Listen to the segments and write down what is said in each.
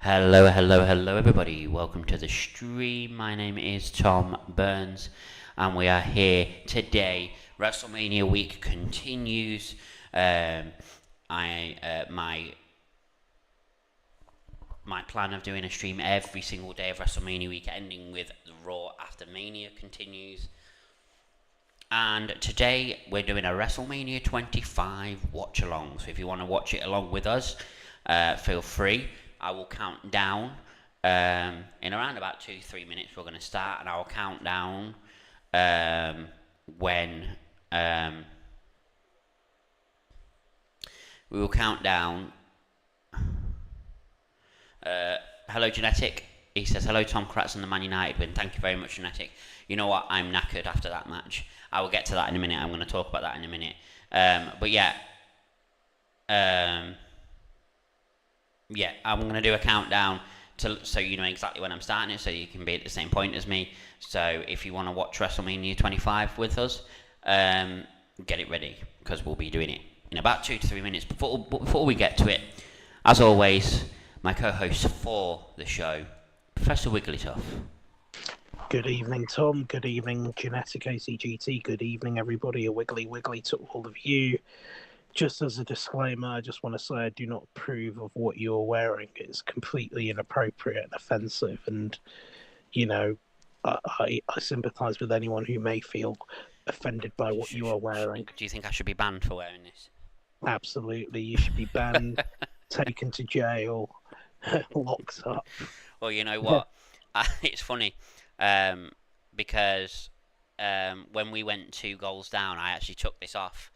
Hello, everybody. Welcome to the stream. My name is Tom Burns, and we are here today. WrestleMania week continues. My plan of doing a stream every single day of WrestleMania week, ending with the Raw after Mania, continues. And today we're doing a WrestleMania 25 watch along. So if you want to watch it along with us, feel free. I will count down. In around about 2-3 minutes, we're going to start, and I will count down when we will count down. Hello, Genetic. He says, hello, Tom. Congrats on the Man United win. Thank you very much, Genetic. You know what? I'm knackered after that match. I will get to that in a minute. I'm going to talk about that in a minute. But yeah. I'm going to do a countdown so you know exactly when I'm starting it, so you can be at the same point as me. So if you want to watch WrestleMania 25 with us, get it ready, because we'll be doing it in about 2-3 minutes. Before we get to it, as always, my co-host for the show, Professor Wigglytuff. Good evening, Tom. Good evening, Genetic ACGT. Good evening, everybody. A wiggly to all of you. Just as a disclaimer, I just want to say I do not approve of what you're wearing. It's completely inappropriate and offensive, and, you know, I sympathise with anyone who may feel offended by what you are wearing. Do you think I should be banned for wearing this? Absolutely. You should be banned, taken to jail, locked up. Well, you know what? It's funny. Because when we went 2 goals down, I actually took this off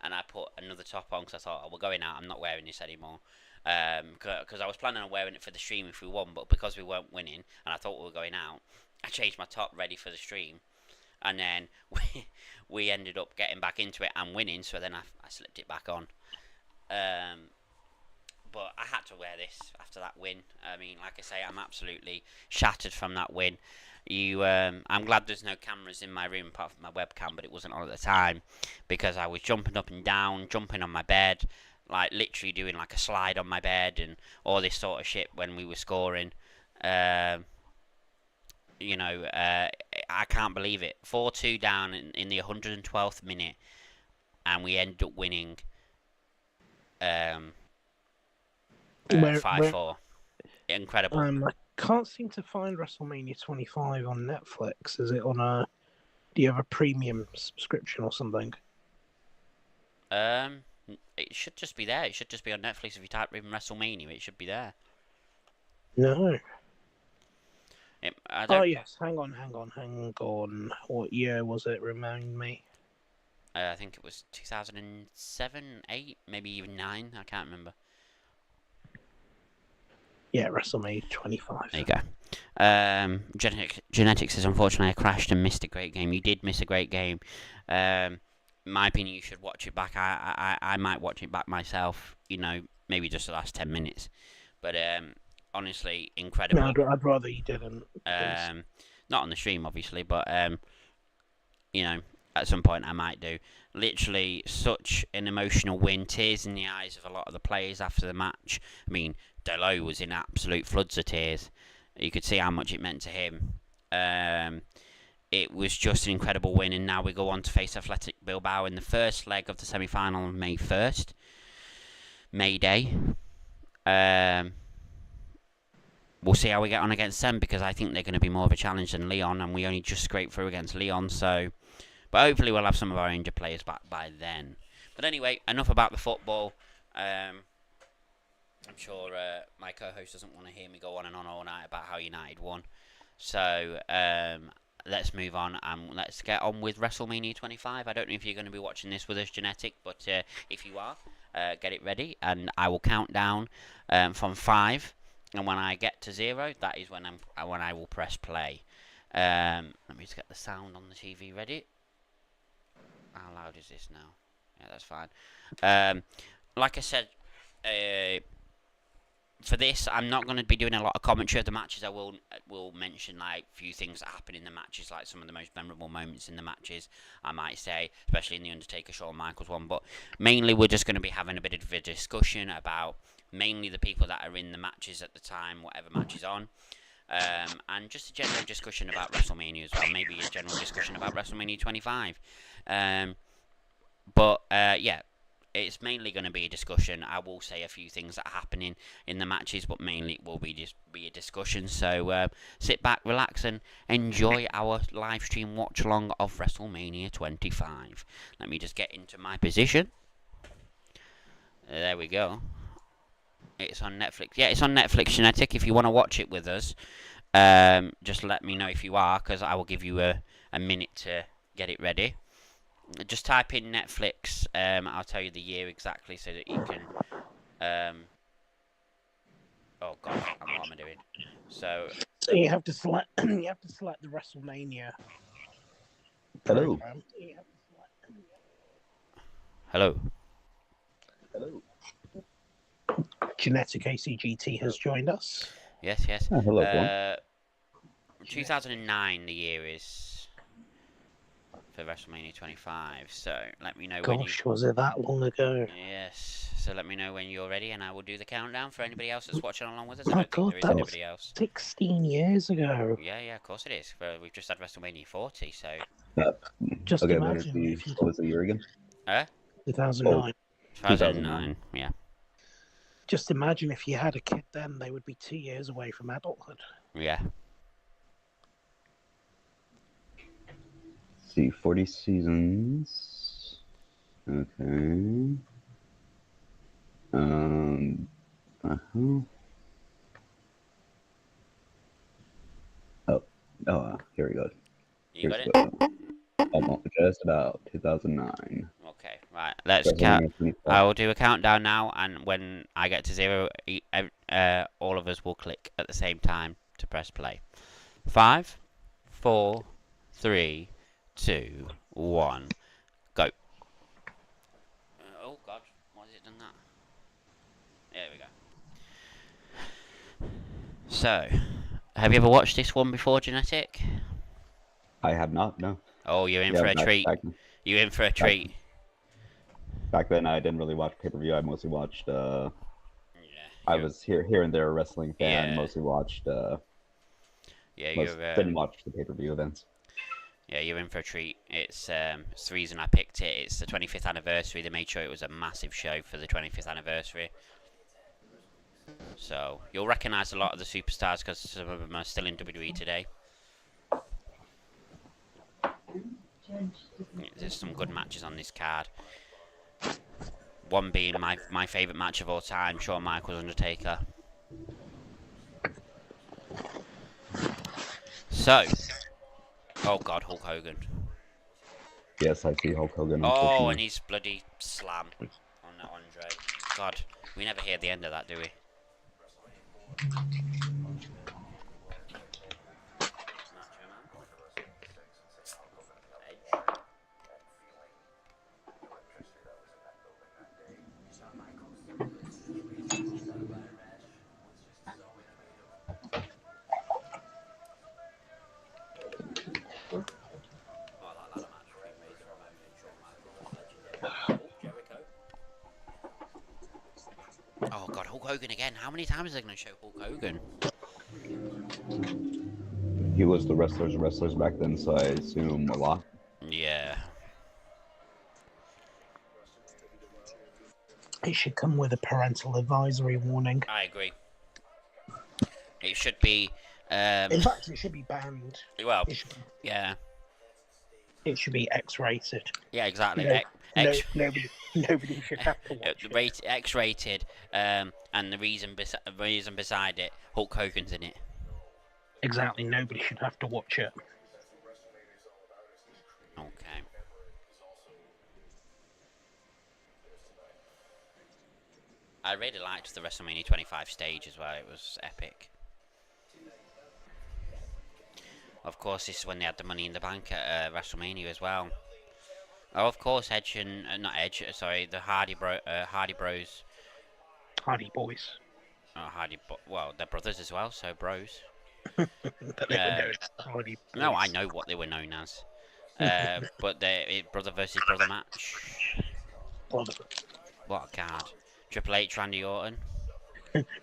and I put another top on, because I thought, we're going out, I'm not wearing this anymore. Because I was planning on wearing it for the stream if we won, but because we weren't winning and I thought we were going out, I changed my top ready for the stream, and then we ended up getting back into it and winning, so then I slipped it back on. But I had to wear this after that win. I mean, like I say, I'm absolutely shattered from that win. I'm glad there's no cameras in my room apart from my webcam, but it wasn't on at the time, because I was jumping up and down, jumping on my bed, like literally doing like a slide on my bed and all this sort of shit when we were scoring. I can't believe it. 4-2 down in the 112th minute, and we ended up winning 5-4. Incredible. I can't seem to find WrestleMania 25 on Netflix. Is it on a... Do you have a premium subscription or something? It should just be there. It should just be on Netflix. If you type in WrestleMania, it should be there. No. Oh, yes. Hang on. What year was it? Remind me. I think it was 2007, 8, maybe even 9. I can't remember. Yeah, WrestleMania 25. There you go. Genetics says, unfortunately, I crashed and missed a great game. You did miss a great game. In my opinion, you should watch it back. I might watch it back myself, maybe just the last 10 minutes. But honestly, incredible. No, I'd rather you didn't. Not on the stream, obviously, but, at some point I might do. Literally, such an emotional win. Tears in the eyes of a lot of the players after the match. I mean, Delo was in absolute floods of tears. You could see how much it meant to him. It was just an incredible win, and now we go on to face Athletic Bilbao in the first leg of the semi-final on May 1st. May Day. We'll see how we get on against them, because I think they're going to be more of a challenge than Leon, and we only just scraped through against Leon, so... But hopefully we'll have some of our injured players back by then. But anyway, enough about the football. I'm sure my co-host doesn't want to hear me go on and on all night about how United won. So let's move on and let's get on with WrestleMania 25. I don't know if you're going to be watching this with us, Genetic, but if you are, get it ready, and I will count down from 5. And when I get to 0, that is when I will press play. Let me just get the sound on the TV ready. How loud is this now? Yeah, that's fine. Like I said, for this, I'm not going to be doing a lot of commentary of the matches. I will mention like a few things that happen in the matches, like some of the most memorable moments in the matches, I might say, especially in the Undertaker Shawn Michaels one. But mainly, we're just going to be having a bit of a discussion about mainly the people that are in the matches at the time, whatever match is on. And just a general discussion about WrestleMania as well. Maybe a general discussion about WrestleMania 25. But yeah, it's mainly going to be a discussion. I will say a few things that are happening in the matches, but mainly it will be just be a discussion. So sit back, relax, and enjoy our live stream watch along of WrestleMania 25. Let me just get into my position. There we go. It's on Netflix. Yeah, it's on Netflix, Genetic. If you want to watch it with us, just let me know if you are, because I will give you a minute to get it ready. Just type in Netflix. I'll tell you the year exactly so that you can. Oh God, what am I doing? So you have to select. You have to select the WrestleMania Hello. program. hello. Hello. Genetic ACGT has joined us. Yes, yes. Hello, everyone. 2009, the year is for WrestleMania 25. So let me know when you. Gosh, was it that long ago? Yes. So let me know when you're ready, and I will do the countdown for anybody else that's watching along with us. I My don't think God, there is that was anybody else. 16 years ago. Yeah, of course it is. We've just had WrestleMania 40, so. Just Okay, imagine if you. what was the year again? 2009. 2009. Yeah. Just imagine if you had a kid then, they would be 2 years away from adulthood. Yeah. Let's see, 40 seasons. Okay. Uh-huh. Oh, here we go. You got it? Almost, just about 2009. Okay, right. Let's count. WrestleMania I will do a countdown now, and when I get to 0, all of us will click at the same time to press play. 5, 4, 3, 2, 1, go. Oh God, why has it done that? There we go. So, have you ever watched this one before, Genetic? I have not, no. Oh, you're in for a treat. You're in for a treat. Back then, I didn't really watch pay-per-view. I mostly watched, I was here and there a wrestling fan. Yeah. Mostly watched, didn't watch the pay-per-view events. Yeah, you're in for a treat. It's the reason I picked it. It's the 25th anniversary. They made sure it was a massive show for the 25th anniversary. So you'll recognise a lot of the superstars because some of them are still in WWE today. There's some good matches on this card. One being my favourite match of all time, Shawn Michaels Undertaker. So, oh God, Hulk Hogan. Yes, I see Hulk Hogan. Oh, and his bloody slam on that Andre. God, we never hear the end of that, do we? Oh God, Hulk Hogan again. How many times are they going to show Hulk Hogan? He was the wrestlers back then, so I assume a lot. Yeah. It should come with a parental advisory warning. I agree. It should be. In fact, it should be banned. Well, It should be, yeah. it should be X-rated. Yeah, exactly. Nobody should have to watch it. X-rated, and the reason beside it, Hulk Hogan's in it. Exactly, nobody should have to watch it. Okay. I really liked the WrestleMania 25 stage as well. It was epic. Of course, this is when they had the Money in the Bank at WrestleMania as well. Oh, of course, Edge and the Hardy Bros. Hardy Boys. Well, they're brothers as well, so bros. But they were known as Hardy Boys. No, I know what they were known as. But they brother versus brother match. Brother. What a card! Triple H, Randy Orton.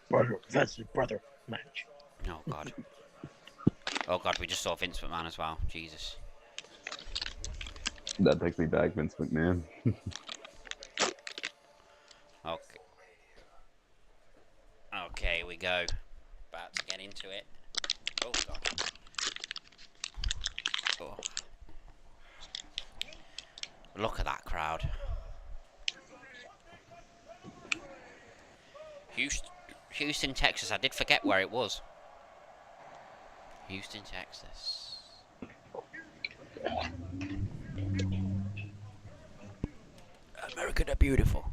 Brother versus brother match. Oh god. Oh god, we just saw Vince McMahon as well. Jesus. That takes me back, Vince McMahon. Okay. Okay, here we go. About to get into it. Oh god. Oh. Look at that crowd. Houston, Texas. I did forget where it was. Houston, Texas. America the Beautiful.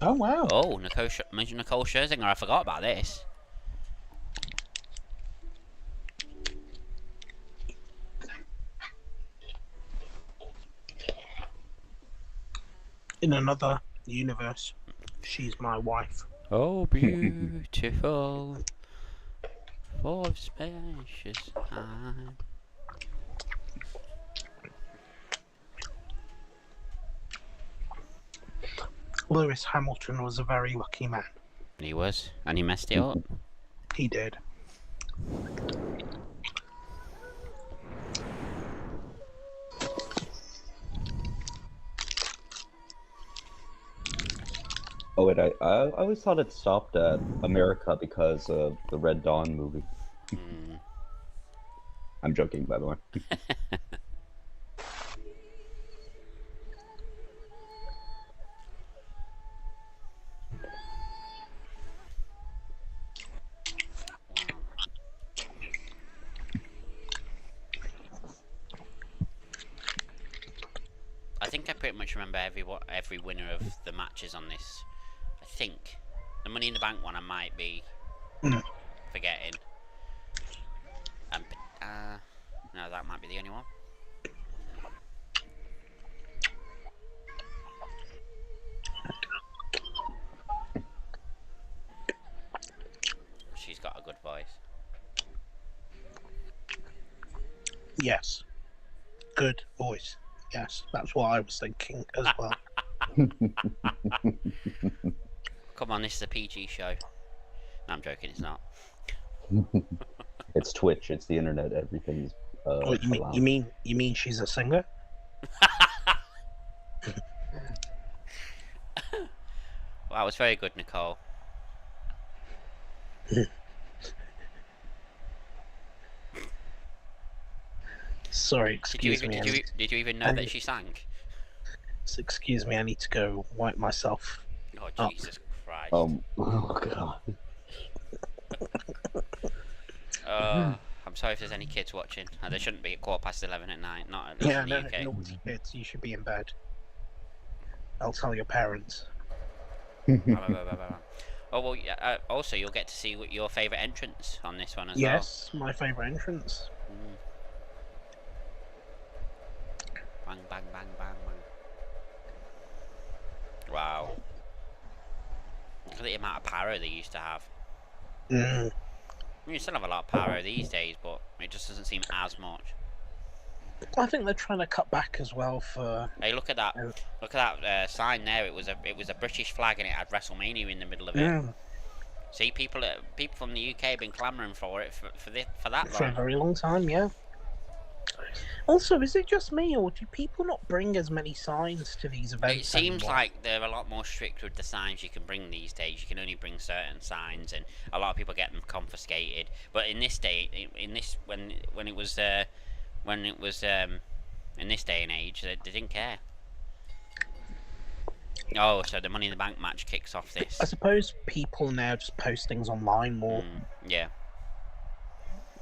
Oh wow! Oh, Nicole Scherzinger. I forgot about this. In another universe, she's my wife. Oh, beautiful. Full of spacious time. Lewis Hamilton was a very lucky man. He was, and he messed it up. He did. Oh wait, I always thought it stopped at America because of the Red Dawn movie. I'm joking, by the way. I think I pretty much remember every winner of the matches on this. I think the Money in the Bank one I might be forgetting. And no, that might be the only one. She's got a good voice. Yes. Good voice. Yes, that's what I was thinking as well. Come on, this is a PG show. No, I'm joking, it's not. It's Twitch. It's the internet. Everything's. What you mean? allowed. You mean she's a singer? Wow, it was very good, Nicole. Sorry, excuse me. Did you even know that she sang? Excuse me, I need to go wipe myself. Oh, Jesus Christ. Oh god. I'm sorry if there's any kids watching. There shouldn't be at 11:15 at night, not at least Yeah, in no, the UK. naughty kids, you should be in bed. I'll tell your parents. Oh, well, also you'll get to see your favourite entrance on this one as well. Yes, my favourite entrance. Bang, bang, bang, bang, bang. Wow. Look at the amount of pyro they used to have. I mean, you still have a lot of pyro these days, but it just doesn't seem as much. I think they're trying to cut back as well for... Hey, look at that! Look at that sign there. It was a British flag and it had Wrestlemania in the middle of it. See, people from the UK have been clamouring for it for that long. For a very long time, yeah. Also, is it just me, or do people not bring as many signs to these events? It seems anymore? like they're a lot more strict with the signs you can bring these days. You can only bring certain signs, and a lot of people get them confiscated. But in this day, in this when it was in this day and age, they didn't care. Oh, so the Money in the Bank match kicks off this. I suppose people now just post things online more. Yeah.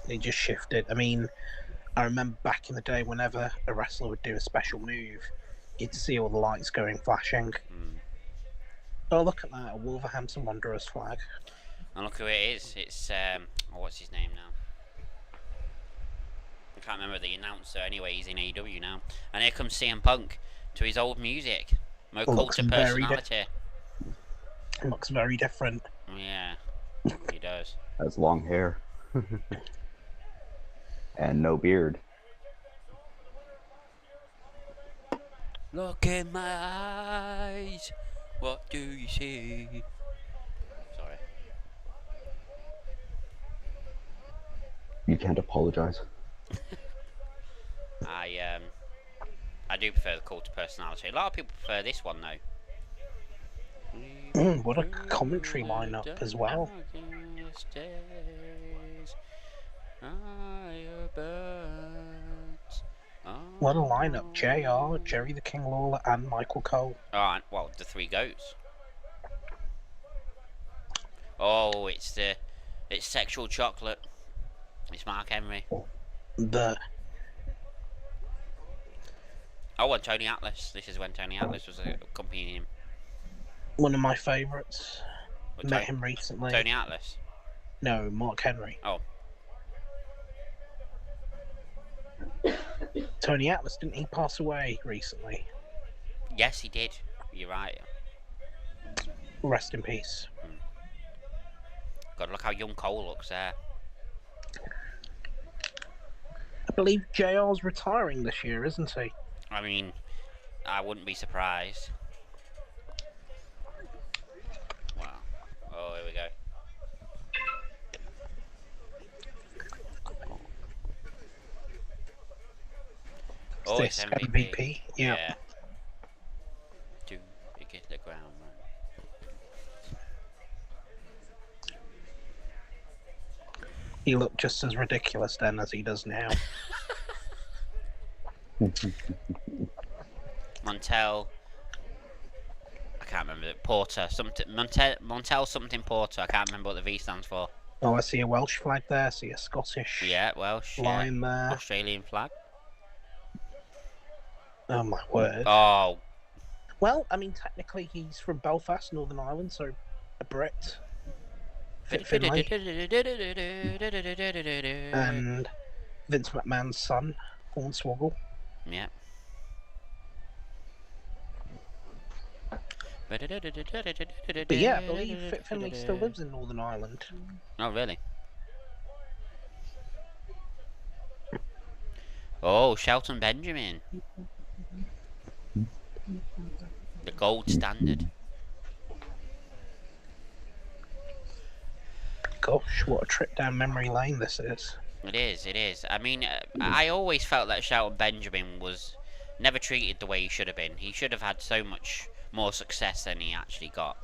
They just shifted. I mean, I remember back in the day, whenever a wrestler would do a special move, you'd see all the lights going flashing. Oh, look at that, a Wolverhampton Wanderers flag. And look who it is. It's what's his name now? I can't remember the announcer. Anyway, he's in AEW now. And here comes CM Punk to his old music. Mo Culture personality. It looks very different. Yeah, he does. Has long hair. And no beard. Look in my eyes. What do you see? Sorry. You can't apologize. I do prefer the cult of personality. A lot of people prefer this one though. What a commentary lineup as well. What a lineup. JR, Jerry the King Lawler, and Michael Cole. Oh, well, the three goats. Oh, it's sexual chocolate. It's Mark Henry. Oh, and Tony Atlas. This is when Tony Atlas was accompanying him. One of my favourites. Met him recently. Tony Atlas? No, Mark Henry. Oh. Tony Atlas, didn't he pass away recently? Yes, he did. You're right. Rest in peace. God, look how young Cole looks there. I believe JR's retiring this year, isn't he? I mean, I wouldn't be surprised. Wow. Oh, here we go. Oh, it's MVP. Yeah. To get the ground run. He looked just as ridiculous then as he does now. Montel. I can't remember it. Porter. Something. Montel something Porter. I can't remember what the V stands for. Oh, I see a Welsh flag there. I see a Scottish Welsh line there. Australian flag. Oh my word. Oh. Well, I mean, technically he's from Belfast, Northern Ireland, so a Brit. Finlay. And Vince McMahon's son, Hornswoggle. Yeah. But yeah, I believe Fit Finlay still lives in Northern Ireland. Oh, really? Oh, Shelton Benjamin. The gold standard. Gosh, what a trip down memory lane this is. It is. I mean, I always felt that Shelton Benjamin was never treated the way he should have been. He should have had so much more success than he actually got.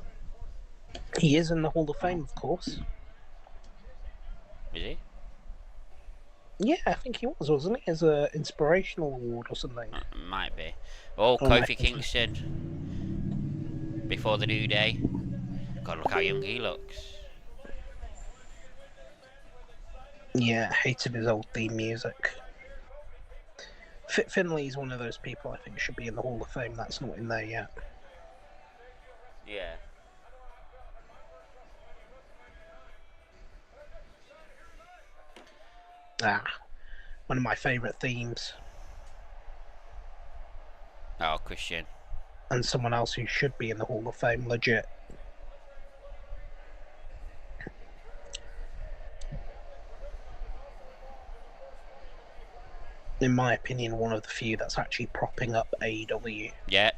He is in the Hall of Fame, of course. Is he? Yeah, I think he was, wasn't he? As an inspirational award or something. Might be. Oh, Kofi Kingston. Before the New Day. God, look how young he looks. Yeah, hated his old theme music. Fit Finlay's one of those people I think should be in the Hall of Fame. That's not in there yet. Yeah. One of my favourite themes. Oh, Christian. And someone else who should be in the Hall of Fame, legit. In my opinion, one of the few that's actually propping up AEW. Yeah.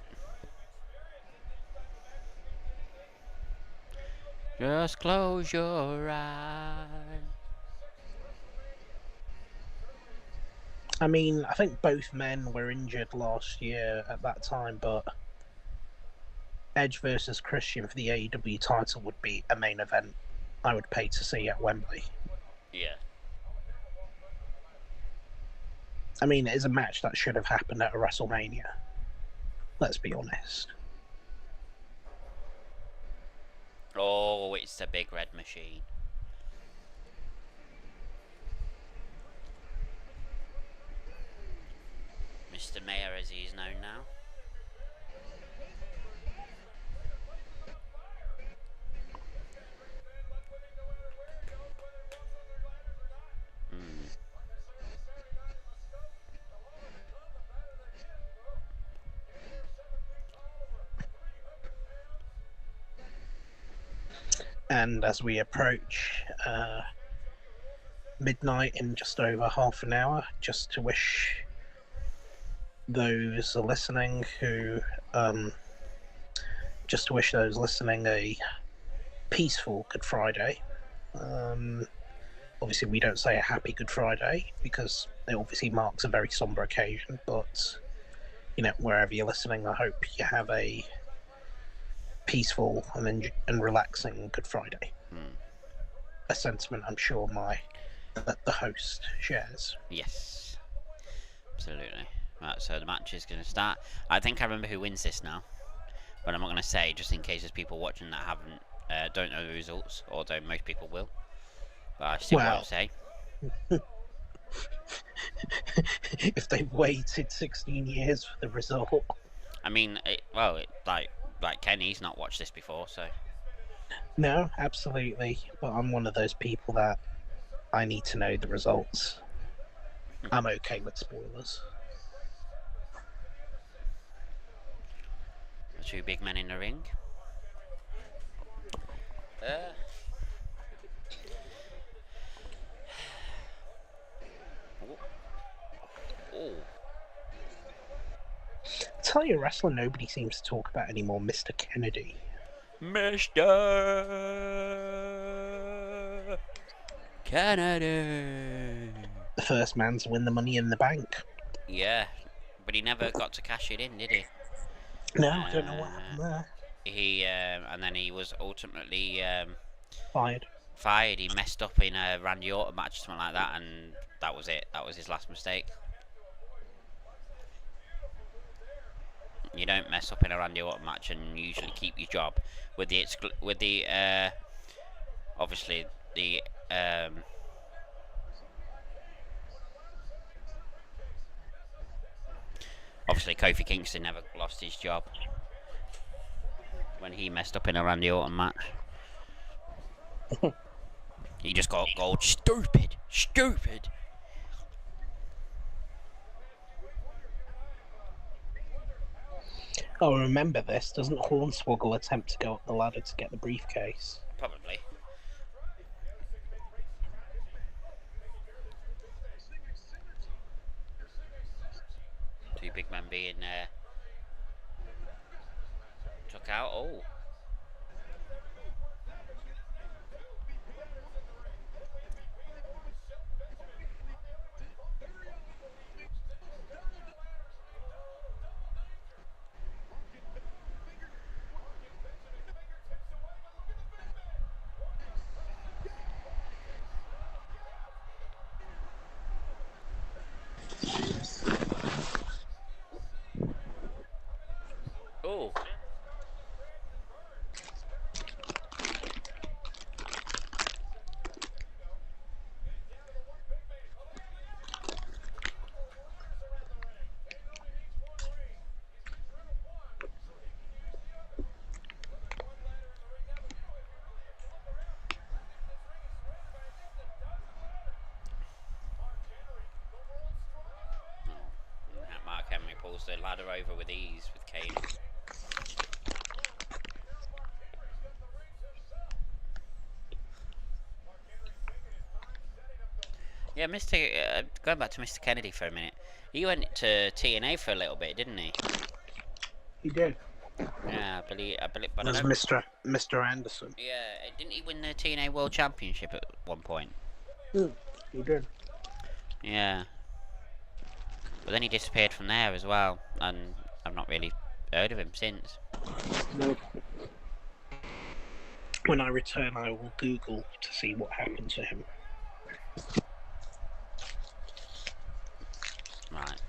Just close your eyes. I mean, I think both men were injured last year at that time, but Edge versus Christian for the AEW title would be a main event I would pay to see at Wembley. Yeah. I mean, it is a match that should have happened at a WrestleMania. Let's be honest. Oh, it's the big red machine. Mr. Mayor, as he is known now. And as we approach midnight in just over half an hour, just to wish those listening who just to wish those listening a peaceful Good Friday. Obviously, we don't say a happy Good Friday because it obviously marks a very somber occasion, but, wherever you're listening, I hope you have a peaceful and relaxing Good Friday. A sentiment I'm sure that the host shares. Yes, absolutely. Right, so the match is going to start. I think I remember who wins this now, but I'm not going to say just in case there's people watching that don't know the results, although most people will. But I still won't say. If they've waited 16 years for the result. I mean, like Kenny's not watched this before, so. No, absolutely. But I'm one of those people that I need to know the results. I'm okay with spoilers. The two big men in the ring. Oh. Tell you, wrestling, nobody seems to talk about anymore. Mr. Kennedy. Mr. Kennedy. The first man to win the Money in the Bank. Yeah, but he never got to cash it in, did he? No, I don't know what happened there. And then he was ultimately Fired. He messed up in a Randy Orton match, something like that, and that was it. That was his last mistake. You don't mess up in a Randy Orton match and usually keep your job. Obviously Kofi Kingston never lost his job when he messed up in a Randy Orton match. He just got gold. Stupid. Oh, remember this. Doesn't Hornswoggle attempt to go up the ladder to get the briefcase? Probably. Two big men being took out. Oh. Oh. Mark Henry pulls the ladder over with ease with Kane. Yeah, going back to Mr. Kennedy for a minute. He went to TNA for a little bit, didn't he? He did. Yeah, I believe. But As Mr. Anderson. Yeah, didn't he win the TNA World Championship at one point? He did. Yeah. But then he disappeared from there as well, and I've not really heard of him since. No. When I return, I will Google to see what happened to him. Right.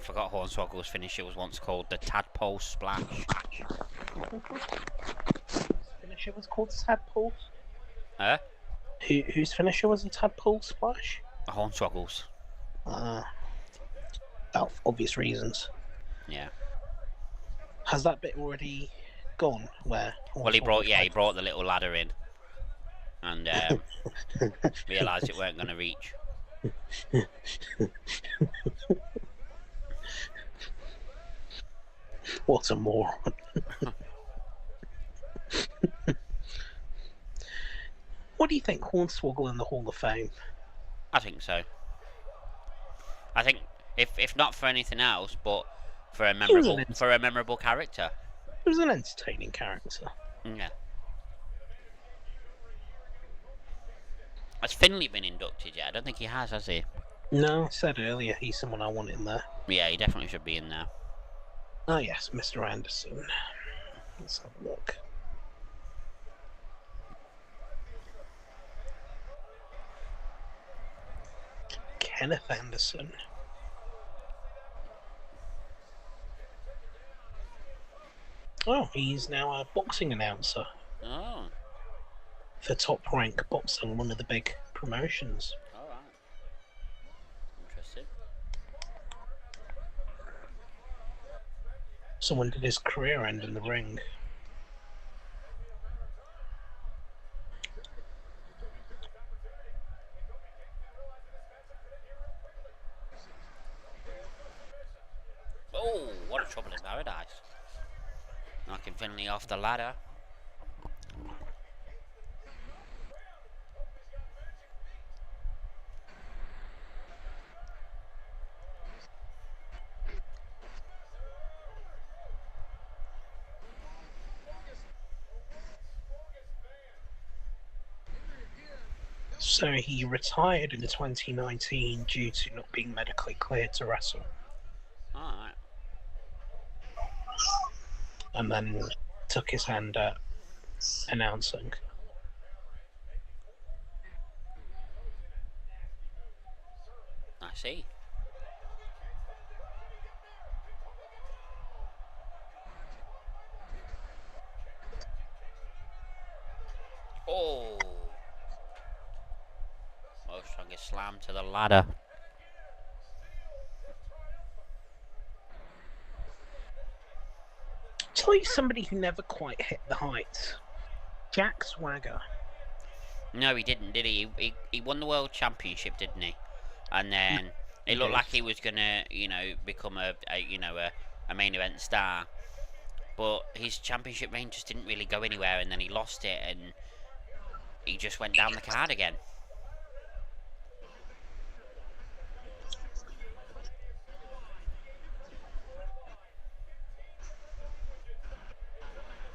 forgot Hornswoggle's finisher was once called the Tadpole Splash. Whose finisher was called Tadpole? Huh? Whose finisher was the Tadpole Splash? Hornswoggle's. Obvious reasons. Yeah. Has that bit already gone? Where? Well, he brought the little ladder in, and realised it weren't going to reach. What a moron! What do you think, Hornswoggle in the Hall of Fame? I think so. I think if not for anything else, but for a memorable character. He was an entertaining character. Yeah. Has Finley been inducted yet? I don't think he has he? No, I said earlier he's someone I want in there. Yeah, he definitely should be in there. Oh yes, Mr. Anderson. Let's have a look. Kenneth Anderson. Oh, he's now a boxing announcer. Oh. For Top Rank Boxing, one of the big promotions. Alright. Interesting. So when did his career end in the ring? Oh, what a trouble in paradise. Knocking Finley off the ladder. So he retired in 2019 due to not being medically cleared to wrestle. Alright. And then took his hand at announcing. I see. Oh. Most strongest slam to the ladder. Tell you somebody who never quite hit the heights. Jack Swagger. No, he didn't, did he? He won the world championship, didn't he? And then it looked like he was gonna, become a main event star. But his championship reign just didn't really go anywhere, and then he lost it, and he just went down the card again.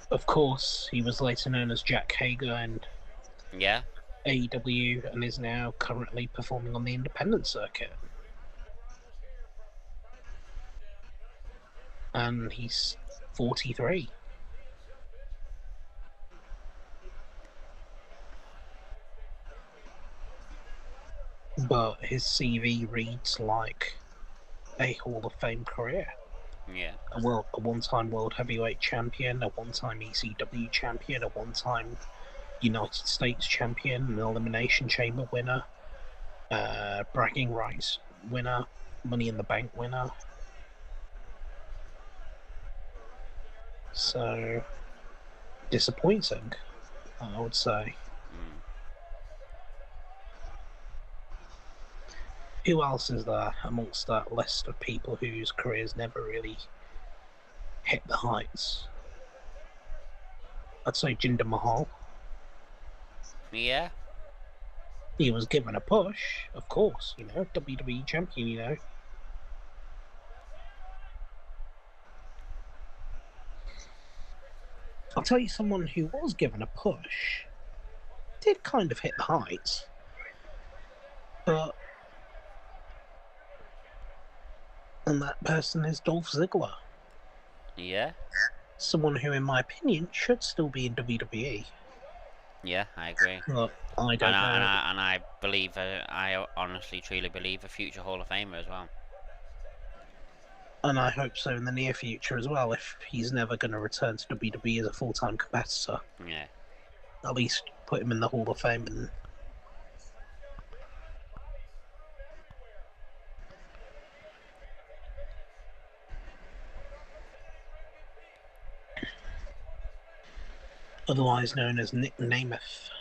Of course, he was later known as Jack Hager in Yeah. AEW and is now currently performing on the independent circuit. And he's 43. But his CV reads like a Hall of Fame career. Yeah. A one-time world heavyweight champion, a one-time ECW champion, a one-time United States champion, an elimination chamber winner, bragging rights winner, Money in the Bank winner. So disappointing, I would say. Who else is there amongst that list of people whose careers never really hit the heights? I'd say Jinder Mahal. Yeah. He was given a push, of course, WWE champion, I'll tell you someone who was given a push, did kind of hit the heights, and that person is Dolph Ziggler. Yeah. Someone who, in my opinion, should still be in WWE. Yeah, I agree. Look, I don't know. And I believe, I honestly, truly believe a future Hall of Famer as well. And I hope so in the near future as well, if he's never going to return to WWE as a full-time competitor. Yeah. At least put him in the Hall of Fame. And otherwise known as Nick Namath.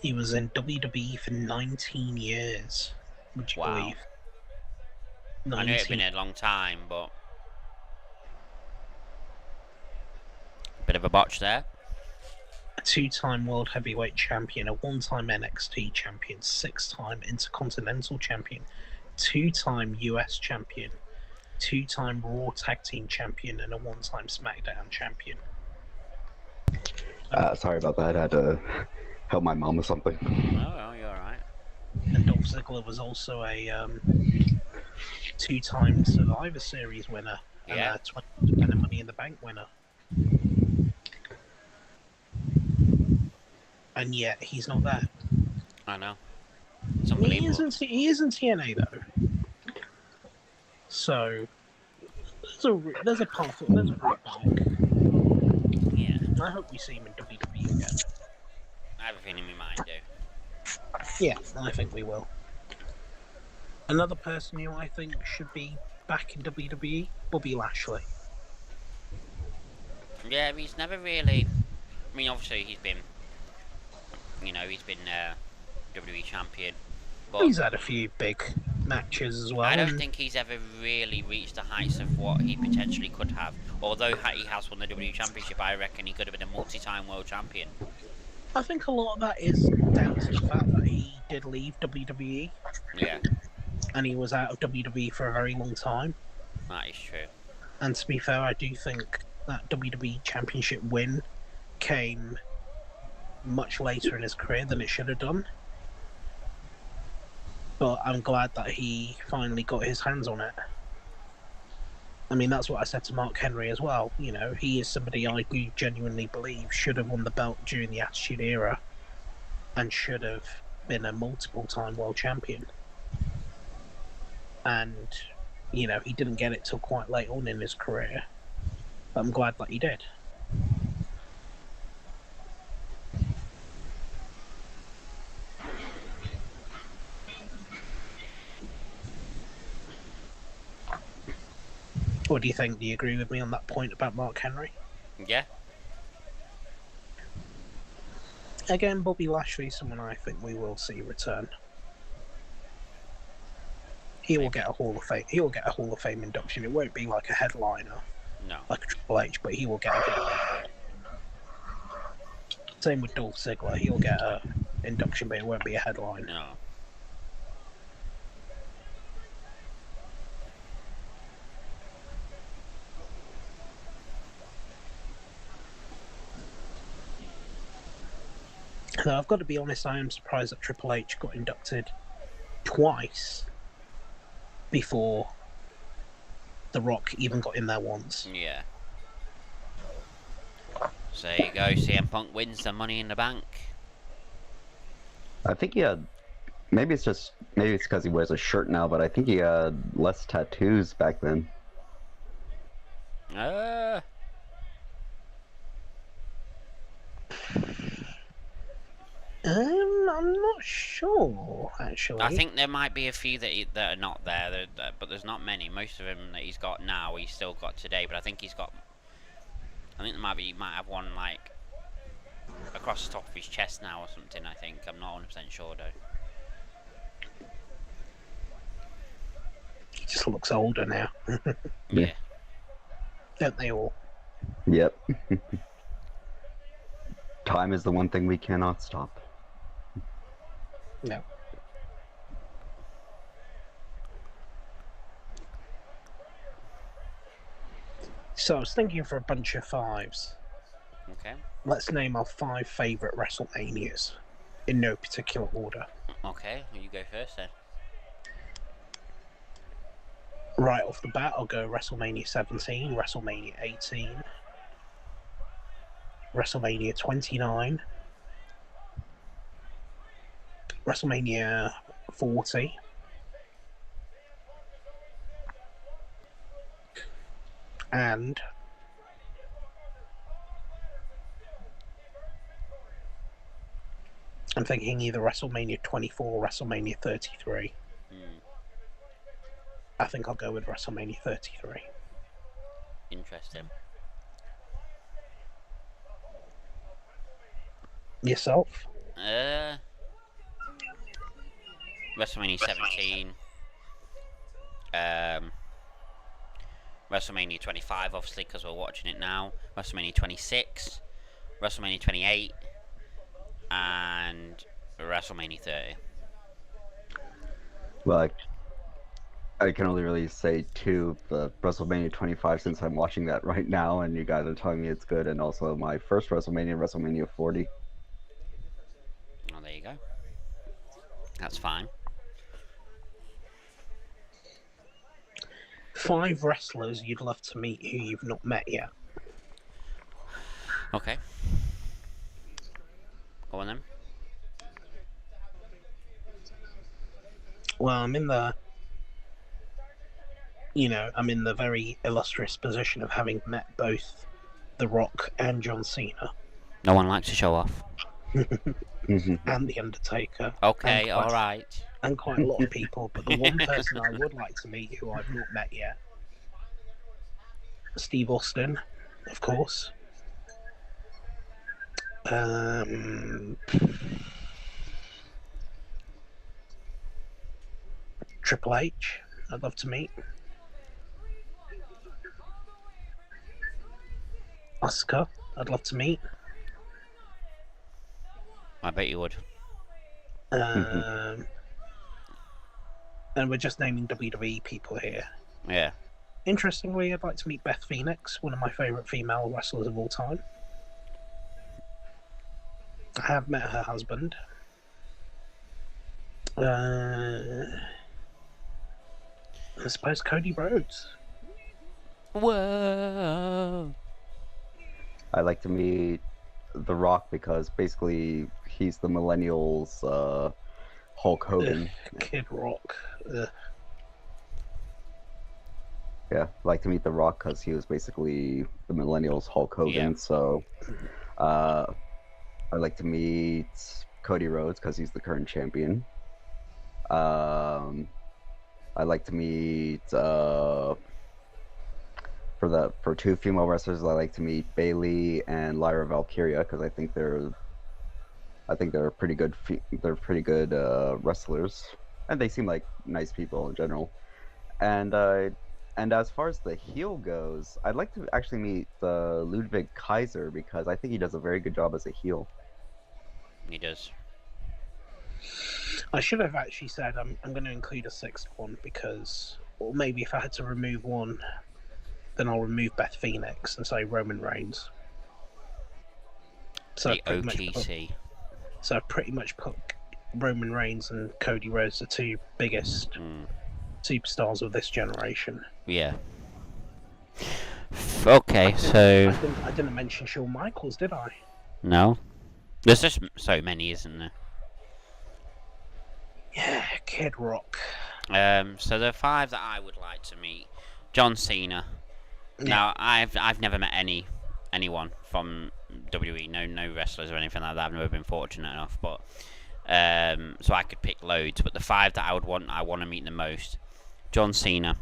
He was in WWE for 19 years, would you believe? 19. I knew it had been a long time, but a bit of a botch there. A 2-time World Heavyweight Champion, a 1-time NXT Champion, 6-time Intercontinental Champion, 2-time US Champion, 2-time Raw Tag Team Champion, and a 1-time SmackDown Champion. Sorry about that. I had to help my mom with something. Oh, you're alright. And Dolph Ziggler was also a 2-time Survivor Series winner and a 20 Money in the Bank winner. And yet he's not there. I know. It's unbelievable. He is in TNA though. So there's a path. There's a route back. Yeah. I hope we see him in WWE again. I have a feeling we might do. Yeah, I think we will. Another person who I think should be back in WWE, Bobby Lashley. Yeah, he's never really. I mean, obviously he's been. He's been WWE champion. But he's had a few big matches as well. I don't think he's ever really reached the heights of what he potentially could have. Although he has won the WWE Championship, I reckon he could have been a multi-time world champion. I think a lot of that is down to the fact that he did leave WWE. Yeah. And he was out of WWE for a very long time. That is true. And to be fair, I do think that WWE Championship win came much later in his career than it should have done. But I'm glad that he finally got his hands on it. I mean, that's what I said to Mark Henry as well. He is somebody I do genuinely believe should have won the belt during the Attitude Era and should have been a multiple-time world champion. And, he didn't get it till quite late on in his career. But I'm glad that he did. What do you think? Do you agree with me on that point about Mark Henry? Yeah. Again, Bobby Lashley, someone I think we will see return. He will get a Hall of Fame. He will get a Hall of Fame induction. It won't be like a headliner, like a Triple H, but he will get a Same with Dolph Ziggler. He'll get a induction, but it won't be a headline. No. Now, I've got to be honest, I am surprised that Triple H got inducted twice before The Rock even got in there once. Yeah. So there you go, CM Punk wins the Money in the Bank. I think he had, maybe it's because he wears a shirt now, but I think he had less tattoos back then. I'm not sure, actually. I think there might be a few that are not there, but there's not many. Most of them that he's got now, he's still got today. But I think he might have one like across the top of his chest now or something. I think I'm not 100% sure though. He just looks older now. Yeah. Don't they all? Yep. Time is the one thing we cannot stop. No. So I was thinking for a bunch of fives. Okay. Let's name our 5 favourite WrestleManias in no particular order. Okay, you go first then. Right off the bat, I'll go WrestleMania 17, WrestleMania 18, WrestleMania 29, WrestleMania 40. And I'm thinking either WrestleMania 24 or WrestleMania 33. I think I'll go with WrestleMania 33. Interesting. Yourself? WrestleMania 17. WrestleMania 25, obviously, because we're watching it now. WrestleMania 26. WrestleMania 28. And WrestleMania 30. Well, I can only really say two, the WrestleMania 25, since I'm watching that right now, and you guys are telling me it's good, and also my first WrestleMania 40. Oh, there you go. That's fine. 5 wrestlers you'd love to meet who you've not met yet. Okay. Go on then. Well, I'm in the very illustrious position of having met both The Rock and John Cena. No one likes to show off. And The Undertaker. Okay, alright. And quite a lot of people, but the one person I would like to meet who I've not met yet, Steve Austin, of course. Triple H, I'd love to meet. Asuka, I'd love to meet. I bet you would. And we're just naming WWE people here. Yeah. Interestingly, I'd like to meet Beth Phoenix, one of my favourite female wrestlers of all time. I have met her husband. I suppose Cody Rhodes. Whoa. I like to meet The Rock because basically he's the millennials Hulk Hogan. Kid Rock. Yeah, I like to meet The Rock because he was basically the millennials Hulk Hogan. Yeah. So I like to meet Cody Rhodes because he's the current champion. I like to meet for 2 female wrestlers. I like to meet Bayley and Lyra Valkyria because I think they're pretty good. They're pretty good wrestlers, and they seem like nice people in general. And as far as the heel goes, I'd like to actually meet Ludwig Kaiser because I think he does a very good job as a heel. He does. I should have actually said I'm going to include a 6th one because, or maybe if I had to remove one, then I'll remove Beth Phoenix and say Roman Reigns. So The OTC. So I've pretty much put Roman Reigns and Cody Rhodes, the 2 biggest superstars of this generation. Yeah. Okay, so... I didn't mention Shawn Michaels, did I? No. There's just so many, isn't there? Yeah, Kid Rock. So the 5 that I would like to meet, John Cena. Yeah. Now I've never met anyone from WWE, no wrestlers or anything like that. I've never been fortunate enough, but so I could pick loads. But the 5 that I want to meet the most: John Cena,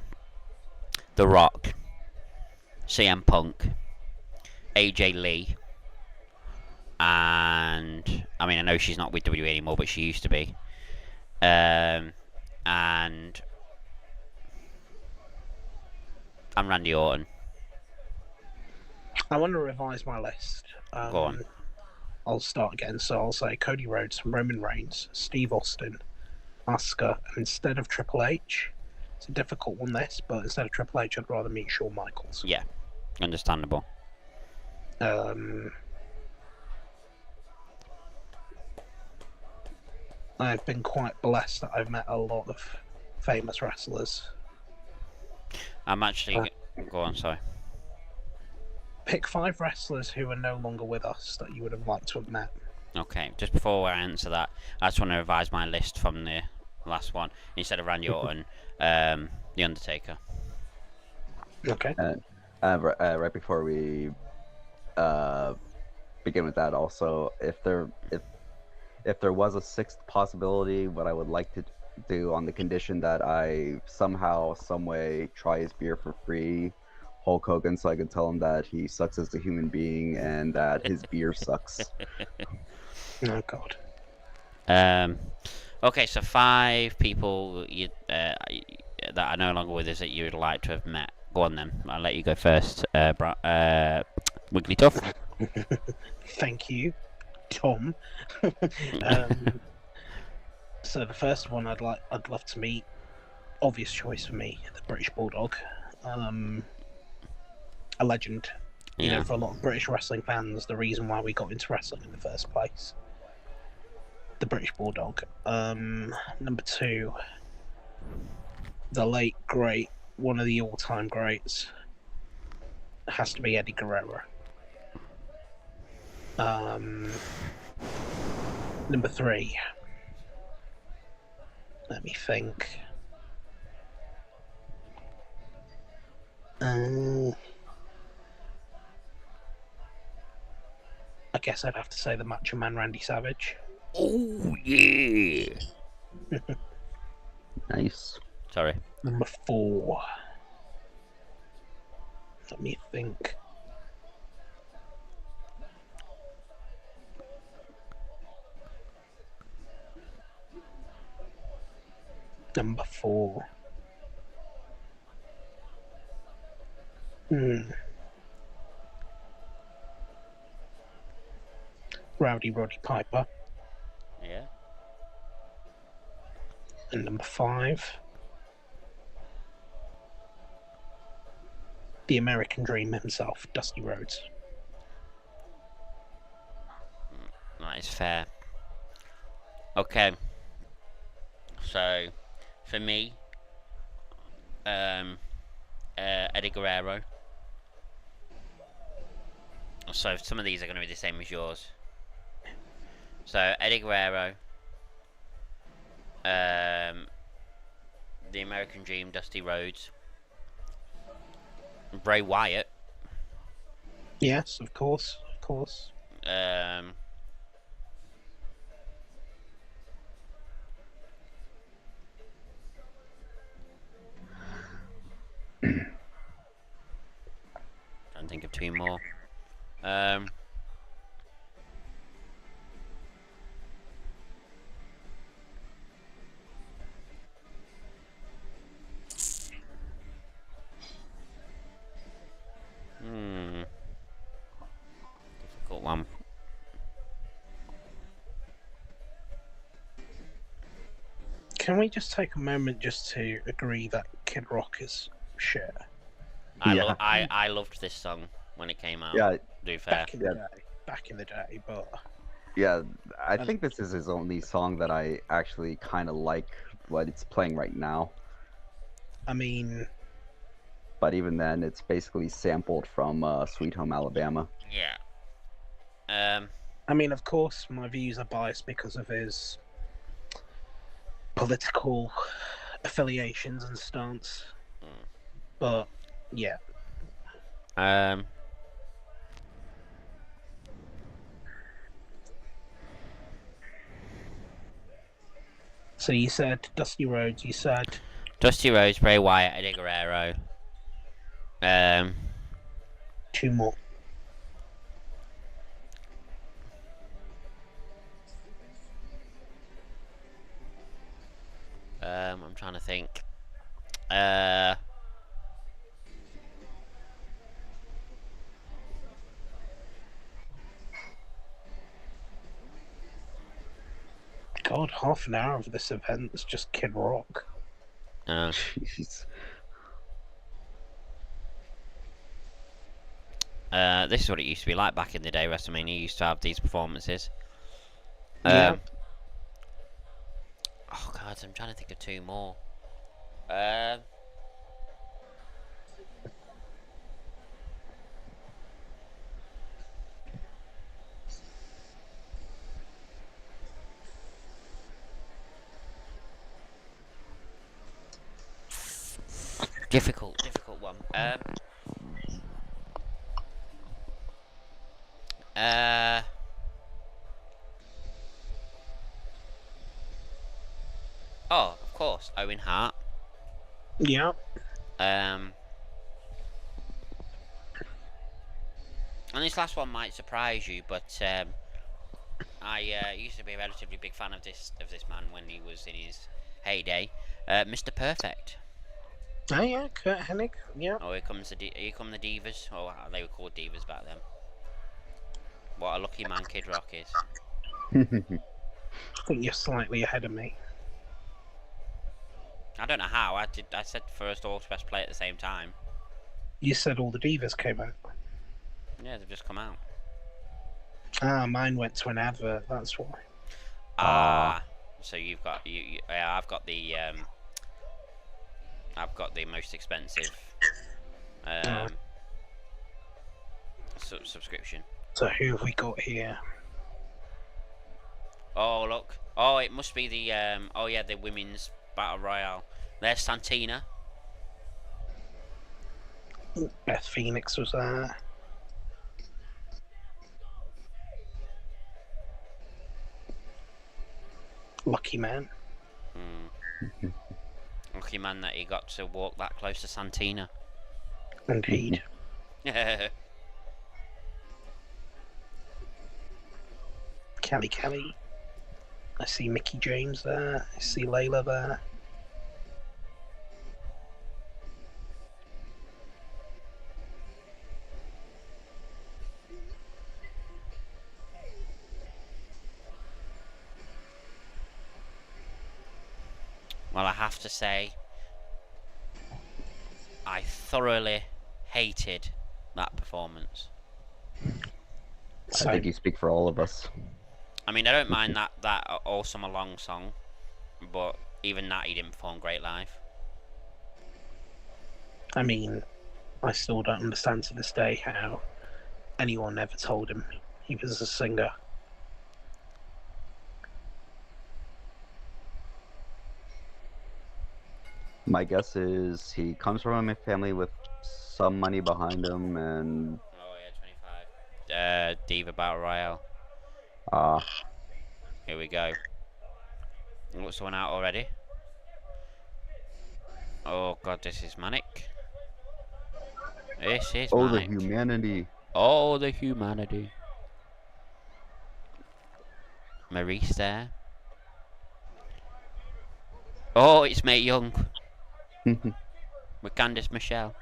The Rock, CM Punk, AJ Lee, and I mean I know she's not with WWE anymore, but she used to be. And Randy Orton. I want to revise my list. Go on. I'll start again. So I'll say Cody Rhodes, Roman Reigns, Steve Austin, Asuka, and instead of Triple H, it's a difficult one this, but instead of Triple H, I'd rather meet Shawn Michaels. Yeah, understandable. I've been quite blessed that I've met a lot of famous wrestlers. I'm actually... Go on, sorry. Pick 5 wrestlers who are no longer with us that you would have liked to have met. Okay, just before I answer that, I just want to revise my list from the last one. Instead of Randy Orton, The Undertaker. Okay. Right before we begin with that, also, if there was a sixth possibility, what I would like to do on the condition that I somehow, some way, try his beer for free, Hulk Hogan, so I could tell him that he sucks as a human being and that his beer sucks. Oh God. Okay, so 5 people that are no longer with us that you would like to have met. Go on then. I'll let you go first. Wigglytuff. Thank you, Tom. So the first one I'd love to meet. Obvious choice for me, the British Bulldog. A legend. You know, for a lot of British wrestling fans, the reason why we got into wrestling in the first place. The British Bulldog. Number 2, the late great, one of the all-time greats, has to be Eddie Guerrero. Number 3, let me think. I guess I'd have to say the Macho Man Randy Savage. Oh yeah. Nice. Sorry. Number 4. Let me think. Number 4. Rowdy Roddy Piper. Yeah. And number 5, the American Dream himself, Dusty Rhodes. That is fair. Okay. So, for me, Eddie Guerrero. So some of these are going to be the same as yours. So Eddie Guerrero, the American Dream, Dusty Rhodes, Bray Wyatt. Yes, of course. Trying to think of 2 more. Difficult one. Can we just take a moment just to agree that Kid Rock is shit? I loved this song when it came out. Yeah. To be fair. Back in the day, but Yeah, I think this is his only song that I actually kind of like, but it's playing right now. I mean, but even then, it's basically sampled from Sweet Home Alabama. Yeah. I mean, of course, my views are biased because of his political affiliations and stance. But yeah. So you said Dusty Rhodes. You said Dusty Rhodes, Bray Wyatt, Eddie Guerrero. 2 more. I'm trying to think. God, half an hour of this event is just Kid Rock. Jeez. This is what it used to be like back in the day. WrestleMania used to have these performances. Yeah. Oh God, I'm trying to think of 2 more. Difficult one. Oh, of course, Owen Hart. Yeah. And this last one might surprise you, but I used to be a relatively big fan of this man when he was in his heyday. Mr. Perfect. Oh yeah, Kurt Hennig. Yeah. Oh, here come the Divas. Oh, they were called Divas back then. What a lucky man Kid Rock is. I think you're slightly ahead of me. I don't know how. I said for us all to best play at the same time. You said all the Divas came out. Yeah, they've just come out. Ah, mine went to an advert. That's why. So you've got yeah, I've got the most expensive subscription. So who have we got here? Oh look! Oh, it must be the oh yeah, the women's battle royale. There's Santina. Beth Phoenix was there. Lucky man. Lucky man that he got to walk that close to Santina. Indeed. Kelly. I see Mickey James there. I see Layla there. Well, I have to say, I thoroughly hated that performance. I think you speak for all of us. I mean, I don't mind that All Summer Long song, but even that he didn't perform great live. I mean, I still don't understand to this day how anyone ever told him he was a singer. My guess is he comes from a family with some money behind him, and Oh yeah, 25. Diva Battle Royale. Here we go. Looks one out already. Oh god, this is manic. This is oh, manic. the humanity. Oh, the humanity. Maurice there. Oh, it's Mate Young. With Candice Michelle.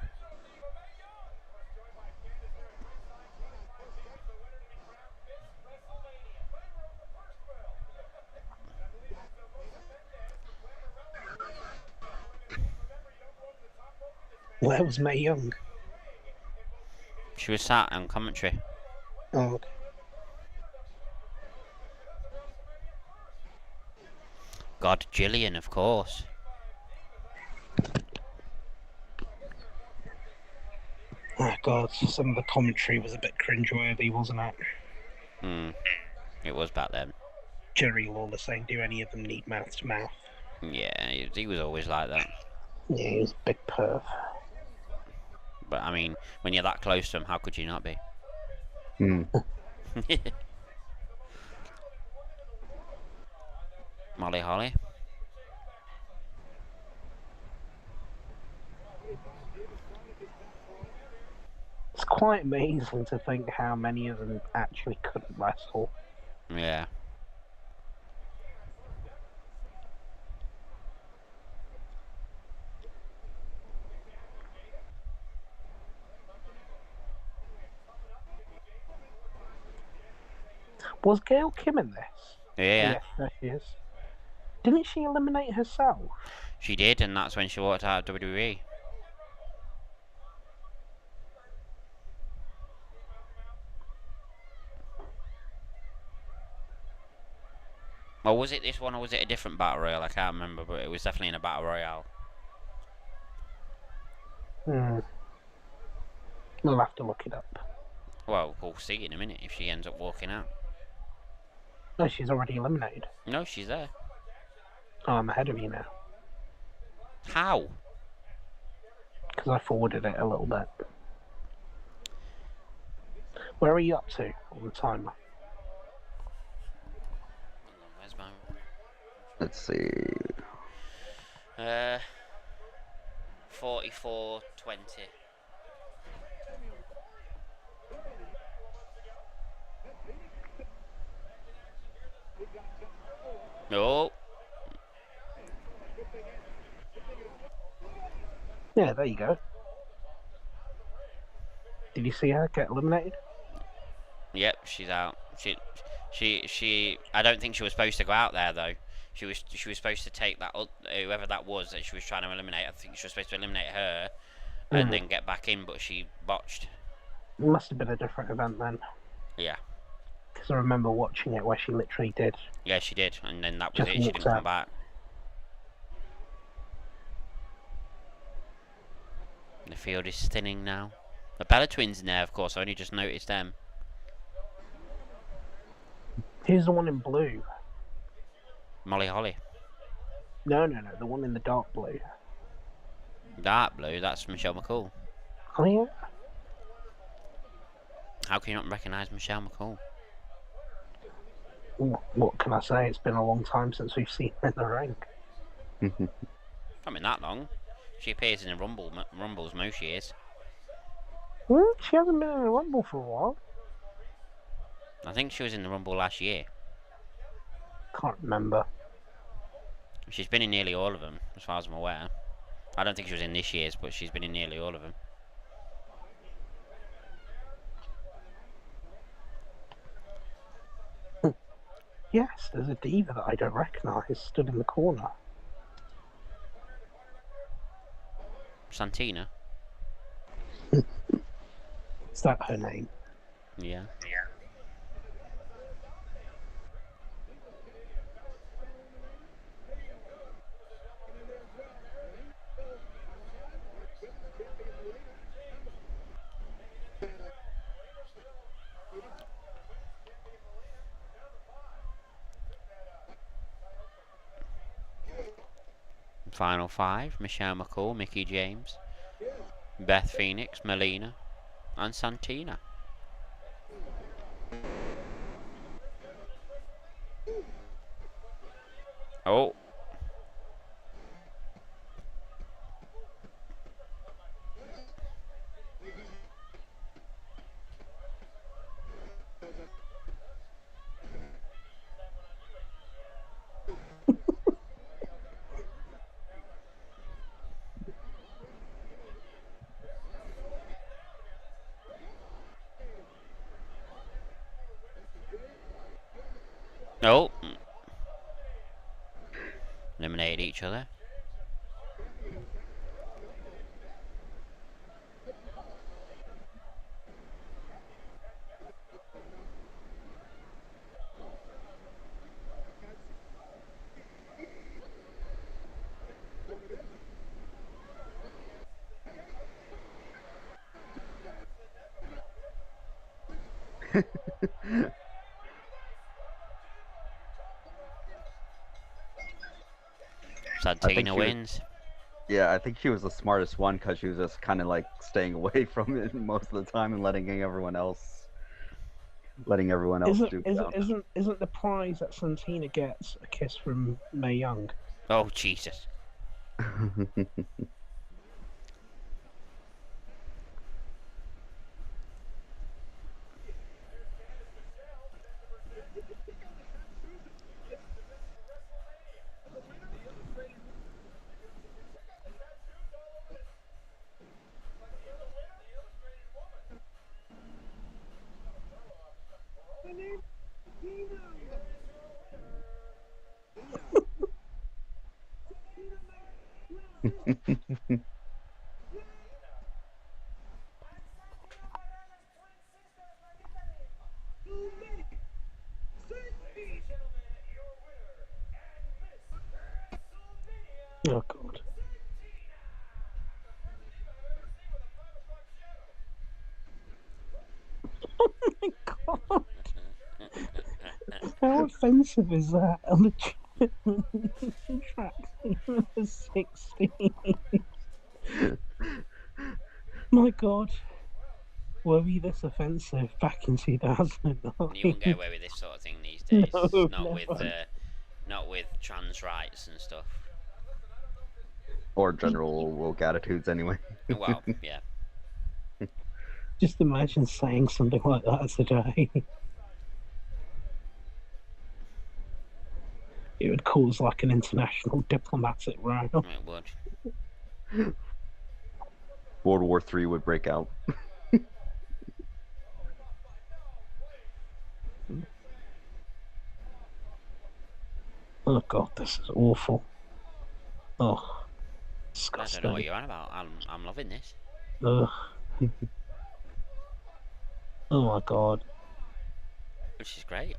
Where was Mae Young? She was sat on commentary. Oh, okay. God, Gillian, of course. Oh god, some of the commentary was a bit cringeworthy, wasn't it? It was back then. Jerry Lawler saying, "Do any of them need mouth to mouth?" Yeah, he was always like that. Yeah, he was a big perv. But I mean, when you're that close to him, how could you not be? Molly Holly. It's quite amazing to think how many of them actually couldn't wrestle. Yeah. Was Gail Kim in this? Yeah. Yes, there she is. Didn't she eliminate herself? She did, and that's when she walked out of WWE. Well, was it this one or was it a different Battle Royale? I can't remember, but it was definitely in a Battle Royale. We'll have to look it up. Well, we'll see in a minute if she ends up walking out. No, she's already eliminated. No, she's there. Oh, I'm ahead of you now. How? because I forwarded it a little bit. Where are you up to on the timer? Where's my... Let's see. 44:20. Oh, Yeah, there you go. Did you see her get eliminated? yep, she's out. She. I don't think she was supposed to go out there though. She was supposed to take that whoever that was that she was trying to eliminate. I think she was supposed to eliminate her and then get back in, but she botched. It must have been a different event then. Yeah. Because I remember watching it where she literally did. Yeah, she did, and then that was Just it. She walked didn't come out. back. The field is thinning now. The Bella Twins in there, of course. I only just noticed them. Who's the one in blue? Molly Holly. No, the one in the dark blue. Dark blue, that's Michelle McCool. Oh yeah. How can you not recognise Michelle McCool? What can I say? It's been a long time since we've seen her in the ring. Not been that long. She appears in the Rumbles most years. Well, she hasn't been in a Rumble for a while. I think she was in the Rumble last year. Can't remember. She's been in nearly all of them, as far as I'm aware. I don't think she was in this year's, but she's been in nearly all of them. Yes, there's a diva that I don't recognise stood in the corner. Santina. Is that her name? Yeah. Final five: Michelle McCool, Mickie James, Beth Phoenix, Melina, and Santina. Oh. Oh. Eliminated each other. Santina wins. Yeah, I think she was the smartest one because she was just kind of like staying away from it most of the time and letting everyone else do. Isn't the prize that Santina gets a kiss from Mae Young? Oh, Jesus. Oh God. Oh my God. How offensive is that? On the track number 16. my god. Were we this offensive back in 2009? You wouldn't get away with this sort of thing these days. No, Not with trans rights and stuff. Or general woke attitudes, anyway. Well, yeah. Just imagine saying something like that today. It would cause like an international diplomatic row. It would. World War III would break out. Oh god, this is awful. Oh, I disgusting. don't know what you're on about. I'm loving this. Ugh. Oh my god. Which is great.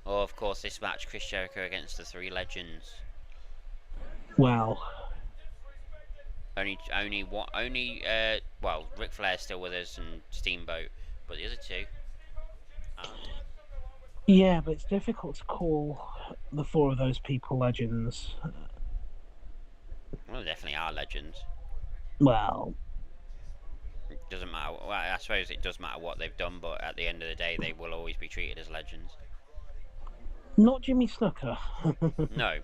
Oh, of course, this match, Chris Jericho against the Three Legends. Wow. Well, Ric Flair's still with us and Steamboat, but the other two aren't. Yeah, but it's difficult to call the four of those people legends. Well, they definitely are legends. Well, It doesn't matter. Well, I suppose it does matter what they've done, but at the end of the day, they will always be treated as legends. not Jimmy Snuka. No,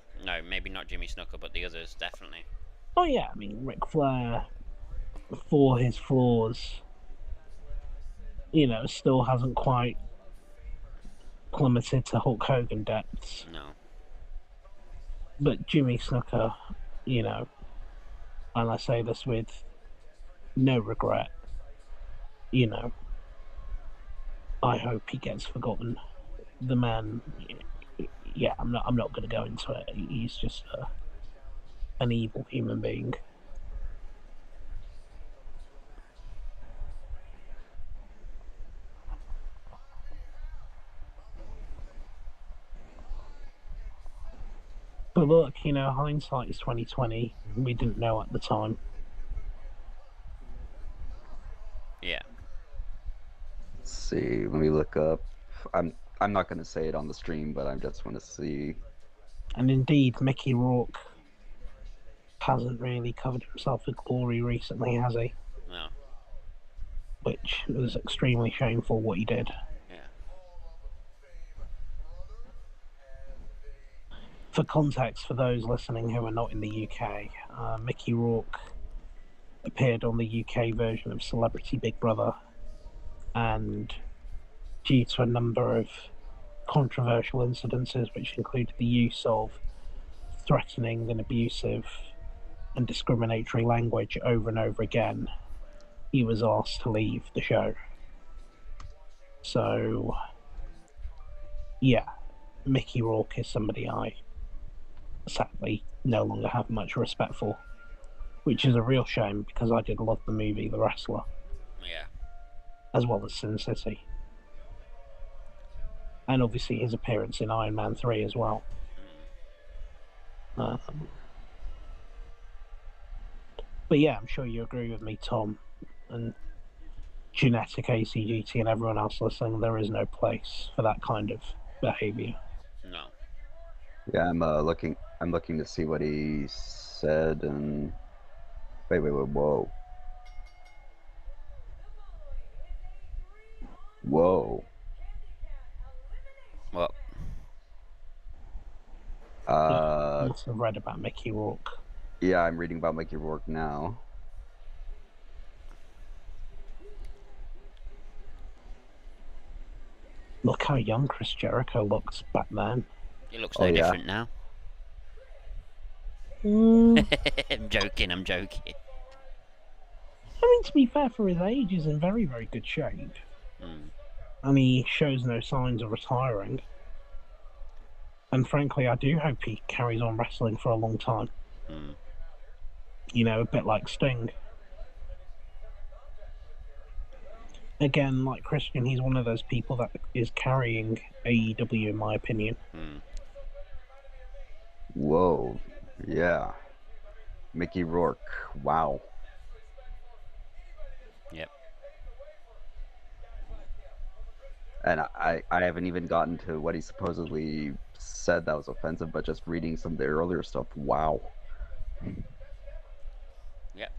maybe not Jimmy Snuka, but the others definitely. Oh yeah, I mean Ric Flair, for his flaws, still hasn't quite plummeted to Hulk Hogan depths. No. But Jimmy Snuka, and I say this with no regret, I hope he gets forgotten. The man, yeah, I'm not going to go into it. He's just an evil human being. But look, hindsight is 2020. We didn't know at the time. Yeah. Let's see. Let me look up. I'm not going to say it on the stream, but I just want to see. And indeed, Mickey Rourke hasn't really covered himself with glory recently, has he? No. Which was extremely shameful what he did. Yeah. For context, for those listening who are not in the UK, Mickey Rourke appeared on the UK version of Celebrity Big Brother, and due to a number of controversial incidences, which included the use of threatening and abusive and discriminatory language over and over again, he was asked to leave the show. So, yeah, Mickey Rourke is somebody I sadly no longer have much respect for, which is a real shame because I did love the movie The Wrestler. Yeah. As well as Sin City. And obviously his appearance in Iron Man 3 as well. But yeah, I'm sure you agree with me, Tom, and Genetic ACGT and everyone else listening, there is no place for that kind of behaviour. No. Yeah, I'm looking to see what he said, and wait, whoa. What? You must have read about Mickey Rourke. Yeah, I'm reading about Mickey Rourke now. Look how young Chris Jericho looks back then. He looks no different now. Mm. I'm joking. I mean, to be fair, for his age, he's in very, very good shape. And he shows no signs of retiring. And frankly, I do hope he carries on wrestling for a long time. A bit like Sting. Again, like Christian, he's one of those people that is carrying AEW, in my opinion. Whoa. Yeah. Mickey Rourke. Wow. And I haven't even gotten to what he supposedly said that was offensive, but just reading some of the earlier stuff, wow. Yep.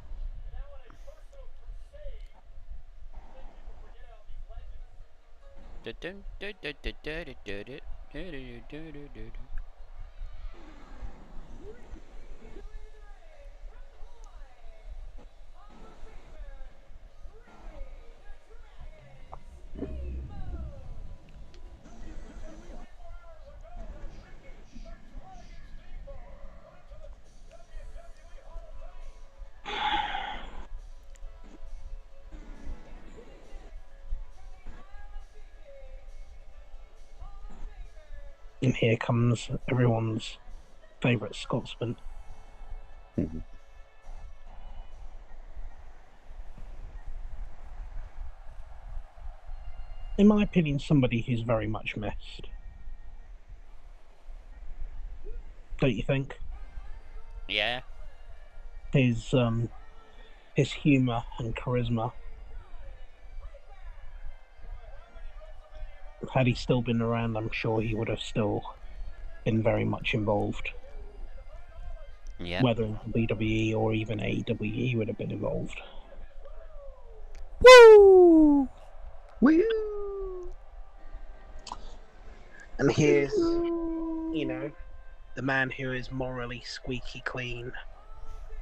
And here comes everyone's favourite Scotsman. Mhm. In my opinion, somebody who's very much missed. Don't you think? Yeah. His humour and charisma. Had he still been around, I'm sure he would have still been very much involved. Yeah. Whether in WWE or even AEW, he would have been involved. Woo! Woo! And here's, the man who is morally squeaky clean,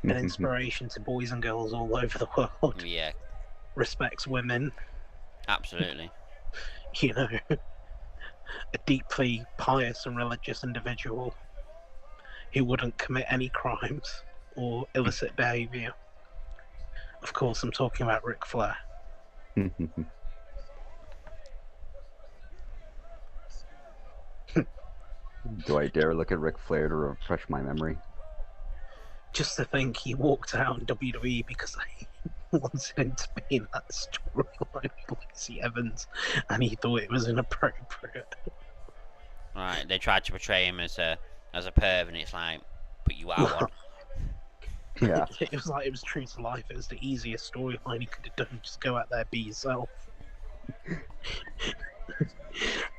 an inspiration to boys and girls all over the world, Yeah. respects women, Absolutely. A deeply pious and religious individual who wouldn't commit any crimes or illicit behaviour. Of course, I'm talking about Ric Flair. Do I dare look at Ric Flair to refresh my memory? Just to think he walked out in WWE because I wanted him to be in that storyline with Lacey Evans, and he thought it was inappropriate. Right. They tried to portray him as a perv, and it's like, but you are one. Yeah. It was true to life. It was the easiest storyline he could have done. Just go out there, be yourself.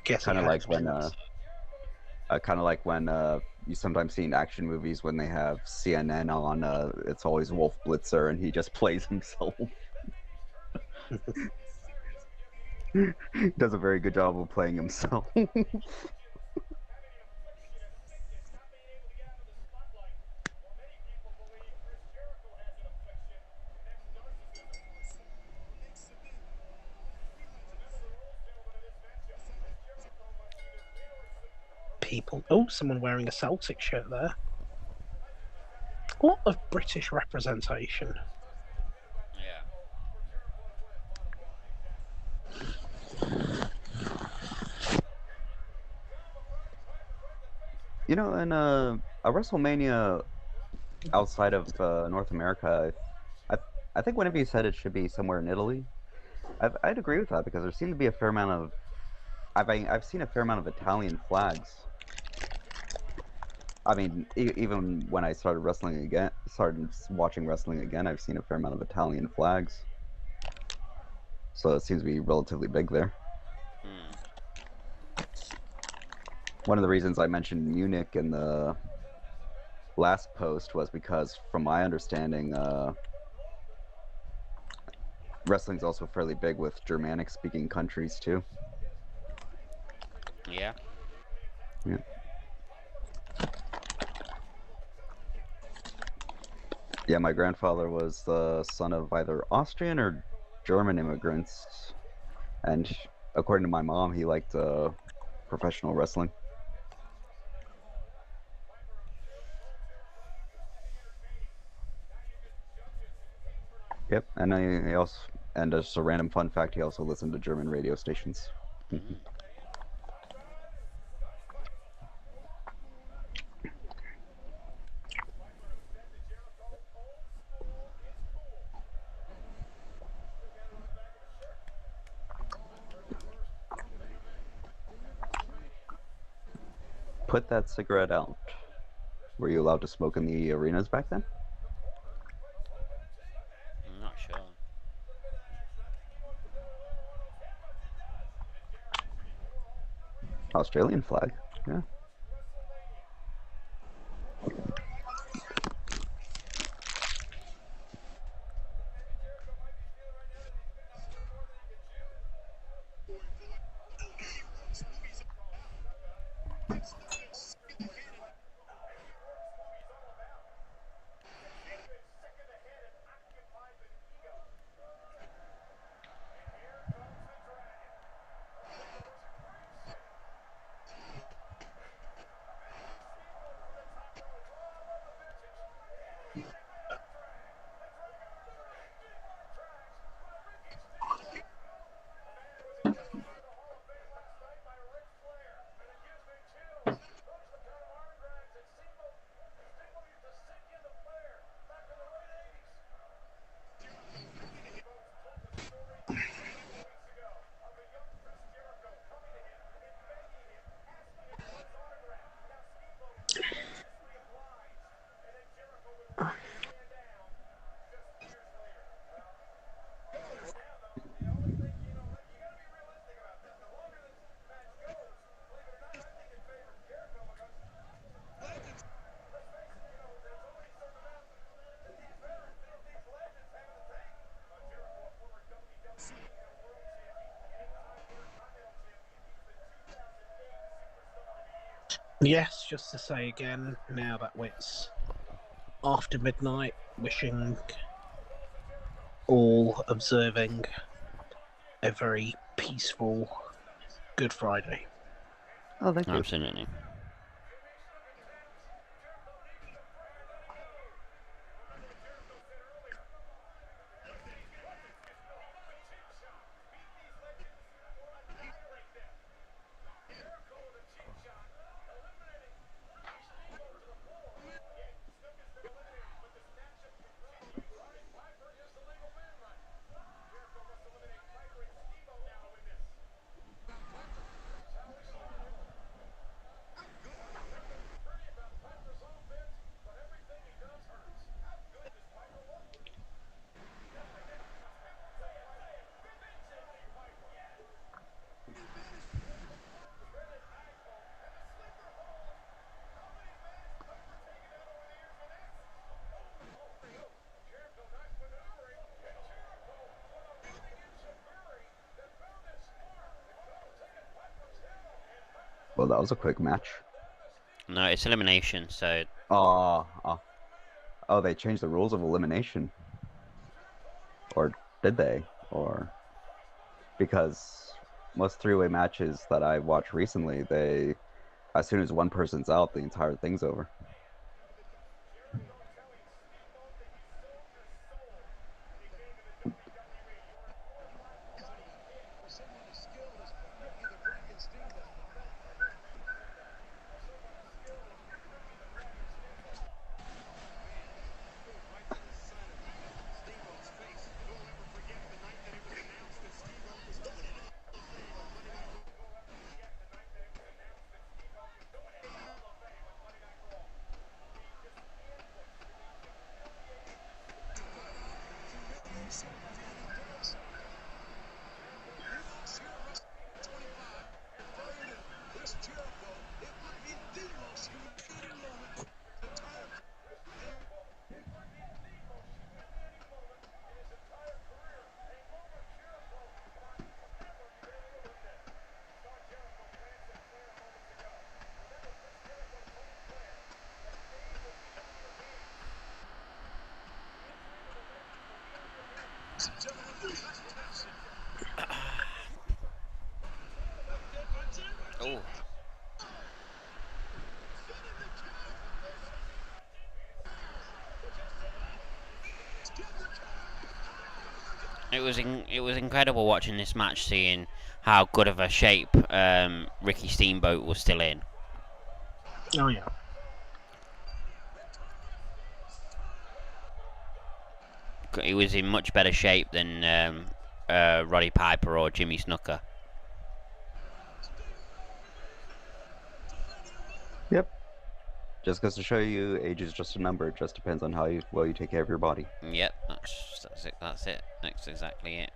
Guess Kind of like when you sometimes see in action movies when they have CNN on, it's always Wolf Blitzer, and he just plays himself. Does a very good job of playing himself. People. Oh, someone wearing a Celtic shirt there. A lot of British representation. Yeah. In a WrestleMania outside of North America, I think whenever you said it should be somewhere in Italy, I'd agree with that because there seemed to be a fair amount of I've seen a fair amount of Italian flags. I mean, even when I started watching wrestling again, I've seen a fair amount of Italian flags. So it seems to be relatively big there. One of the reasons I mentioned Munich in the last post was because, from my understanding, wrestling's also fairly big with Germanic-speaking countries too. Yeah. Yeah. Yeah, my grandfather was the son of either Austrian or German immigrants, and according to my mom, he liked professional wrestling. Yep, and he also, and just a random fun fact, he also listened to German radio stations. Put that cigarette out. Were you allowed to smoke in the arenas back then? I'm not sure. Australian flag. Yeah. Yes, just to say again, now that it's after midnight, wishing all observing a very peaceful Good Friday. Oh, thank you. Absolutely. Well, that was a quick match. No, it's elimination, so Oh, they changed the rules of elimination. Or did they? Or because most three-way matches that I watched recently, they as soon as one person's out, the entire thing's over. oh, it was incredible watching this match, seeing how good of a shape Ricky Steamboat was still in. Oh yeah. He was in much better shape than Roddy Piper or Jimmy Snuka. Yep. Just goes to show you, age is just a number. It just depends on how well you take care of your body. Yep, that's it. That's it. That's exactly it.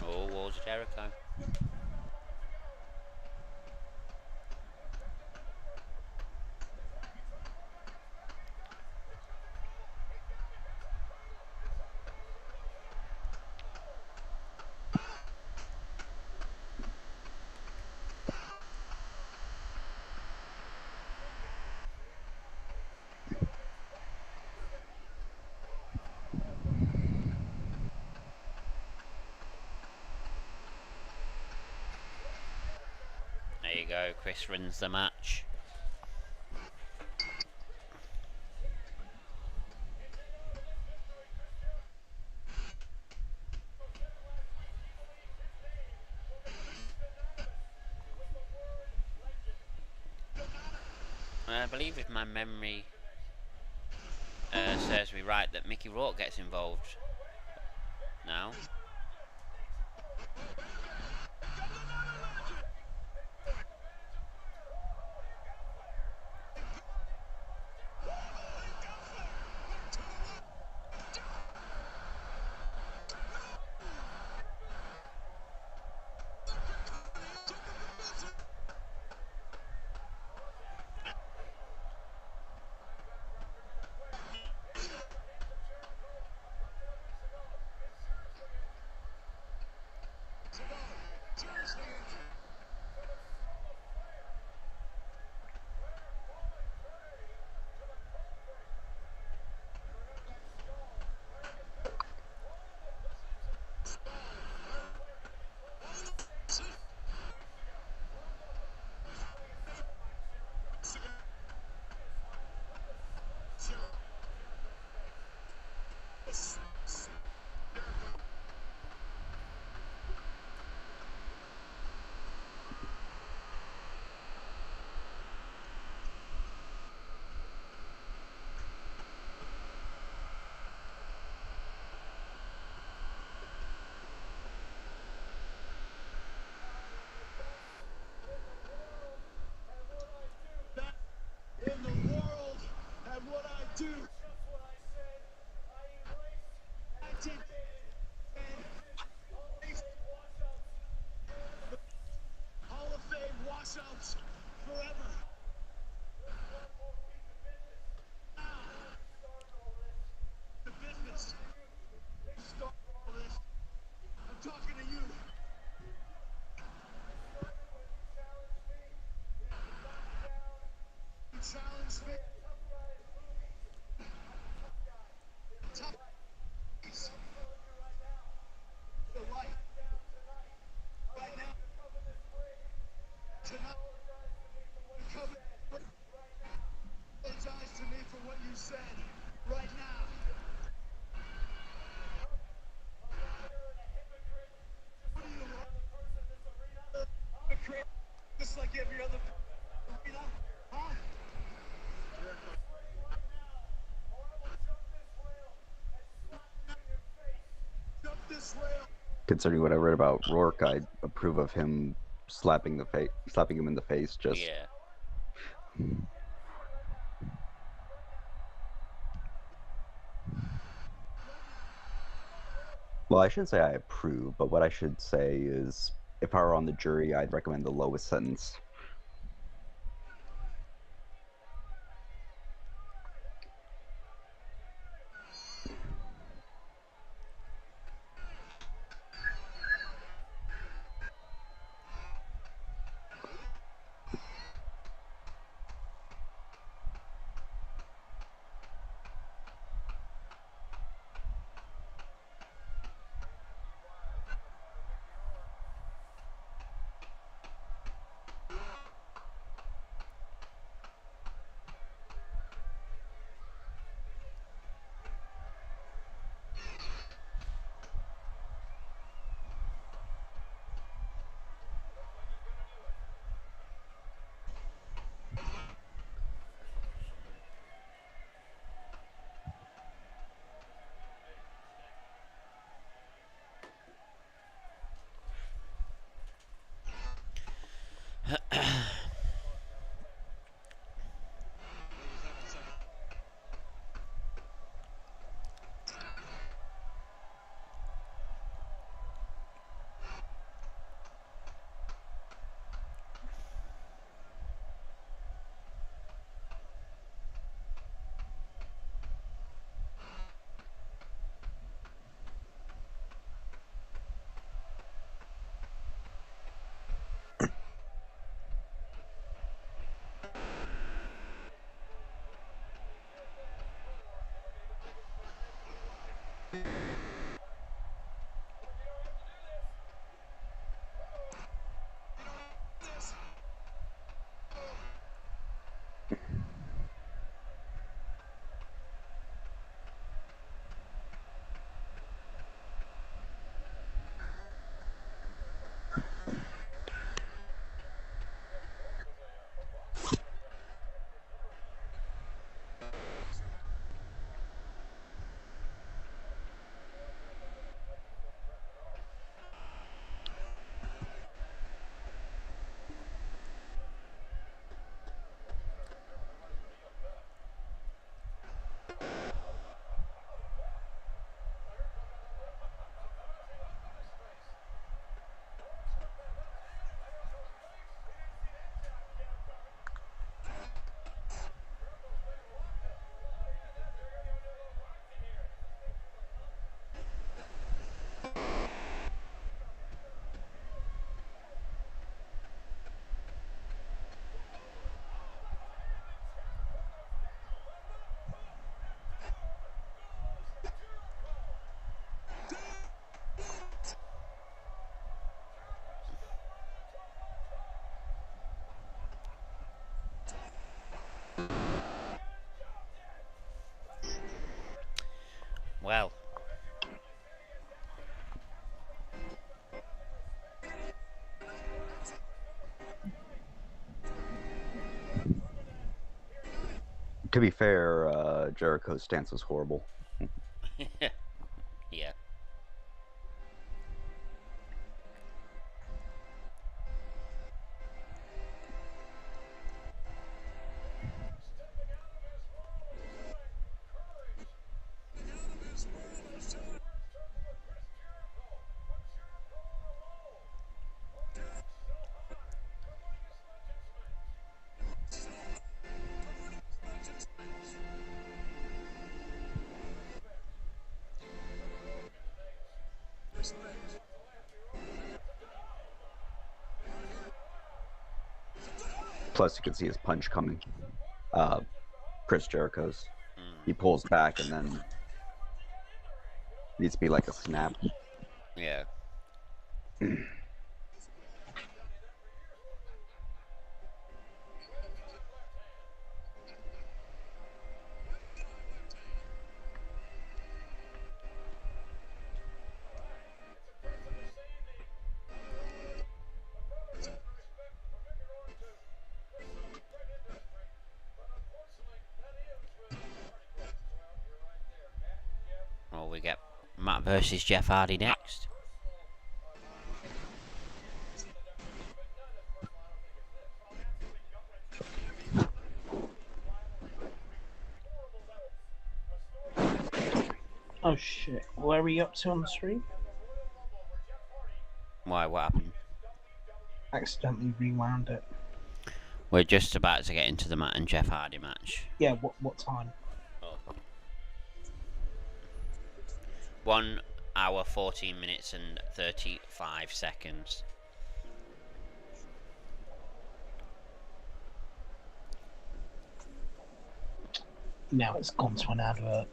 Oh, Walls of Jericho. There you go, Chris wins the match. I believe if my memory serves me right that Mickey Rourke gets involved now. In the world and what I do. I did. Hall of Fame washouts forever. Now, the business. Start all this. I'm talking to you. You challenged me. Tough. The light. Right now. Tonight. Come apologize to me for what you said. Right now. What are you, hypocrite? Just like every other arena? Huh? Jump this rail. Considering what I read about Rourke, I approve of him slapping him in the face. Just Yeah. well, I shouldn't say I approve, but what I should say is, if I were on the jury, I'd recommend the lowest sentence. Well, To be fair, Jericho's stance was horrible. yeah. Plus, you can see his punch coming. Chris Jericho's. Mm. He pulls back and then needs to be like a snap. Yeah. Well, we get Matt versus Jeff Hardy next. Oh shit! Where are we up to on the stream? Why? What happened? Accidentally rewound it. We're just about to get into the Matt and Jeff Hardy match. Yeah. What time? 1 hour, 14 minutes and 35 seconds. Now it's gone to an advert.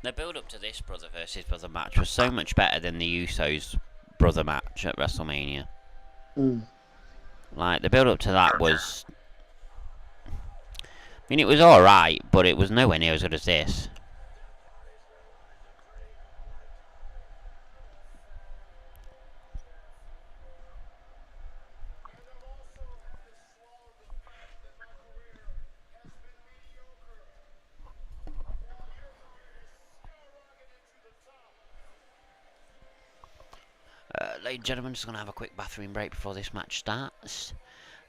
The build up to this brother versus brother match was so much better than the Usos brother match at WrestleMania. Like, the build up to that was... I mean, it was alright, but it was nowhere near as good as this. Ladies and gentlemen, just going to have a quick bathroom break before this match starts.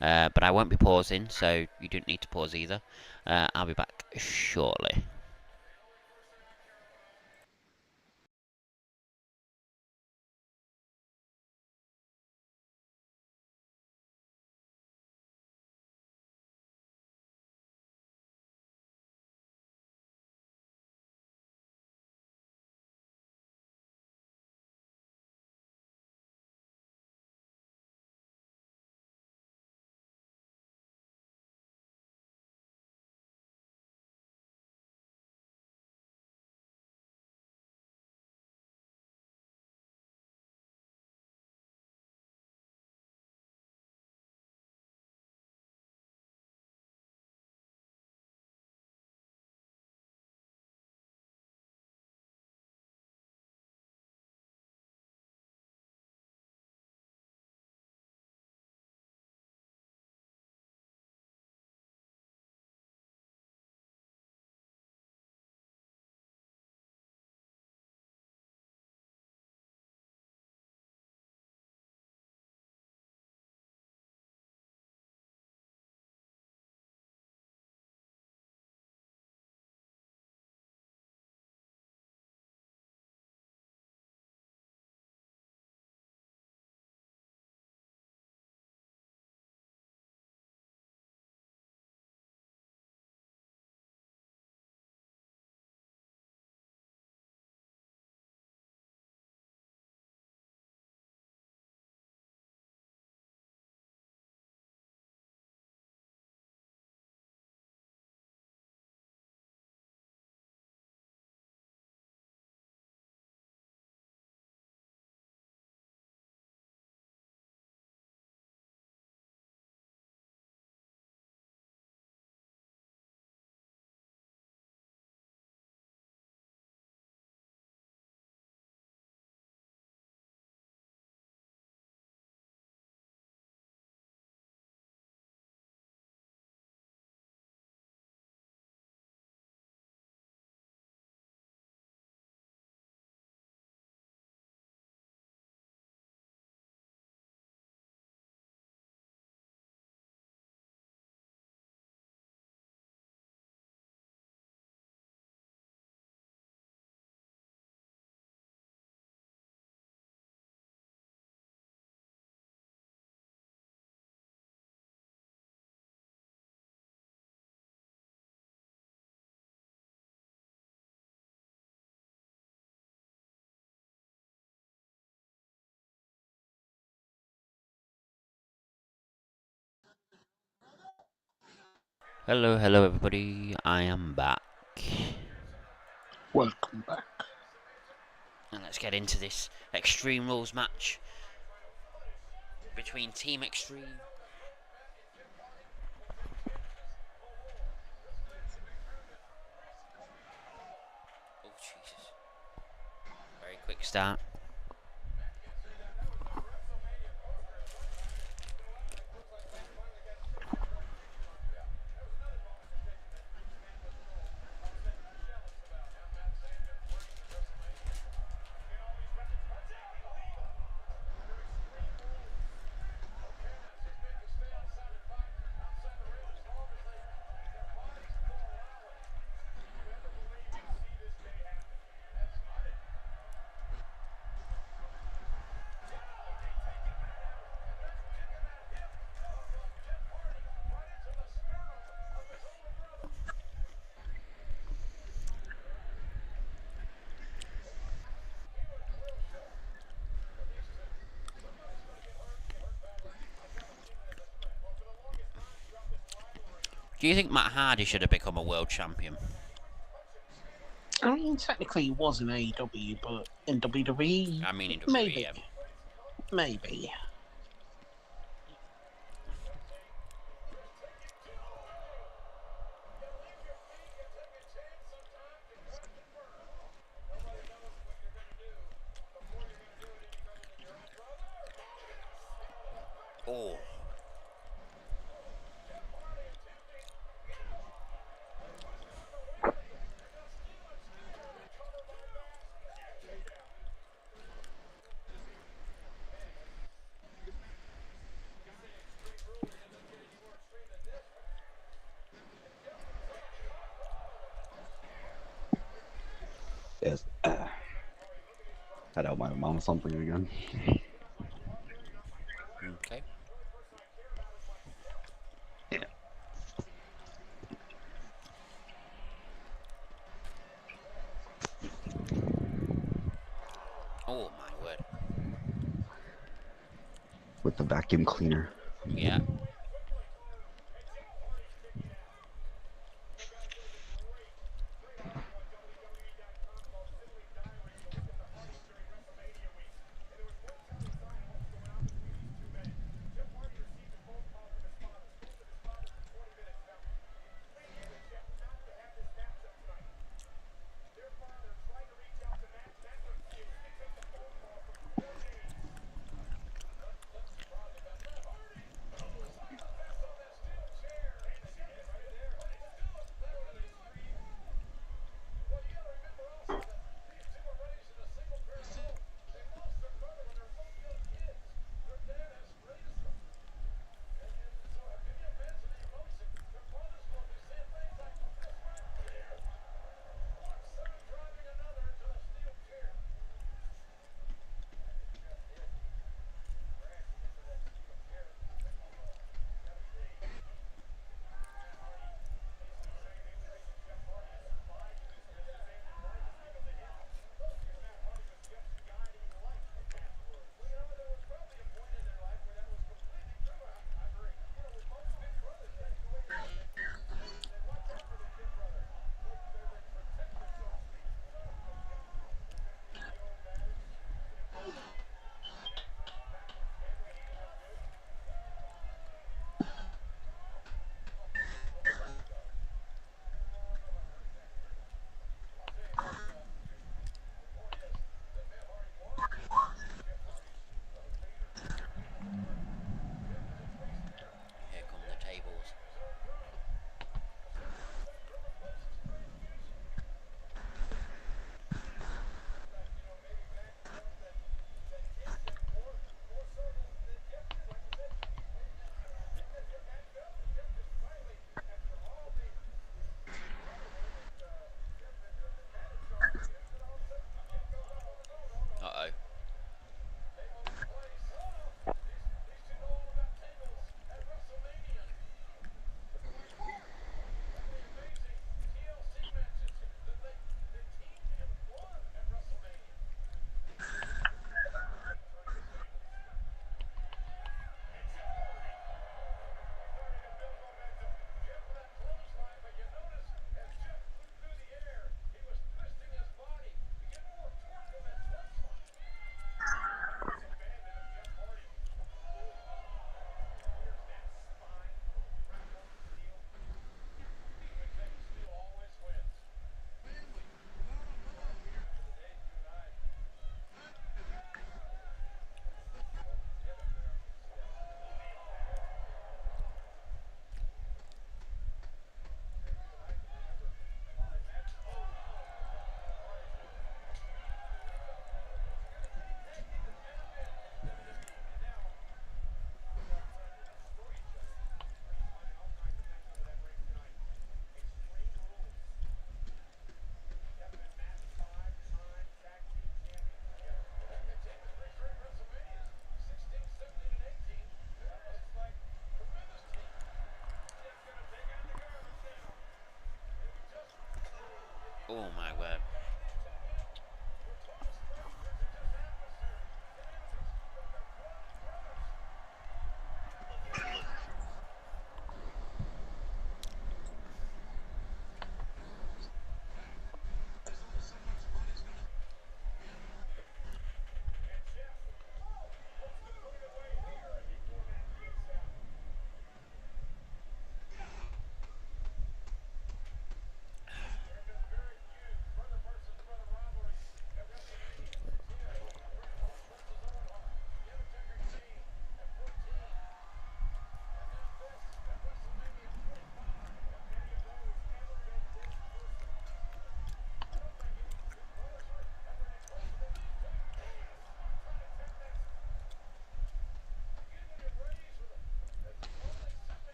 But I won't be pausing, so you don't need to pause either. I'll be back shortly. Hello, hello everybody, I am back. Welcome back. And let's get into this Extreme Rules match between Team Extreme. Oh, Jesus. Very quick start. Do you think Matt Hardy should have become a world champion? I mean, technically he was in AEW, but in WWE, I mean in WWE, maybe. yeah. Maybe. Oh. Yes. Had out my mom something again. Okay. Yeah. Oh my word. With the vacuum cleaner. Yeah.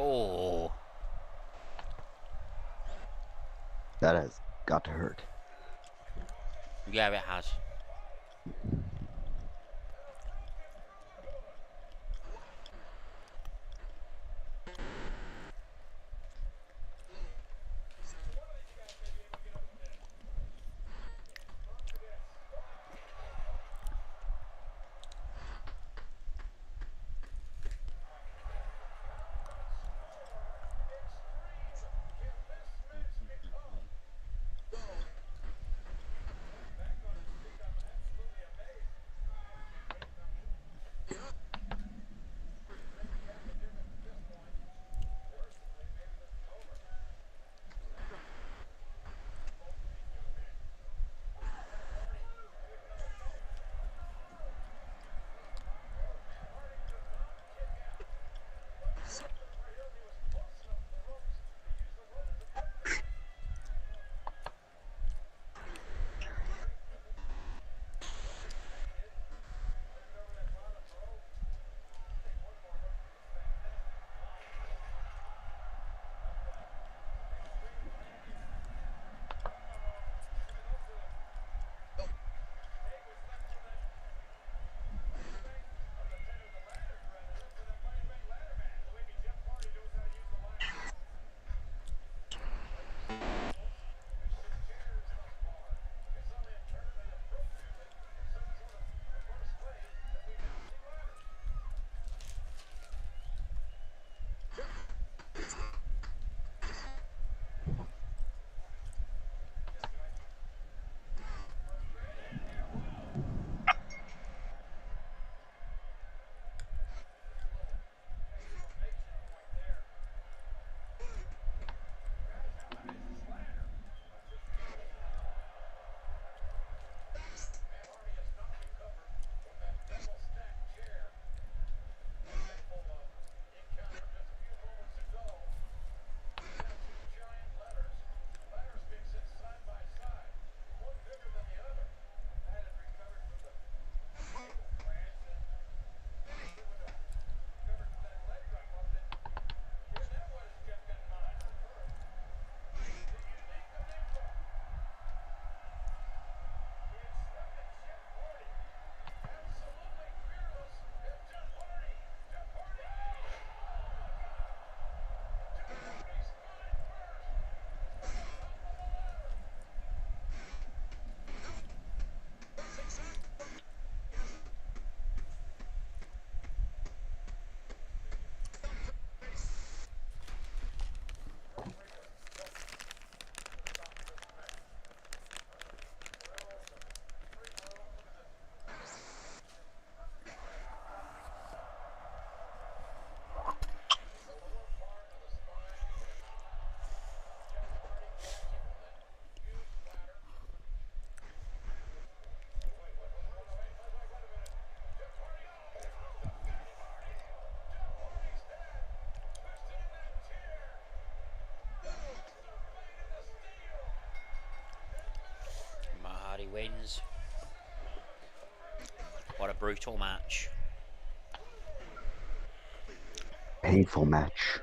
Oh. That has got to hurt. Yeah, it has. wins. What a brutal match. Painful match.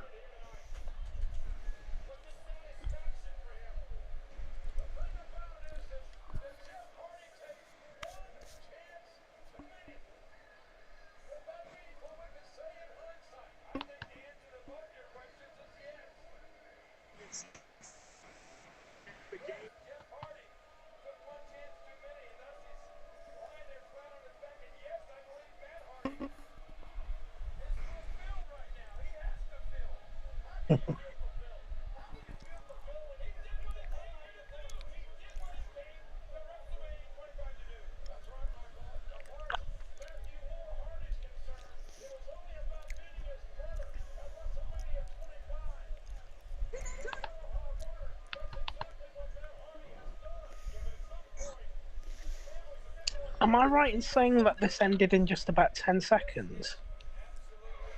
Am I right in saying that this ended in just about 10 seconds?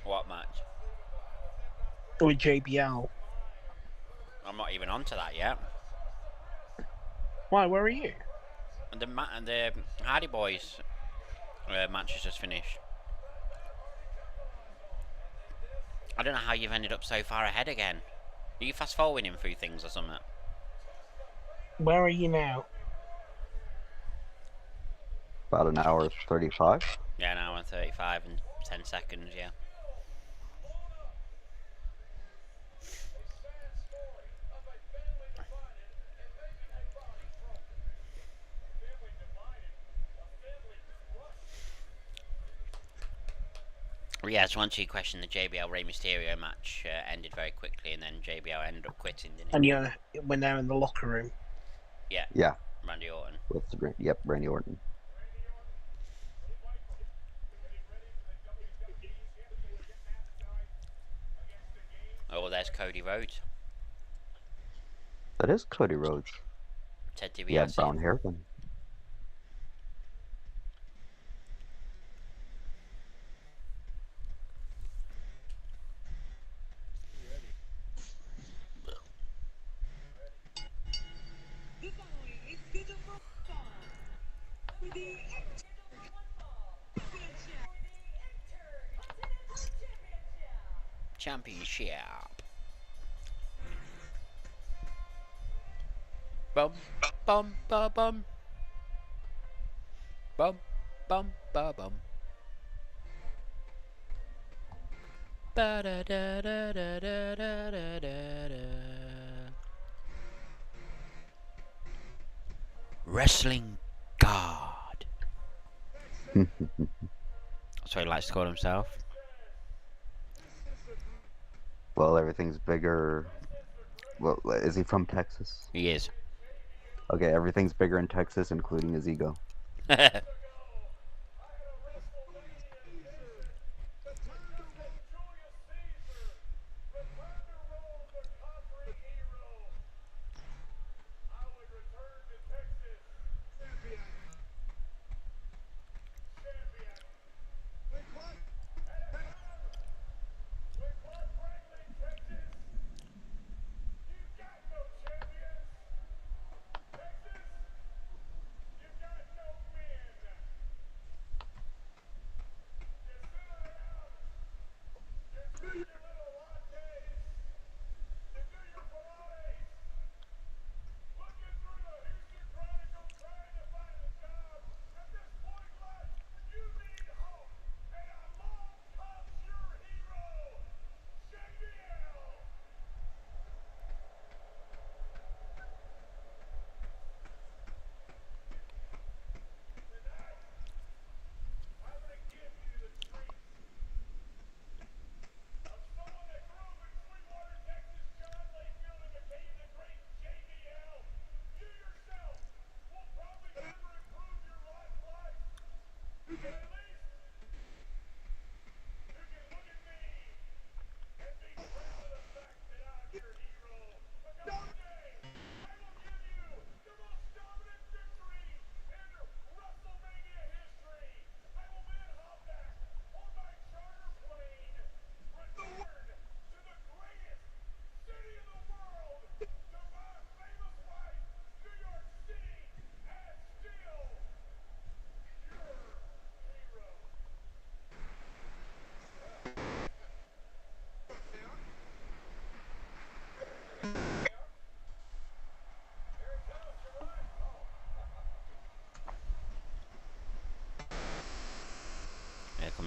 What match? With JBL? I'm not even onto that yet. Why, where are you? And the Hardy Boys match has just finished. I don't know how you've ended up so far ahead again. Are you fast forwarding through things or something? Where are you now? About an hour 35. Yeah, an hour and 35 and 10 seconds, yeah. Yeah, to answer your question, the JBL Rey Mysterio match ended very quickly, and then JBL ended up quitting, didn't And he? we're now in the locker room. Yeah, Yeah, Randy Orton. with the Randy Orton. Oh, there's Cody Rhodes. That is Cody Rhodes. Ted He had DiBiase. brown hair then. Championship. Bum, bum, ba, bum. Bum, bum, ba, bum. Ba da da da da da da da da da. Wrestling God. That's what he likes to call himself. Well, everything's bigger. Well, is he from Texas? He is. Okay, everything's bigger in Texas, including his ego.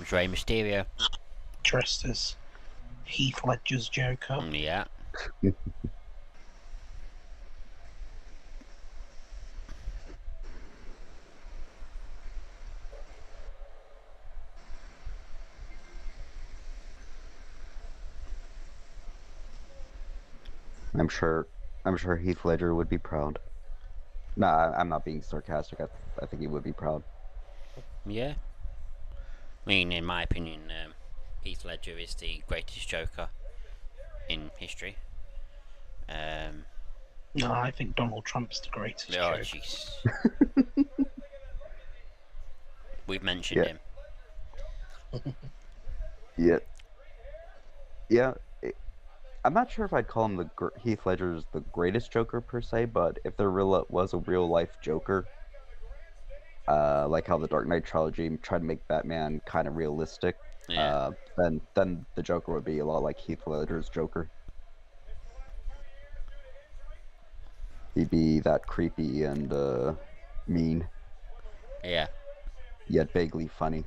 comes Rey Mysterio. Dressed as Heath Ledger's Joker. Yeah. I'm sure Heath Ledger would be proud. No, I'm not being sarcastic. I think he would be proud. Yeah. I mean, in my opinion, Heath Ledger is the greatest Joker in history. No, I think Donald Trump's the greatest Oh, Joker. jeez. We've mentioned him. Yeah. Yeah. I'm not sure if I'd call him Heath Ledger's the greatest Joker per se, but if there was a real life Joker, like how the Dark Knight trilogy tried to make Batman kind of realistic, Yeah. then the Joker would be a lot like Heath Ledger's Joker. He'd be that creepy and mean, Yeah. yet vaguely funny.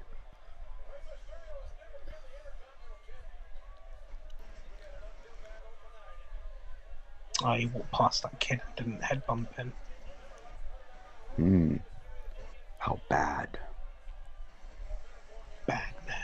I walked past that kid and didn't head bump him. How bad. Bad man.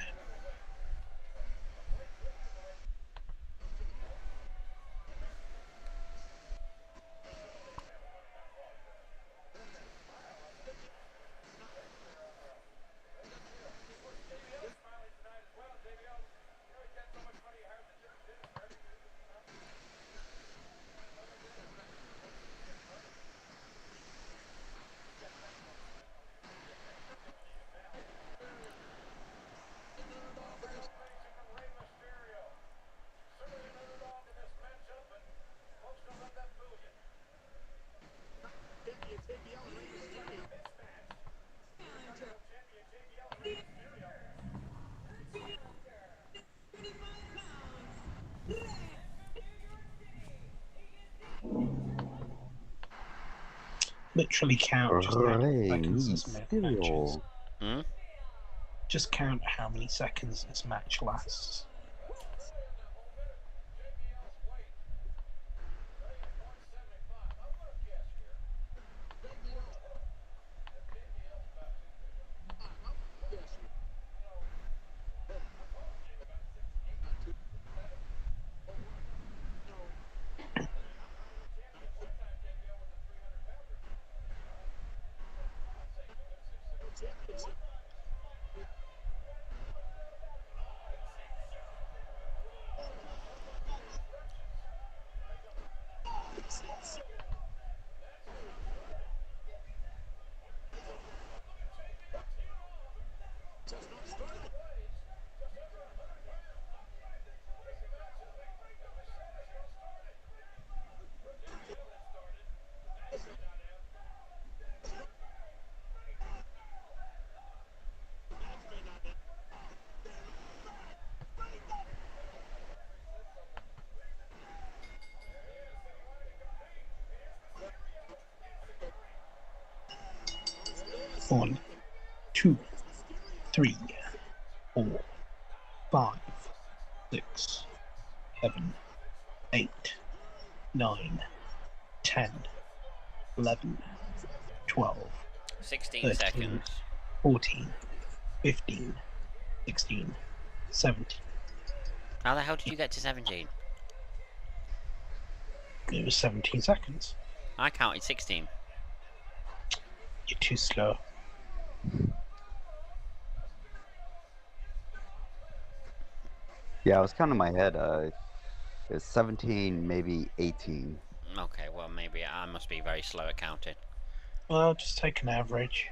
Literally count just how many seconds this match is. Just count how many seconds this match lasts. One, 2, 3, 4, 5, 6, 7, 8, 9, 10, 11, 12, 16 13, seconds. 14, 15, 16, 17. How the hell did you get to 17? It was 17 seconds. I counted 16. You're too slow. Yeah, I was counting in my head. It's 17, maybe 18. Okay, well, maybe I must be very slow at counting. Well, just take an average.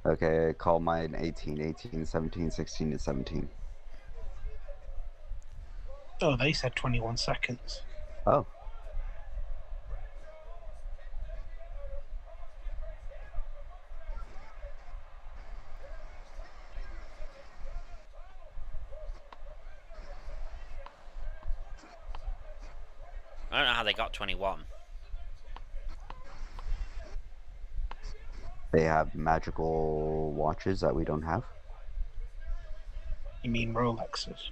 Okay, I call mine 18, 17, 16, and 17. Oh, they said 21 seconds. Oh. I don't know how they got 21. They have magical watches that we don't have. You mean Rolexes?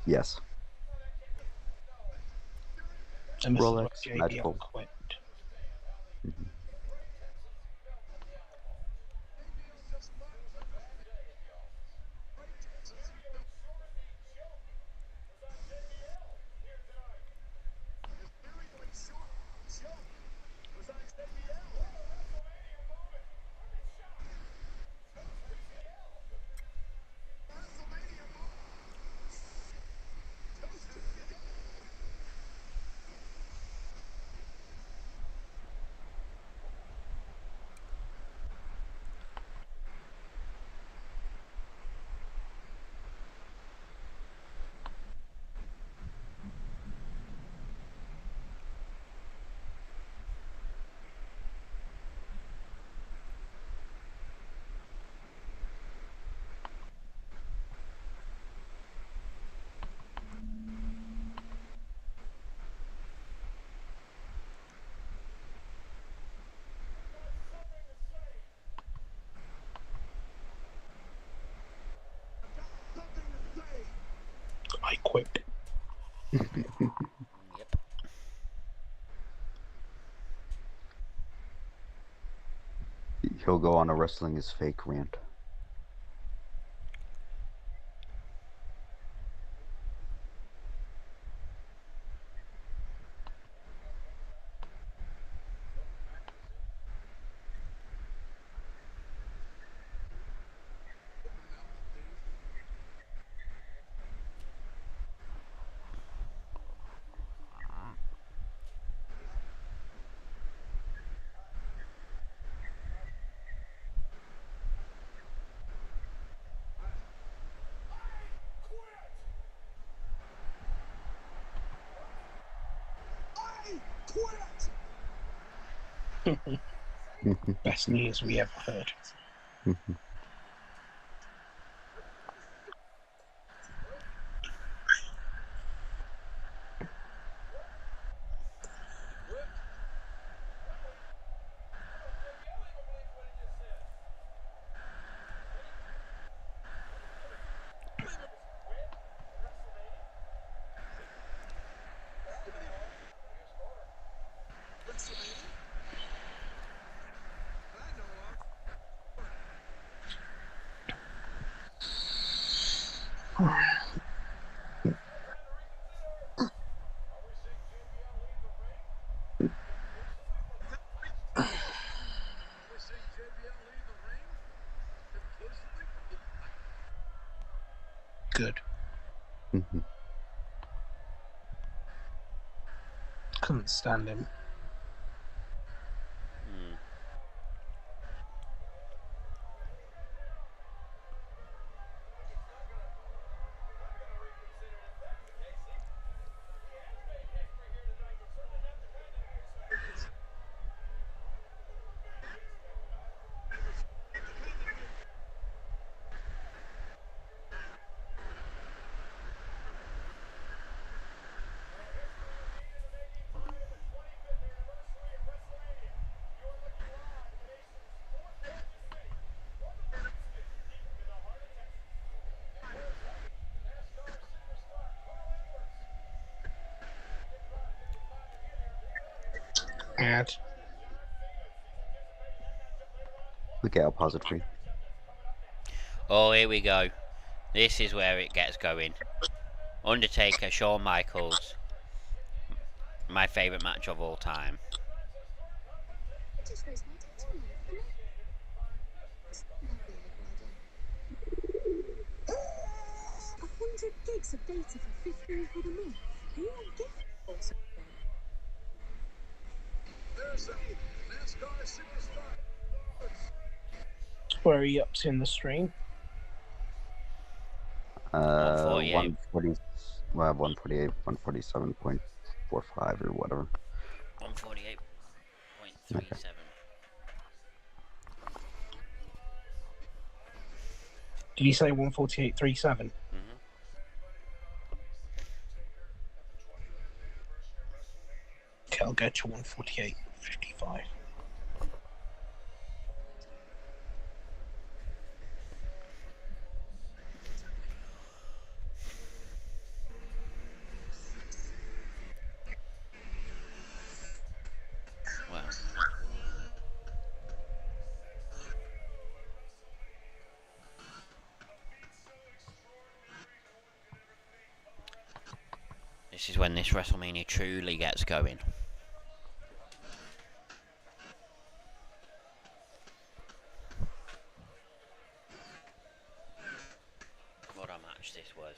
Yes. And this Rolex, is where JBL Magical. quit. Mhm. I quit. Yep. He'll go on a wrestling is fake rant. Best news we ever heard. Good. Couldn't stand him. Mm. Ad. Okay, I'll pause it for you. Oh, here we go. This is where it gets going. Undertaker, Shawn Michaels. My favourite match of all time. Just raised my data line. 100 gigs of data for 15 quid a month. Who won't get it? There's a NASCAR superstar. Where are you up to in the stream? 148. 140, well, 148, 147.45 or whatever. 148.37. Did you say 148.37? Okay, I'll get you 148.55. This is when this WrestleMania truly gets going. What a match this was.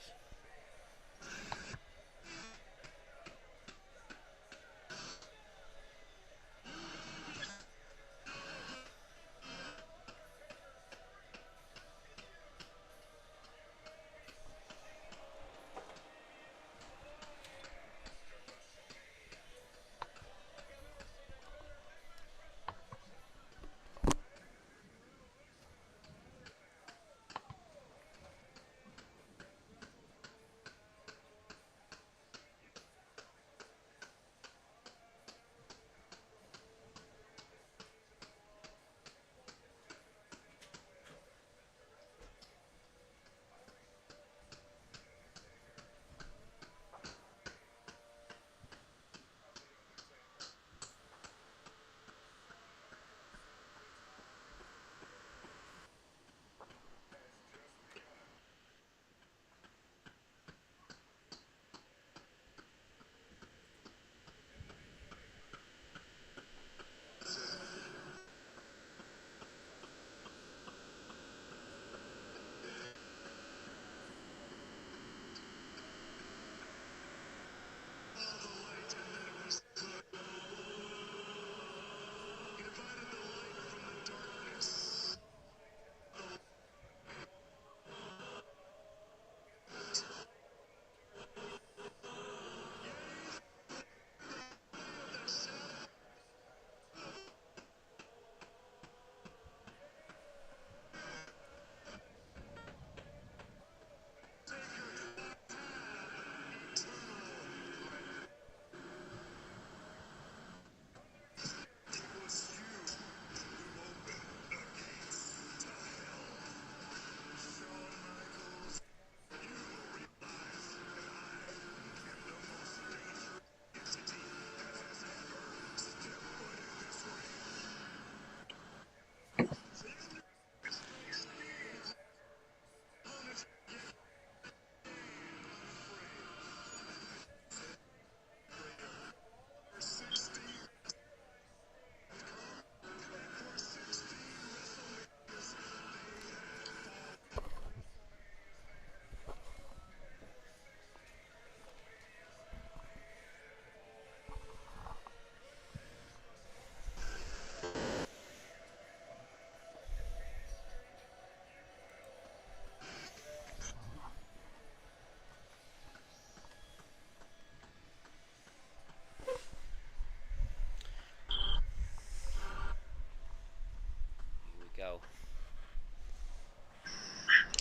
Go.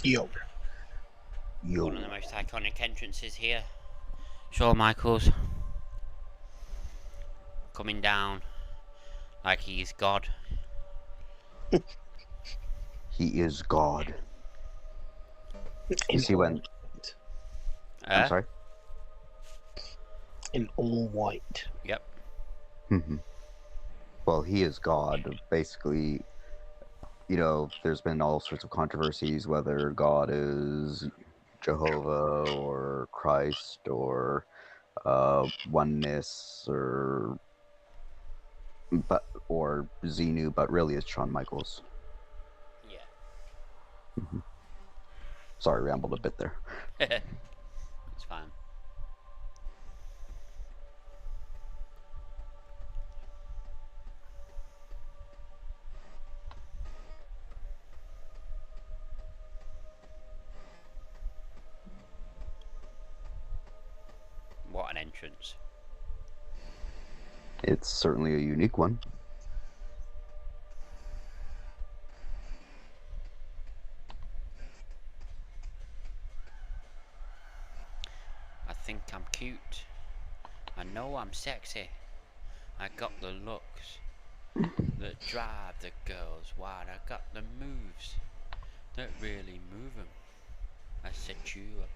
Yo. One of the most iconic entrances here. Shawn Michaels coming down like he's God. He is God. In see all when- white. I'm sorry. In all white. Yep. Well, he is God. Basically, you know, there's been all sorts of controversies whether God is Jehovah or Christ or oneness or Xenu, but really it's Shawn Michaels. Yeah. Sorry, rambled a bit there. It's fine. What an entrance. It's certainly a unique one. I think I'm cute. I know I'm sexy. I got the looks that drive the girls wild. I got the moves that really move 'em. I set you up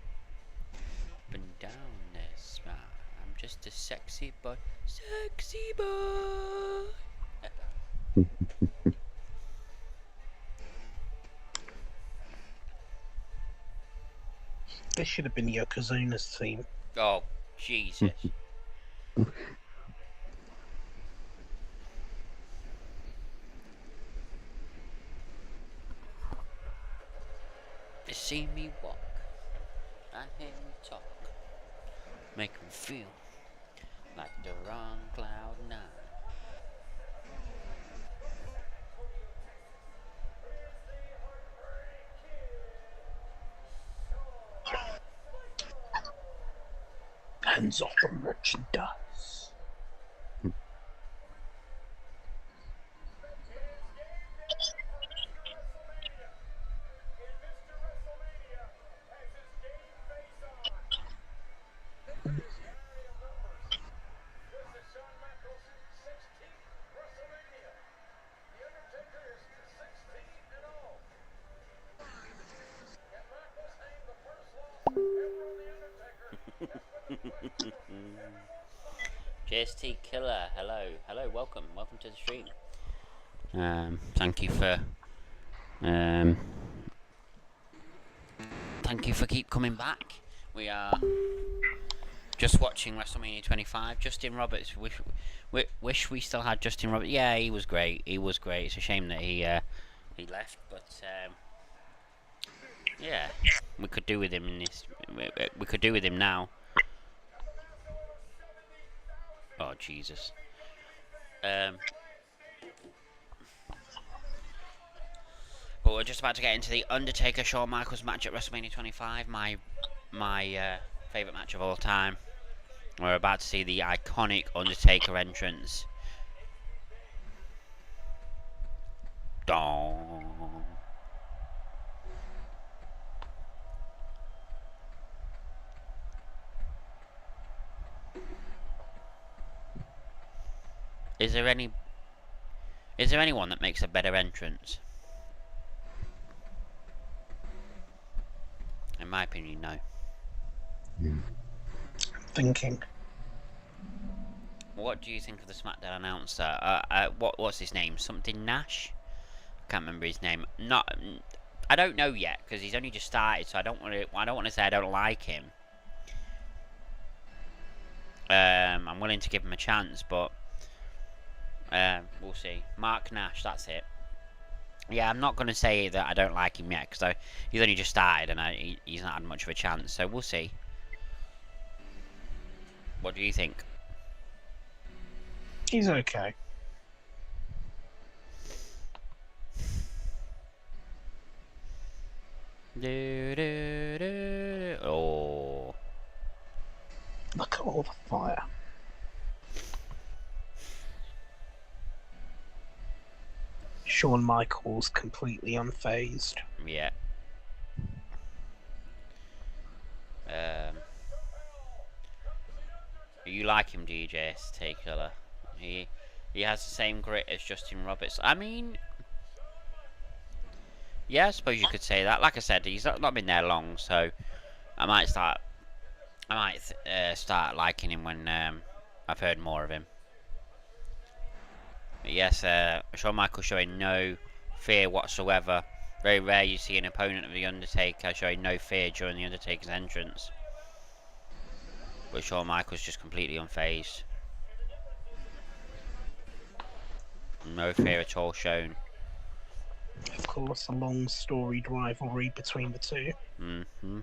and down there, smile. I'm just a sexy boy. Sexy boy. This should have been Yokozuna's theme. Oh, Jesus. They see me walk and hear me talk, make them feel like they're on cloud nine. Hands off the merchandise. JST Killer, hello, welcome to the stream. Thank you for keep coming back. We are just watching WrestleMania 25. Justin Roberts, wish we still had Justin Roberts. Yeah, he was great. It's a shame that he left, but yeah, we could do with him in this. We could do with him now. Oh Jesus. But we're just about to get into the Undertaker Shawn Michaels match at WrestleMania 25. My favourite match of all time. We're about to see the iconic Undertaker entrance. Dong. Is there anyone that makes a better entrance? In my opinion, no. I'm thinking. What do you think of the SmackDown announcer? What's his name? Something Nash? I can't remember his name. I don't know yet because he's only just started, so I don't want to say I don't like him. I'm willing to give him a chance, but we'll see. Mark Nash, that's it. Yeah, I'm not going to say that I don't like him yet because he's only just started and he's not had much of a chance, so we'll see. What do you think? He's okay. Oh. Look at all the fire. Shawn Michaels completely unfazed. Yeah. You like him, DJ Killer? He has the same grit as Justin Roberts. I mean, yeah, I suppose you could say that. Like I said, he's not been there long, so I might start liking him when I've heard more of him. But yes, Shawn Michaels showing no fear whatsoever. Very rare you see an opponent of the Undertaker showing no fear during the Undertaker's entrance. But Shawn Michaels just completely unfazed. No fear at all shown. Of course, a long storied rivalry between the two. Mm-hmm.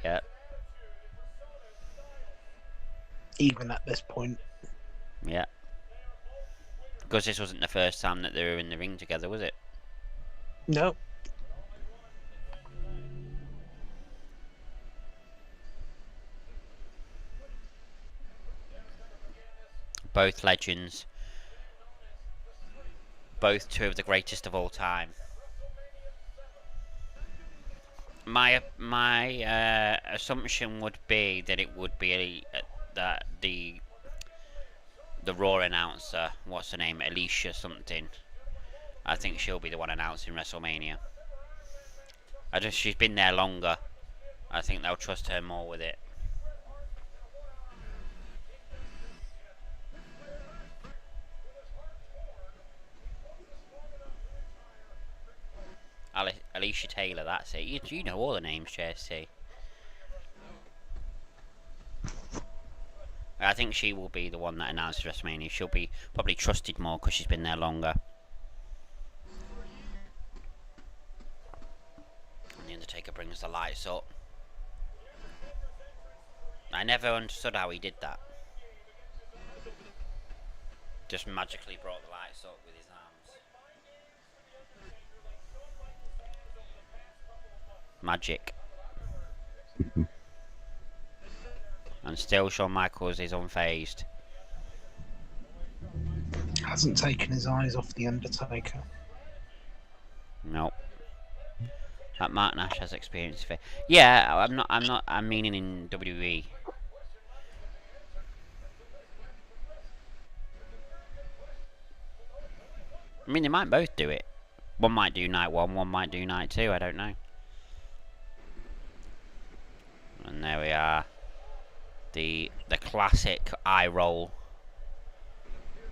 Yep. Even at this point. Yeah. Because this wasn't the first time that they were in the ring together, was it? No. Both legends. Both two of the greatest of all time. My assumption would be that it would be that the Raw announcer, what's her name, Alicia something. I think she'll be the one announcing WrestleMania. She's been there longer. I think they'll trust her more with it. Alicia Taylor, that's it. You know all the names, JSC. I think she will be the one that announces WrestleMania. She'll be probably trusted more because she's been there longer. And the Undertaker brings the lights up. I never understood how he did that. Just magically brought the lights up with his arms. Magic. And still Shawn Michaels is unfazed. Hasn't taken his eyes off the Undertaker. Nope. That Mark Nash has experience of it. Yeah, I'm meaning in WWE. I mean, they might both do it. One might do night one, one might do night two, I don't know. And there we are. The classic eye roll.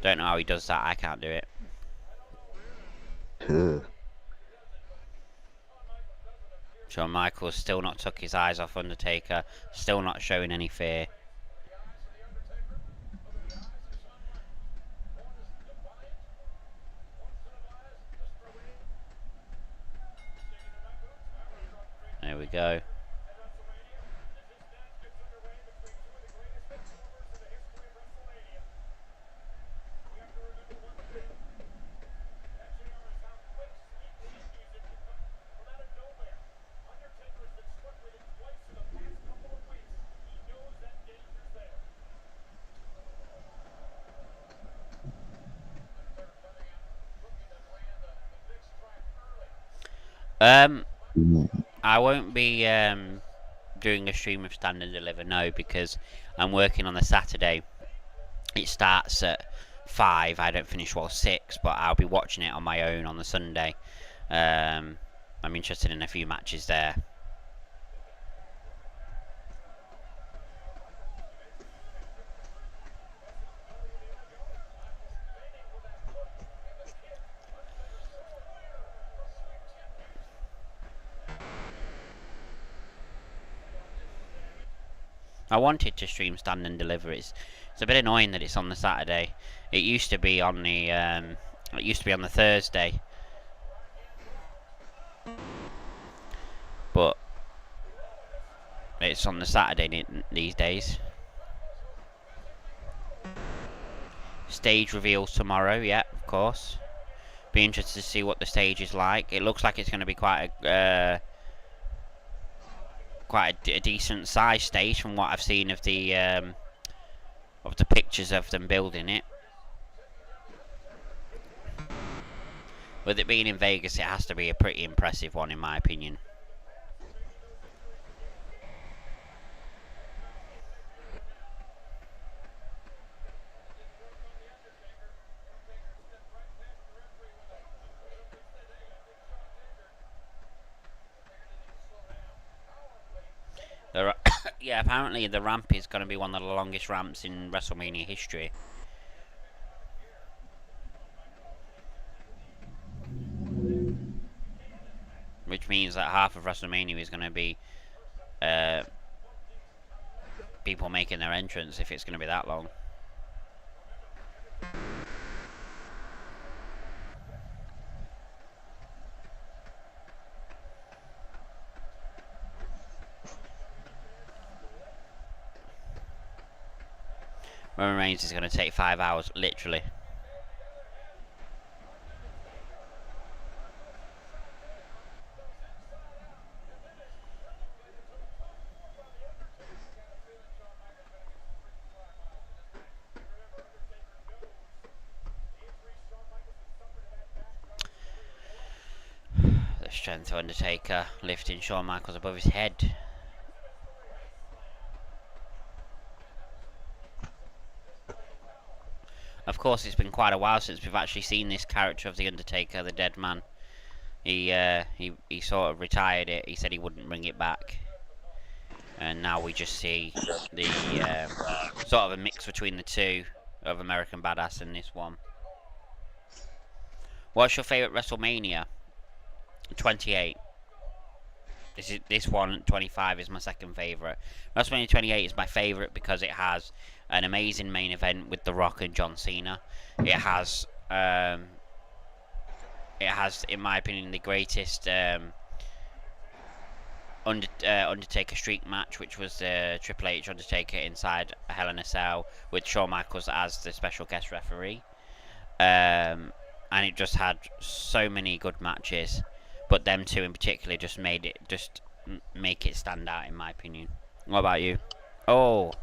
Don't know how he does that, I can't do it. Ugh. Shawn Michaels still not took his eyes off Undertaker, still not showing any fear. There we go. I won't be doing a stream of Stand and Deliver, no, because I'm working on the Saturday. It starts at 5. I don't finish till 6, but I'll be watching it on my own on the Sunday. I'm interested in a few matches there. I wanted to stream Stand and Deliver. It's a bit annoying that it's on the Saturday. It used to be on the Thursday, but it's on the Saturday these days. Stage reveals tomorrow. Yeah, of course. Be interested to see what the stage is like. It looks like it's going to be quite a decent size stage from what I've seen of the pictures of them building it. With it being in Vegas, it has to be a pretty impressive one in my opinion. Yeah, apparently the ramp is going to be one of the longest ramps in WrestleMania history. Which means that half of WrestleMania is going to be people making their entrance if it's going to be that long. Roman Reigns is going to take 5 hours, literally. The strength of Undertaker lifting Shawn Michaels above his head. Of course, it's been quite a while since we've actually seen this character of the Undertaker, the dead man. He sort of retired it. He said he wouldn't bring it back, and now we just see the sort of a mix between the two of American Badass and this one. What's your favourite WrestleMania? 28. This one 25 is my second favourite. WrestleMania 28 is my favourite because it has an amazing main event with The Rock and John Cena. It has, in my opinion, the greatest Undertaker streak match, which was the Triple H Undertaker inside a Hell in a Cell with Shawn Michaels as the special guest referee. And it just had so many good matches, but them two in particular just made it make it stand out, in my opinion. What about you? Oh,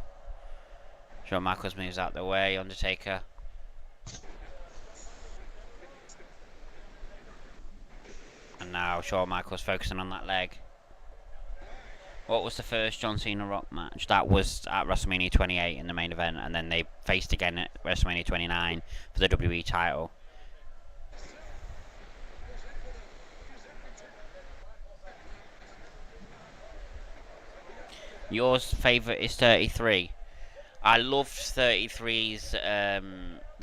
Shawn Michaels moves out the way. Undertaker. And now Shawn Michaels focusing on that leg. What was the first John Cena Rock match? That was at WrestleMania 28 in the main event, and then they faced again at WrestleMania 29 for the WWE title. Yours favourite is 33. I loved 33's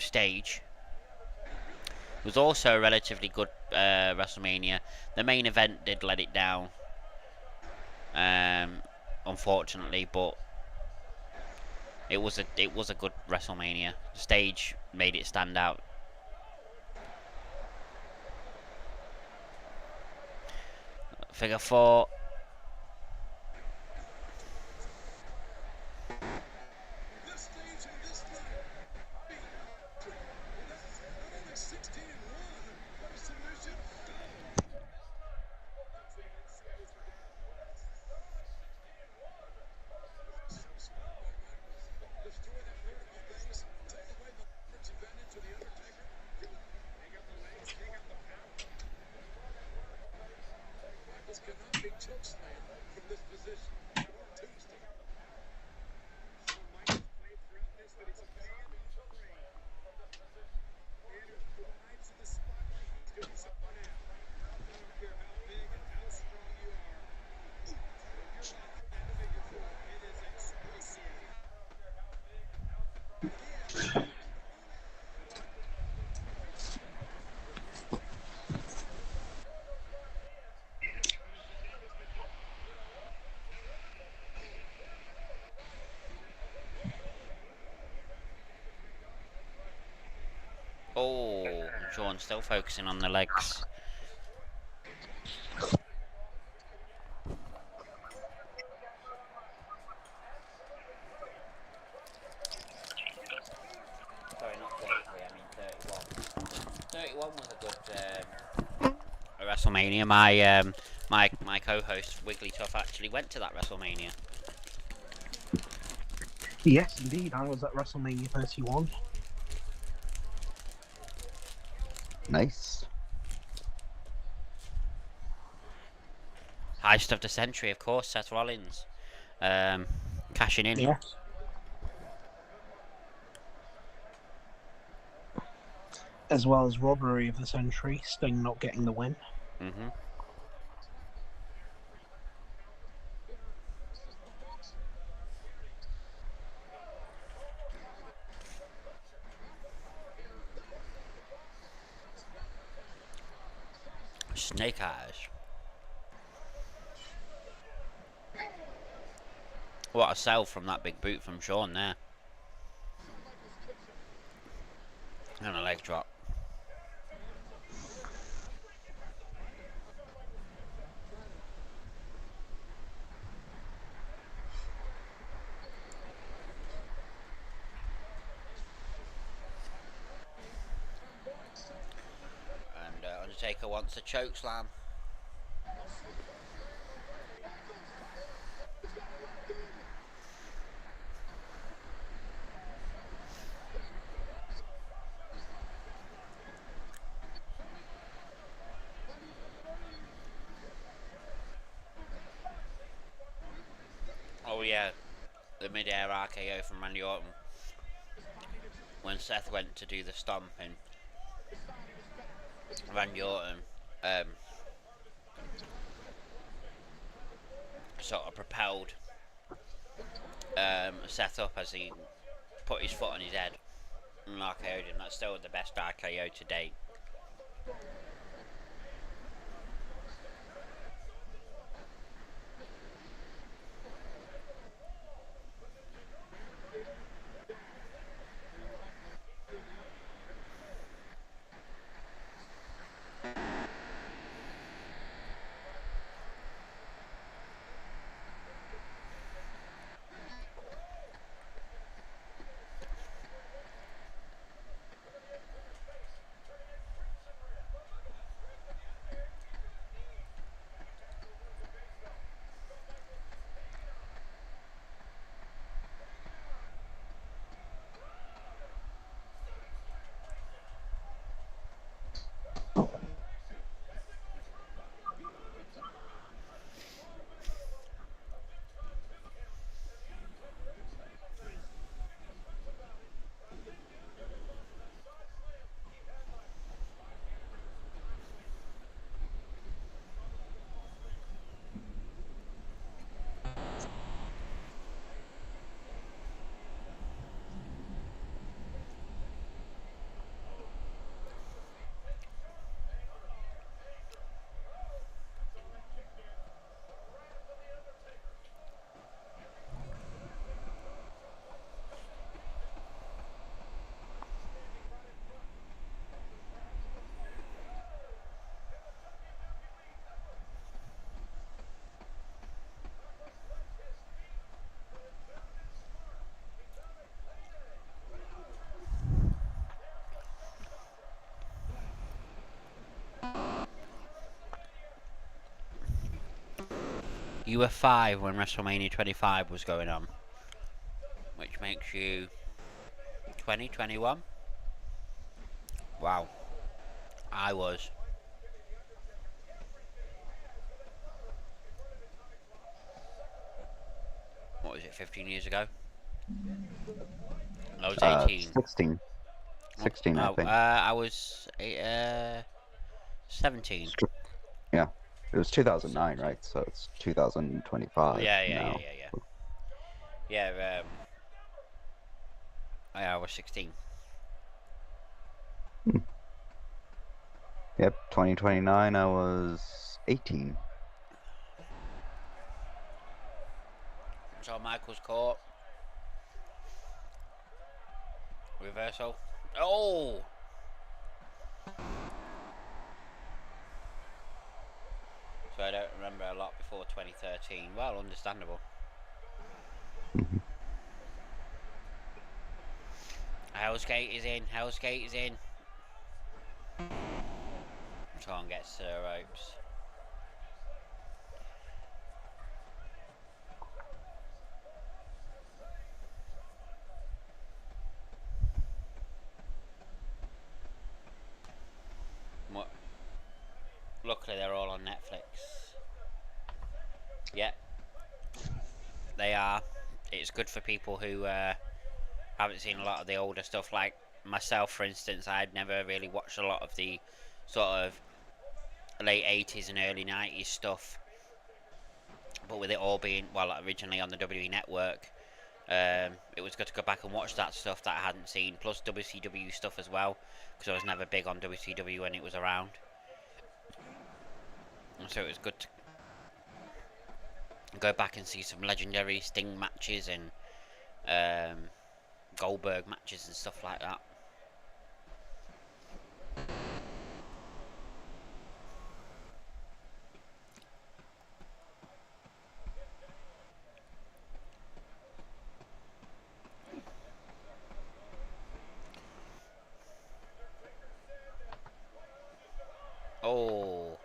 stage. It was also a relatively good WrestleMania. The main event did let it down, unfortunately, but it was a good WrestleMania. The stage made it stand out. Figure 4. This stage and this letter. Not only 16-1, but a submission. Destroy that vertical base. Take away the leverage advantage of the Undertaker. Take out the legs, take out the power. Michaels cannot be chokeslammed from this position. Or Tuesday. Shawn Michaels played throughout this that he's a man of the ring. And who thrives in the spotlight. He's doing so now. I don't care how big and how strong you are. When you're locked in that figure 4, it is explosive. Oh, Shawn still focusing on the legs. Sorry, not 33, I mean 31. 31 was a good WrestleMania. My co-host Wiggly Tough actually went to that WrestleMania. Yes, indeed. I was at WrestleMania 31. Nice. Heist of the century, of course, Seth Rollins. Cashing in. Yes. As well as robbery of the century, Sting not getting the win. Mm-hmm. Snake Eyes. What a sell from that big boot from Shawn there. And a leg drop. And Undertaker wants a choke slam. Oh yeah, the mid-air RKO from Randy Orton. When Seth went to do the stomping, Randy Orton sort of propelled Seth up as he put his foot on his head and RKO'd him. That's still the best RKO to date. You were 5 when WrestleMania 25 was going on, which makes you 20, 21. Wow. I was. What was it, 15 years ago? I was 18. 16. 16, I think. I was 17. Yeah. It was 2009, right? So it's 2025 Yeah. now. Yeah, I was 16. Yep, 2029, I was 18. So Michael's caught. Reversal. Oh! So I don't remember a lot before 2013. Well, understandable. Hell's Gate is in. Hell's Gate is in. Sean gets to the ropes. What? Luckily, they're all on Netflix. Yep. They are. It's good for people who haven't seen a lot of the older stuff. Like myself, for instance, I'd never really watched a lot of the sort of late 80s and early 90s stuff. But with it all being, well, originally on the WWE network, it was good to go back and watch that stuff that I hadn't seen, plus WCW stuff as well, because I was never big on WCW when it was around. And so it was good to go back and see some legendary Sting matches and Goldberg matches and stuff like that. Oh.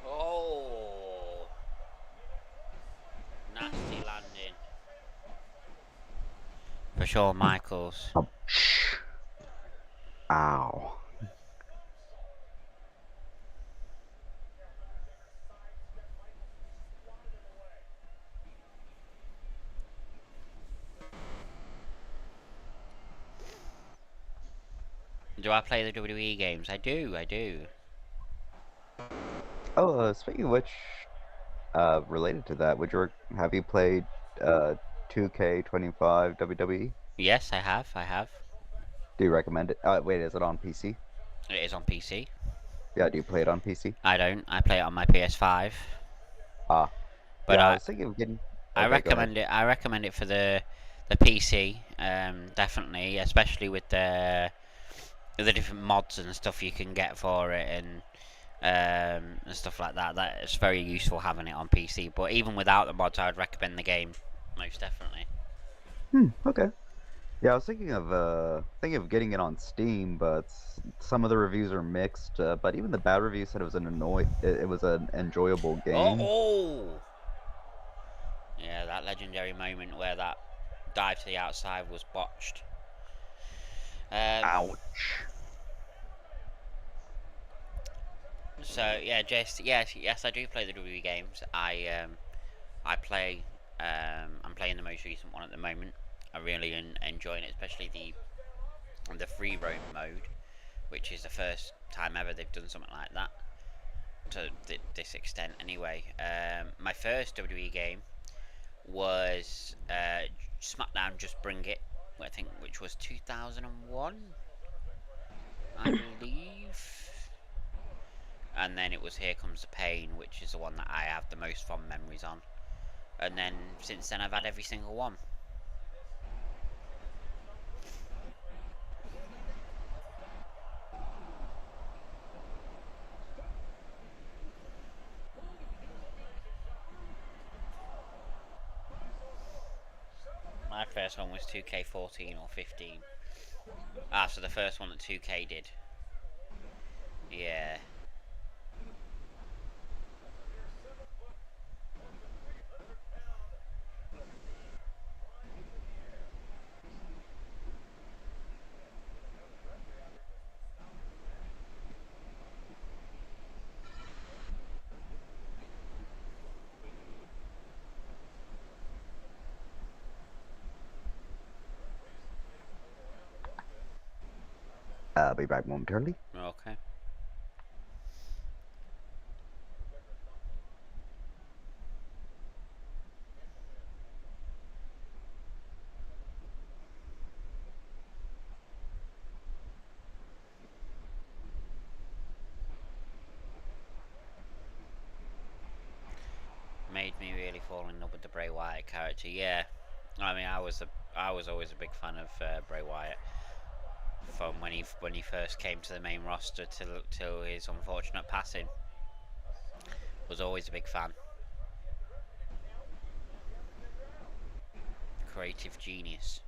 Oh. Nasty landing. For Shawn Michaels. Ouch. Ow. Do I play the WWE games? I do. Oh, speaking of which, related to that, have you played 2K25 WWE? Yes, I have. Do you recommend it? Wait, is it on PC? It is on PC. Yeah, do you play it on PC? I don't. I play it on my PS5. Ah, But yeah, I was thinking of getting. I Okay, go ahead. recommend it. I recommend it for the PC. Definitely, especially with the different mods and stuff you can get for it and stuff like that. That it's very useful having it on PC. But even without the mods, I would recommend the game most definitely. Okay. Yeah, I was thinking of getting it on Steam, but some of the reviews are mixed. But even the bad reviews said it was an enjoyable game. Oh! Yeah, that legendary moment where that dive to the outside was botched. Ouch. So yeah, yes, I do play the WWE games. I play. I'm playing the most recent one at the moment. I really enjoying it, especially the free roam mode, which is the first time ever they've done something like that to this extent. Anyway, my first WWE game was SmackDown Just Bring It, I think, which was 2001, I believe. And then it was Here Comes the Pain, which is the one that I have the most fond memories on. And then since then I've had every single one. My first one was 2K14 or 15. After the first one that 2K did. Yeah. I'll be back momentarily. Okay. Made me really fall in love with the Bray Wyatt character. Yeah, I mean, I was always a big fan of Bray Wyatt from when he first came to the main roster till his unfortunate passing. Was always a big fan. Creative genius.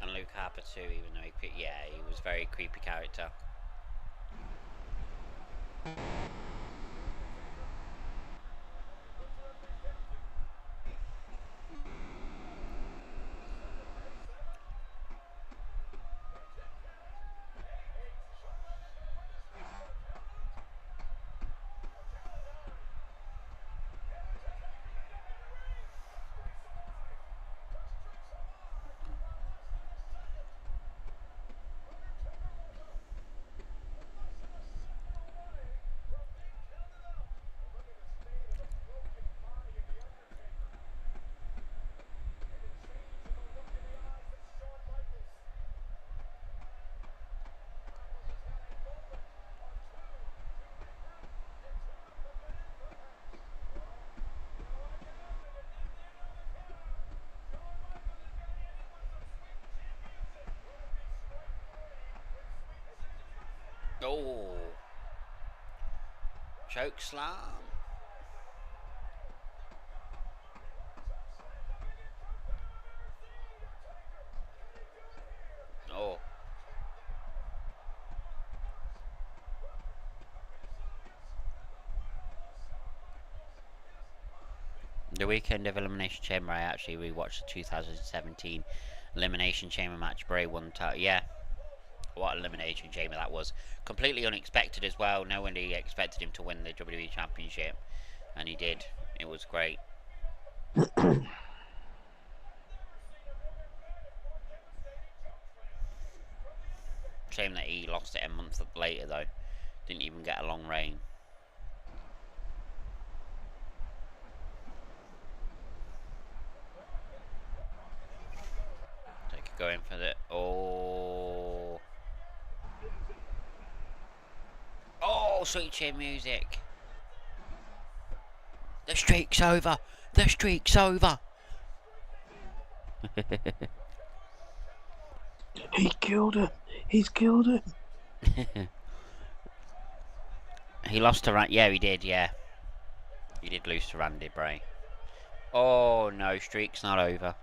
And Luke Harper too, even though he was a very creepy character. Oh, choke slam. Oh. The weekend of Elimination Chamber, I actually rewatched the 2017 Elimination Chamber match. Bray won. Yeah, what Elimination Chamber that was. Completely unexpected as well. Nobody expected him to win the WWE Championship, and he did. It was great. Shame that he lost it a month later though. Didn't even get a long reign. They could go in for the sweet chin music. The streak's over. The streak's over. He killed him. He's killed him. He lost to Randy. Yeah, he did. Yeah, he did lose to Randy Bray. Oh no, streak's not over.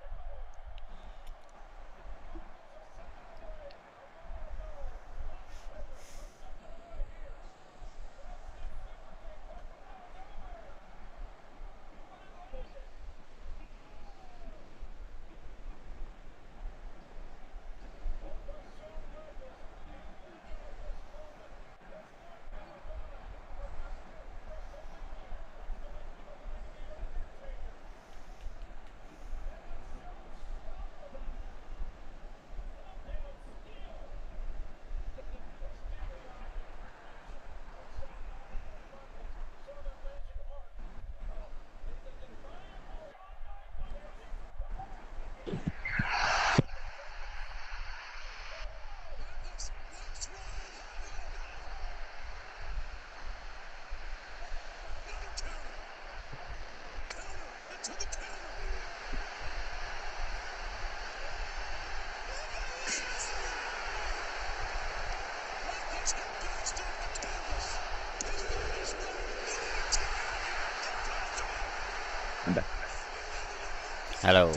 Hello.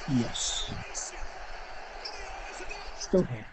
Yes. Still here.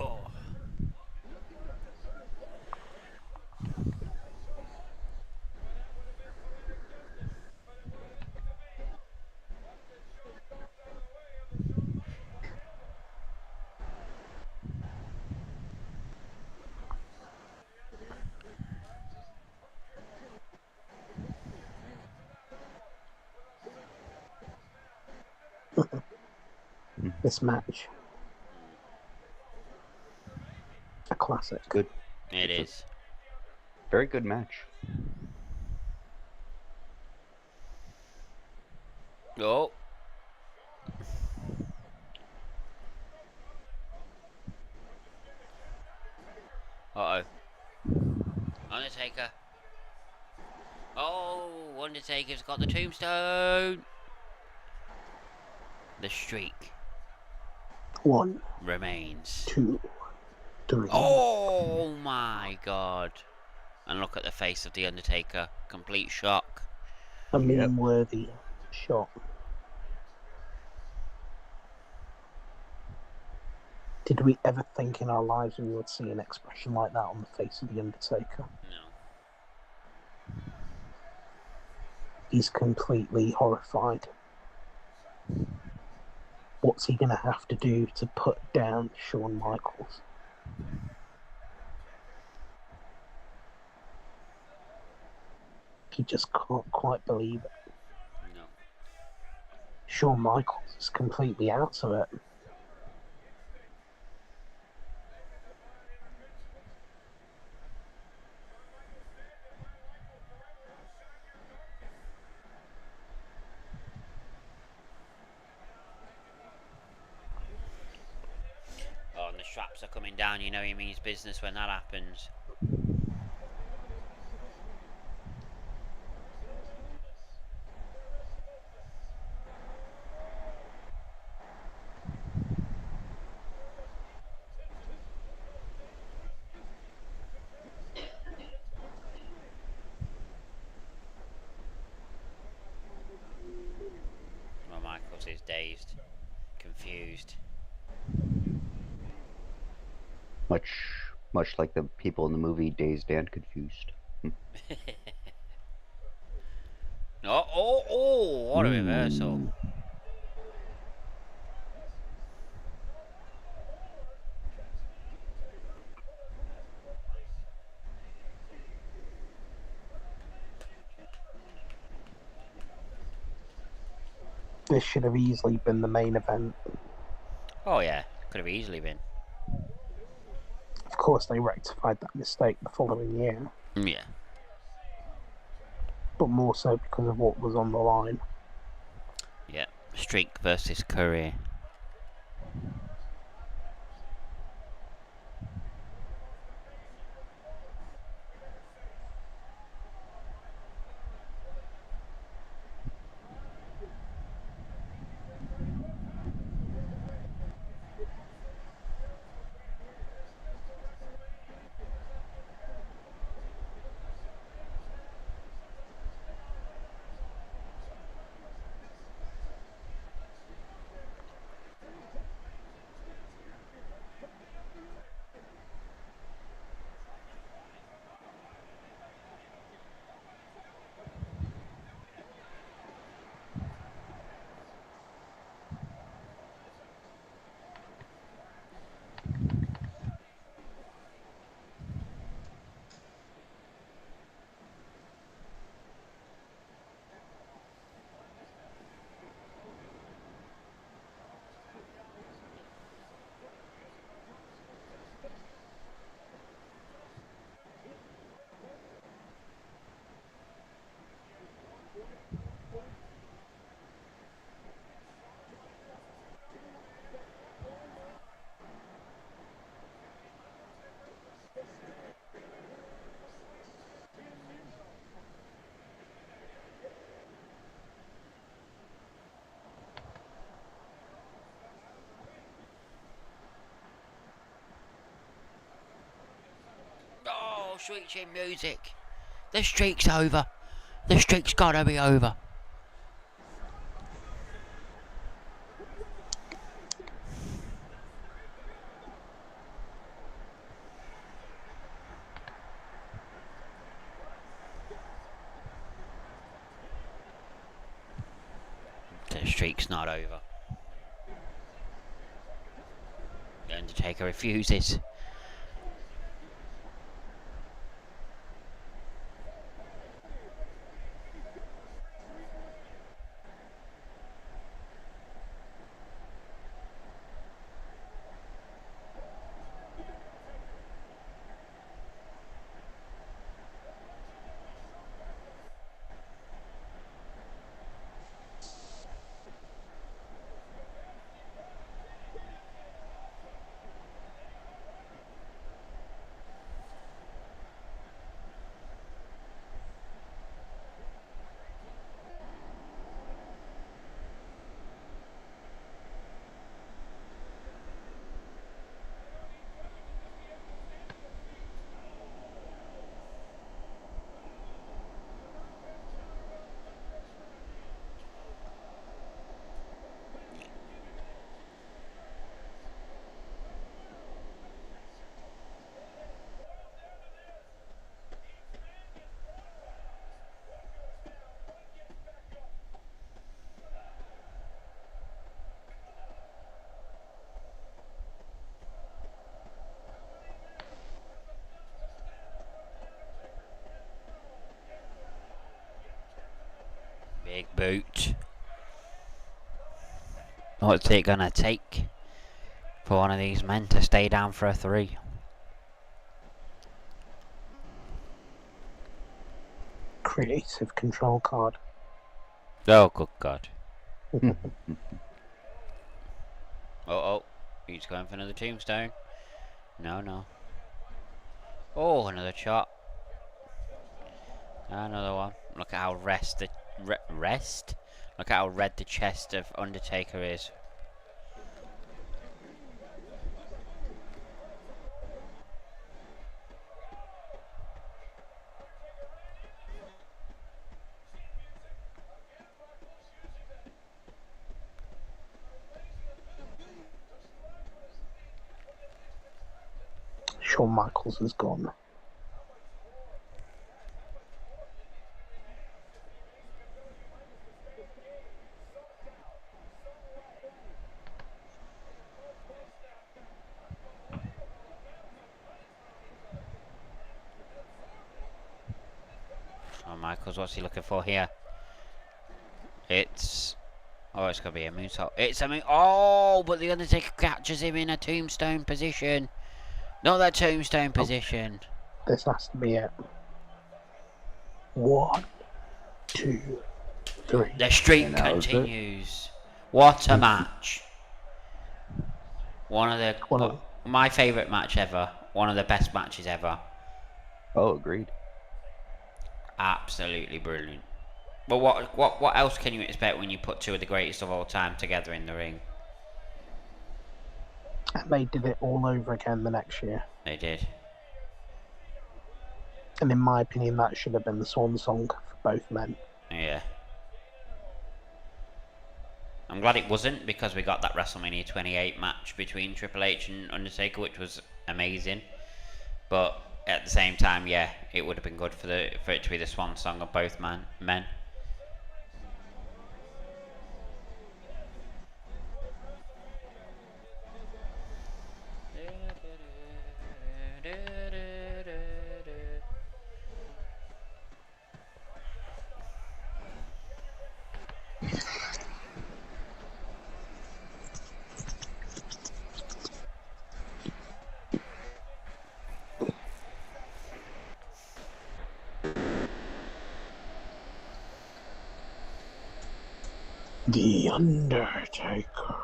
Oh. This match. A classic. Good. It is. Very good match. Oh. Uh-oh. Undertaker. Oh, Undertaker's got the tombstone. The streak 1, remains. 2, 3. Oh my god. And look at the face of the Undertaker. Complete shock. A meme-worthy shot. Did we ever think in our lives we would see an expression like that on the face of the Undertaker? No. He's completely horrified. What's he going to have to do to put down Shawn Michaels? He just can't quite believe it. No. Shawn Michaels is completely out of it. Oh, and the straps are coming down. You know he means business when that happens. Well, Michaels is dazed, confused. Much like the people in the movie Dazed and Confused. Oh, what a reversal. This should have easily been the main event. Oh yeah, could have easily been. Of course, they rectified that mistake the following year, Yeah. but more so because of what was on the line. Yeah. Streak versus career. sweet chin music. The streak's over. The streak's gotta be over. The streak's not over. The Undertaker refuses. Big boot. What's it gonna take for one of these men to stay down for a 3? Creative control card. Oh, good God. Oh, he's going for another tombstone. No. Oh, another chop. Another one. Look at how rest? Look at how red the chest of Undertaker is. Shawn Michaels is gone. Oh, Michaels, what's he looking for here? It's... Oh, it's going to be a moonsault. It's a Oh, but the Undertaker catches him in a tombstone position. Not that tombstone position. This has to be it. 1, 2, 3. The streak And that was it. continues. What a match. One of the... my favourite match ever. One of the best matches ever. Oh, agreed. Absolutely brilliant. But what else can you expect when you put two of the greatest of all time together in the ring? And they did it all over again the next year. They did. And in my opinion, that should have been the swan song for both men. Yeah. I'm glad it wasn't, because we got that WrestleMania 28 match between Triple H and Undertaker, which was amazing. But at the same time, yeah, it would have been good for it to be the swan song of both men. The Undertaker.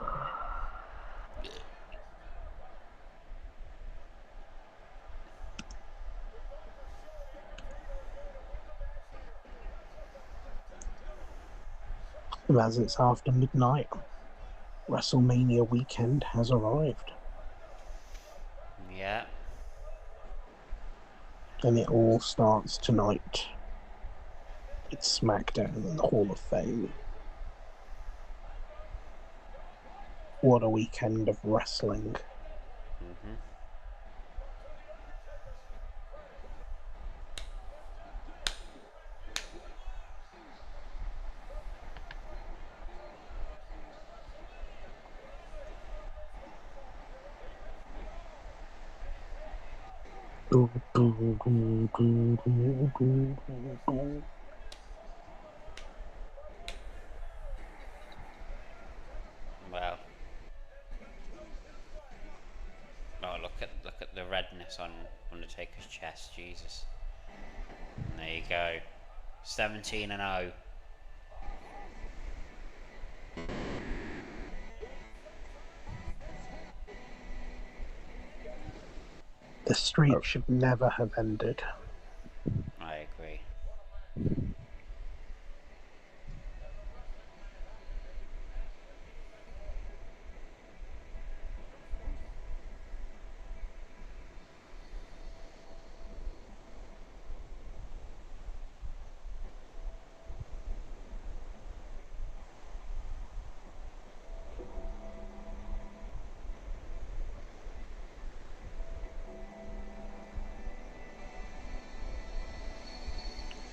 As it's after midnight, WrestleMania weekend has arrived. Yeah. And it all starts tonight. It's SmackDown in the Hall of Fame. What a weekend of wrestling. Mm-hmm. Well. Oh, look at the redness on Undertaker's chest, Jesus. And there you go. 17-0. The streak should never have ended. I agree.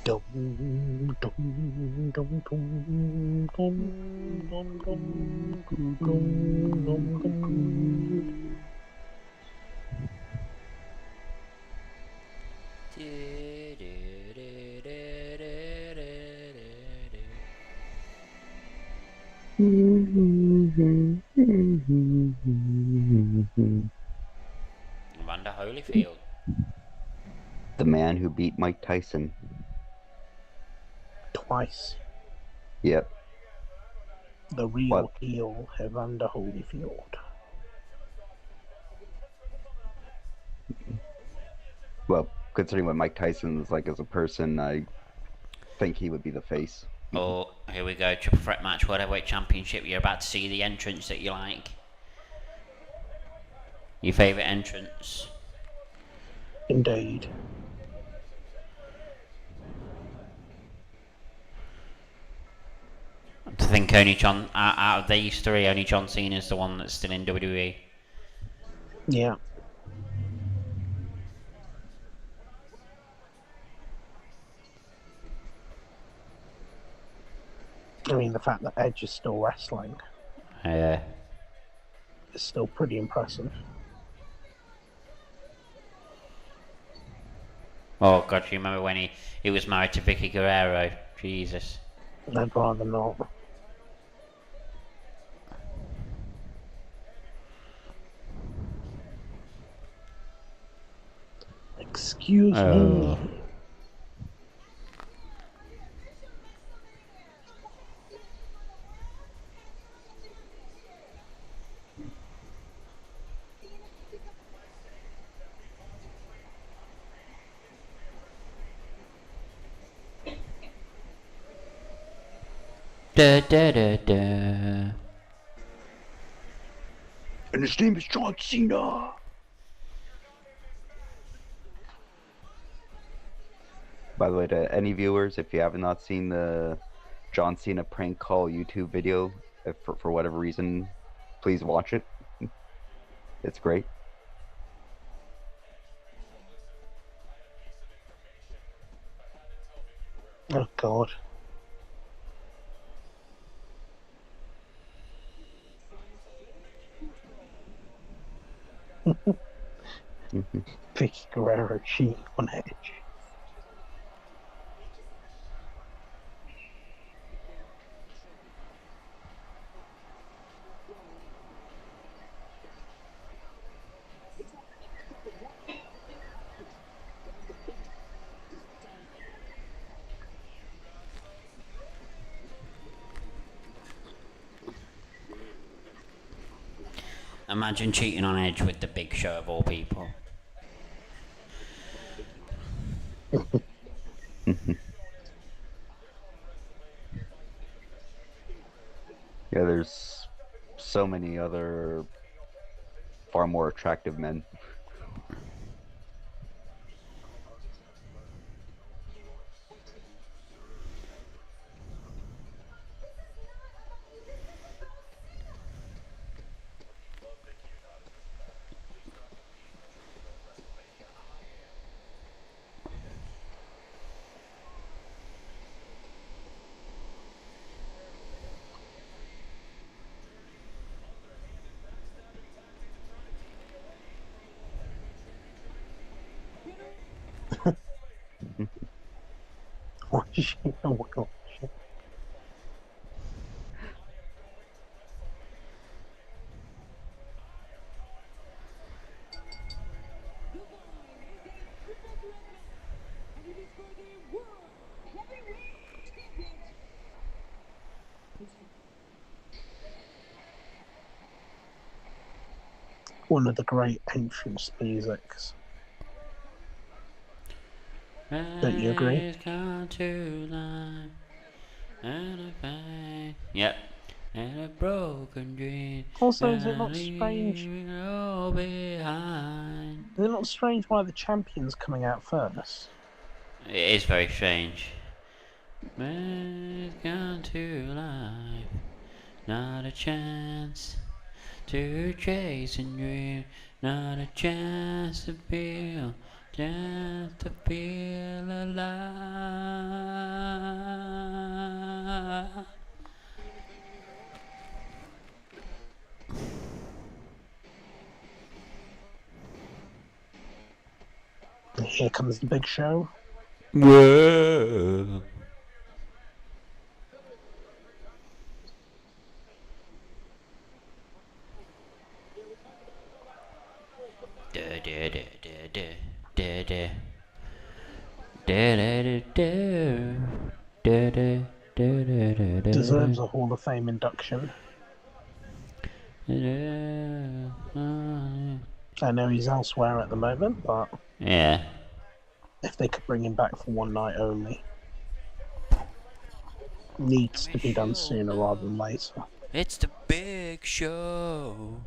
Dum, dum, dum, dum, dum, dum, dum, dum, dum, dum. Amanda Holyfield. The man who beat Mike Tyson. Twice. Yep. The real What? heel, Evander Holyfield. Well, considering what Mike Tyson's like as a person, I think he would be the face. Oh, here we go. Triple threat match, World Heavyweight Championship. You're about to see the entrance that you like. Your favourite entrance. Indeed. I think only John, out of these three, only John Cena's the one that's still in WWE. Yeah. I mean, the fact that Edge is still wrestling Yeah. is still pretty impressive. Oh God, you remember when he was married to Vicky Guerrero? Jesus. I'd rather not. Excuse Oh. me. Da da da da. And his name is John Cena. By the way, to any viewers, if you have not seen the John Cena prank call YouTube video, if for whatever reason, please watch it. It's great. Oh, God. Vicky Guerrero cheating on Edge. Imagine cheating on Edge with the Big Show of all people. Yeah, there's so many other far more attractive men. Oh my god. The line is a triple threat match, and it is for the World Heavyweight Championship. One of the great entrance musics. Don't you agree? It's come to life, and a pain. Yep. And a broken dream. Also, is it not strange? Leaving it all behind. Is it not strange why the champion's coming out first? It is very strange. It's come to life, not a chance to chase and dream, not a chance to feel, chance to feel alive. And here comes the big show. Whoa. Deserves a Hall of Fame induction. Yeah. I know he's elsewhere at the moment, but if they could bring him back for one night only, needs to be done sooner rather than later. It's the big show.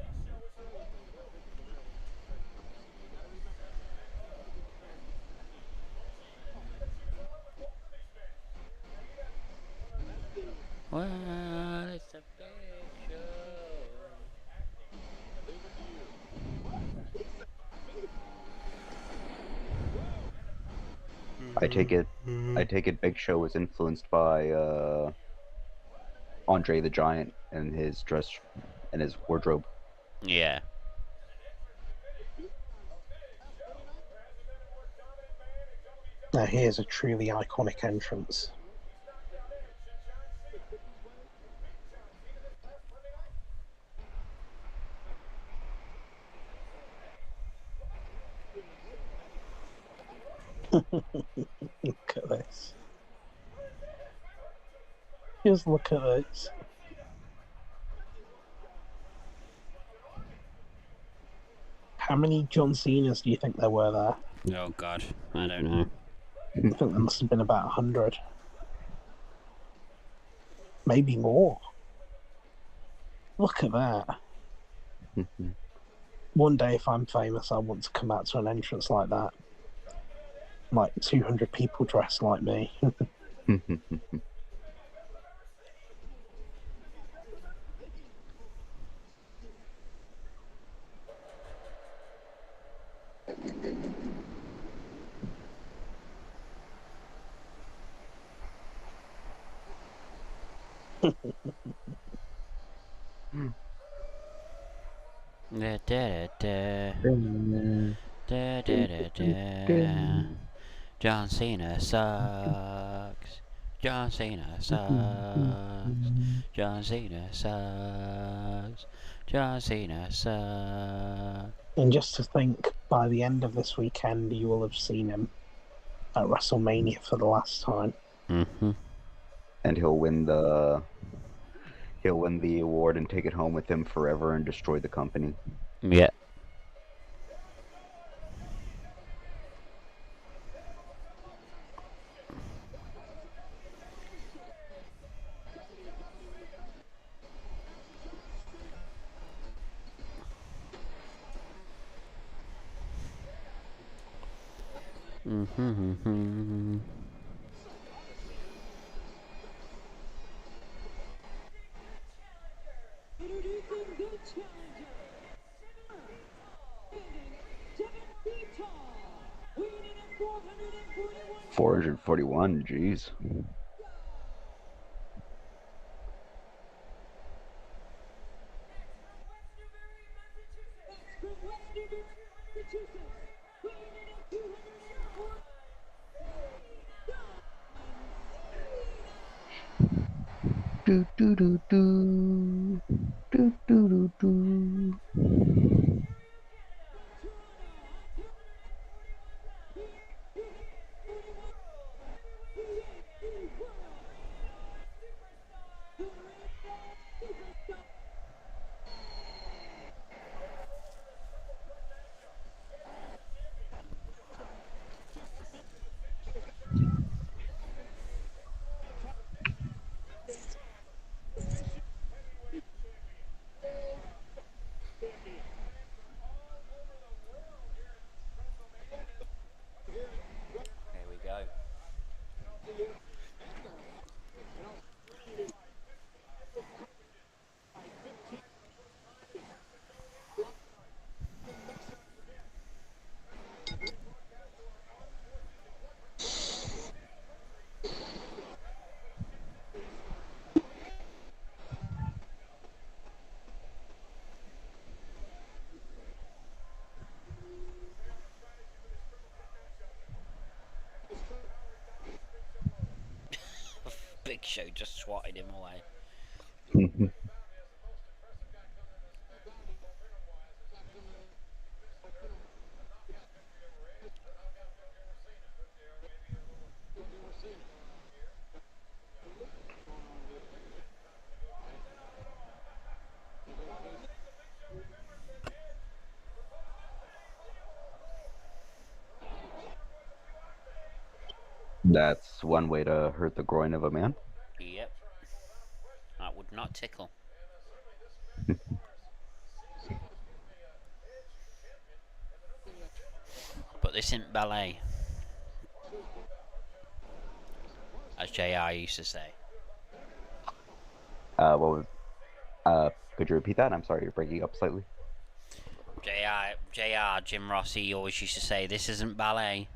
Well, it's a big show. I take it Big Show was influenced by Andre the Giant and his dress and his wardrobe. Yeah. Now here's a truly iconic entrance. Look at this. Just look at this. How many John Cenas do you think there were there? Oh God, I don't know. I think there must have been about 100. Maybe more. Look at that. One day, if I'm famous, I want to come out to an entrance like that. Like 200 people dressed like me. Da, da, da, da. Da, da, da, da. John Cena sucks. John Cena sucks. John Cena sucks. John Cena sucks. And just to think, by the end of this weekend, you will have seen him at WrestleMania for the last time. Mm-hmm. And he'll win the award and take it home with him forever and destroy the company. Yeah. Mm-hmm. Introducing the challenger. 7 feet tall, weighing in at 441 441, jeez. from Westerbury, Massachusetts, weighing in at 204. John Do do do do do do do do. Here we go. Big Show just swatted him away. That's one way to hurt the groin of a man. Yep. That would not tickle. But this isn't ballet, as JR used to say. What was? Could you repeat that? I'm sorry, you're breaking up slightly. Jim Rossi always used to say, "This isn't ballet."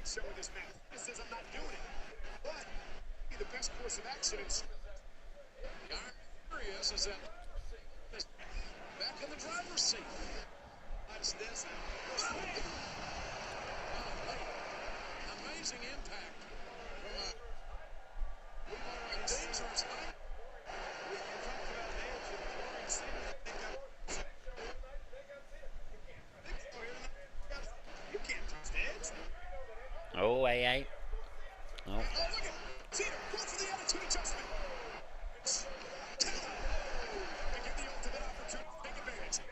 Show in this match. This says I'm not doing it. But the best course of action is curious is that back in the driver's seat. Watch this. Amazing impact from a dangerous height. You can't trust Edge. Oh, AA. Oh. Oh, look at Cena, go for the attitude adjustment. To get the ultimate opportunity to take advantage.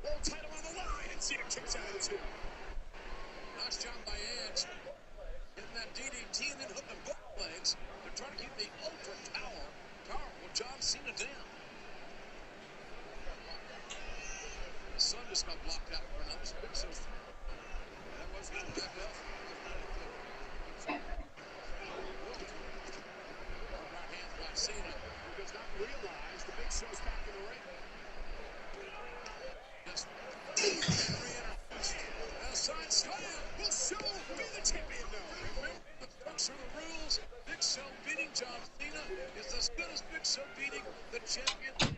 World title on the line, and Cena kicks out of two. Nice job by Edge. Getting that DDT and then hooking both legs. They're trying to keep the ultra powerful John Cena down. The sun just got blocked out for another spin, so that wasn't that well. Notice Big Show beating the champion live.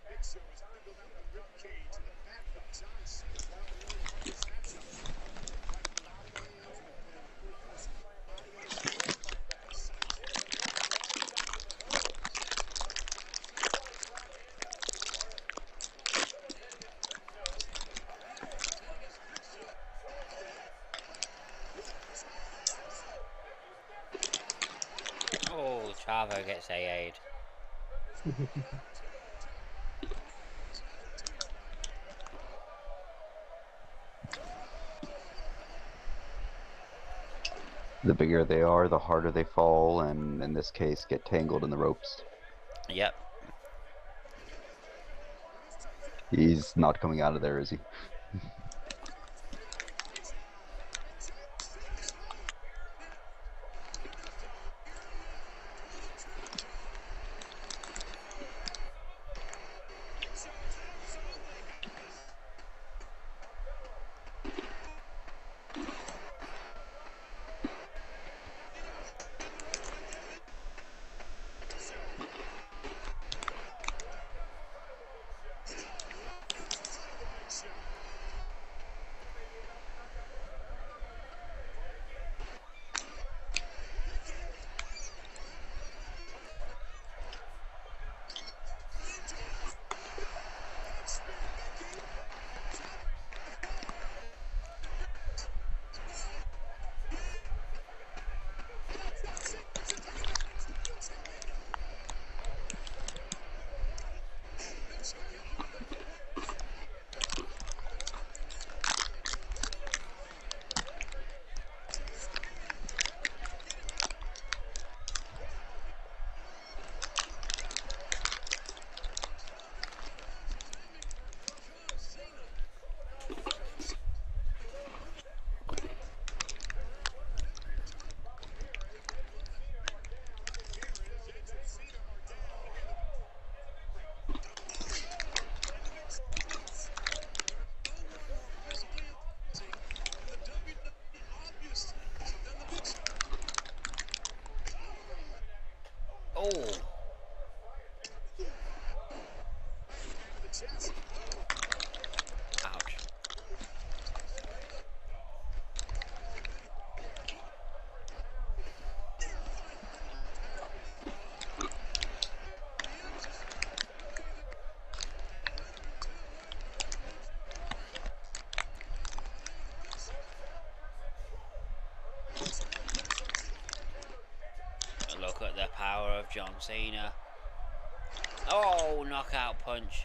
Big Show has wiggled out the rib cage and the back of John Cena while really his action. Oh, Chavo gets AA'd. The bigger they are, the harder they fall, and in this case, get tangled in the ropes. Yep. He's not coming out of there, is he? Oh. Ouch. Look at the power of John Cena. Oh, knockout punch.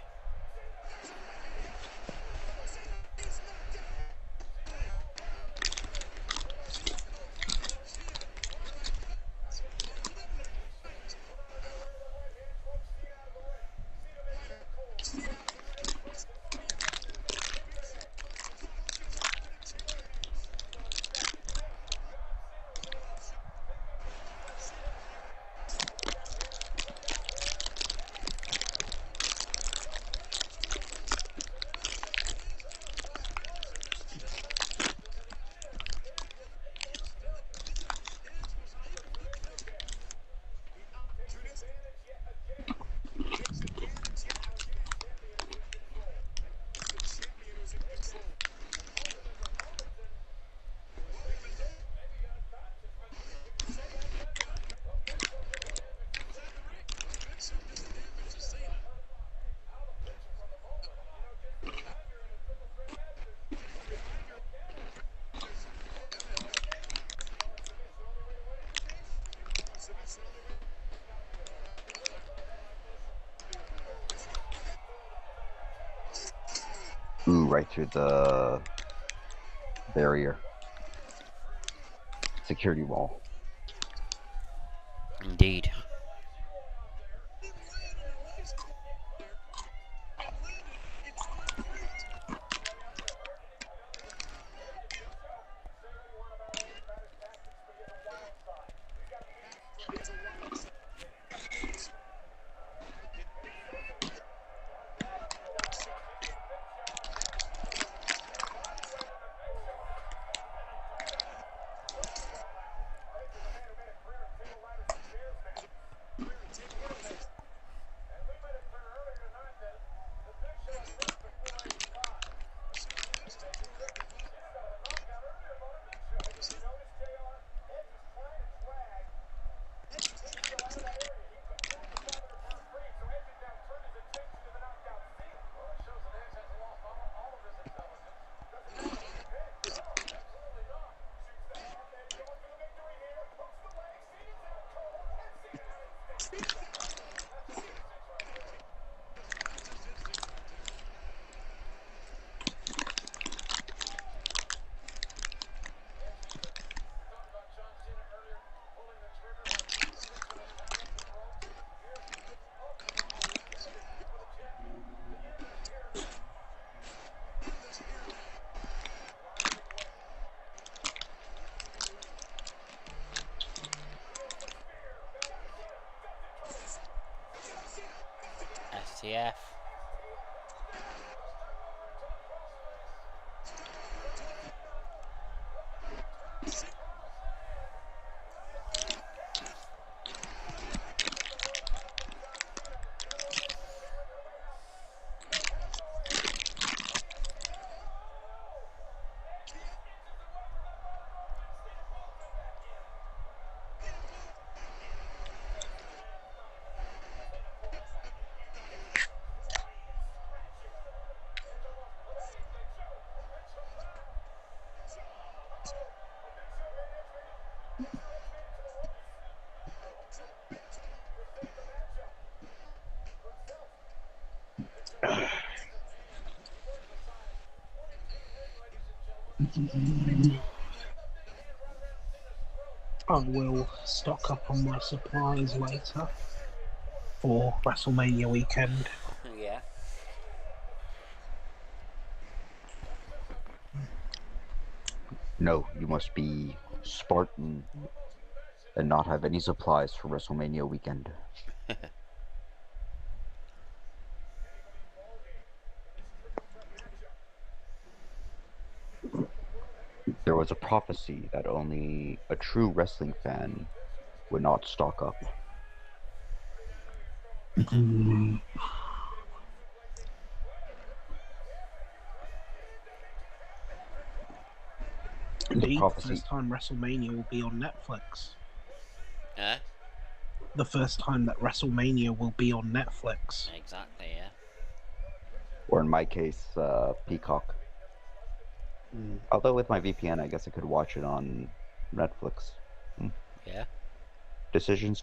Ooh, right through the barrier. Security wall. Indeed. MJF. I will stock up on my supplies later for WrestleMania weekend. Yeah. No, you must be Spartan and not have any supplies for WrestleMania weekend. There was a prophecy that only a true wrestling fan would not stock up. Indeed, the prophecy- first time WrestleMania will be on Netflix. Yeah. The first time that WrestleMania will be on Netflix. Exactly. Yeah. Or in my case, Peacock. Although with my VPN, I guess I could watch it on Netflix. Yeah. Decisions.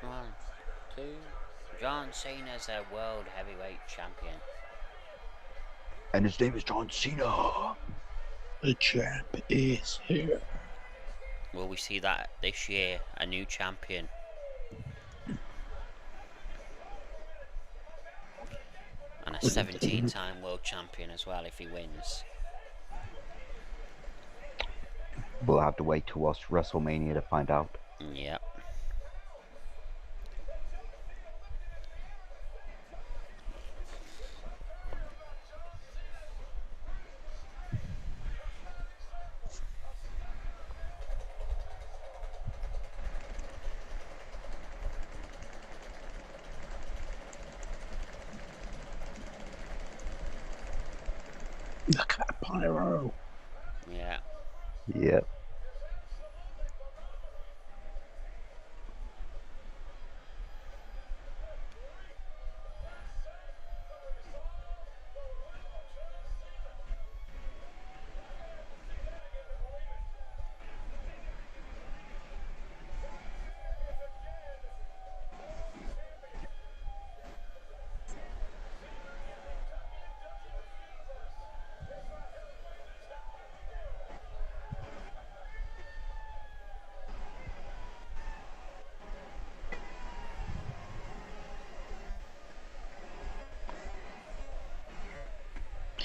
One, two. John Cena's a world heavyweight champion. And his name is John Cena. The champ is here. Will we see that this year? A new champion. And a 17-time world champion as well if he wins. We'll have to wait till WrestleMania to find out. Yep. Look at Pyro. Yeah. Yep.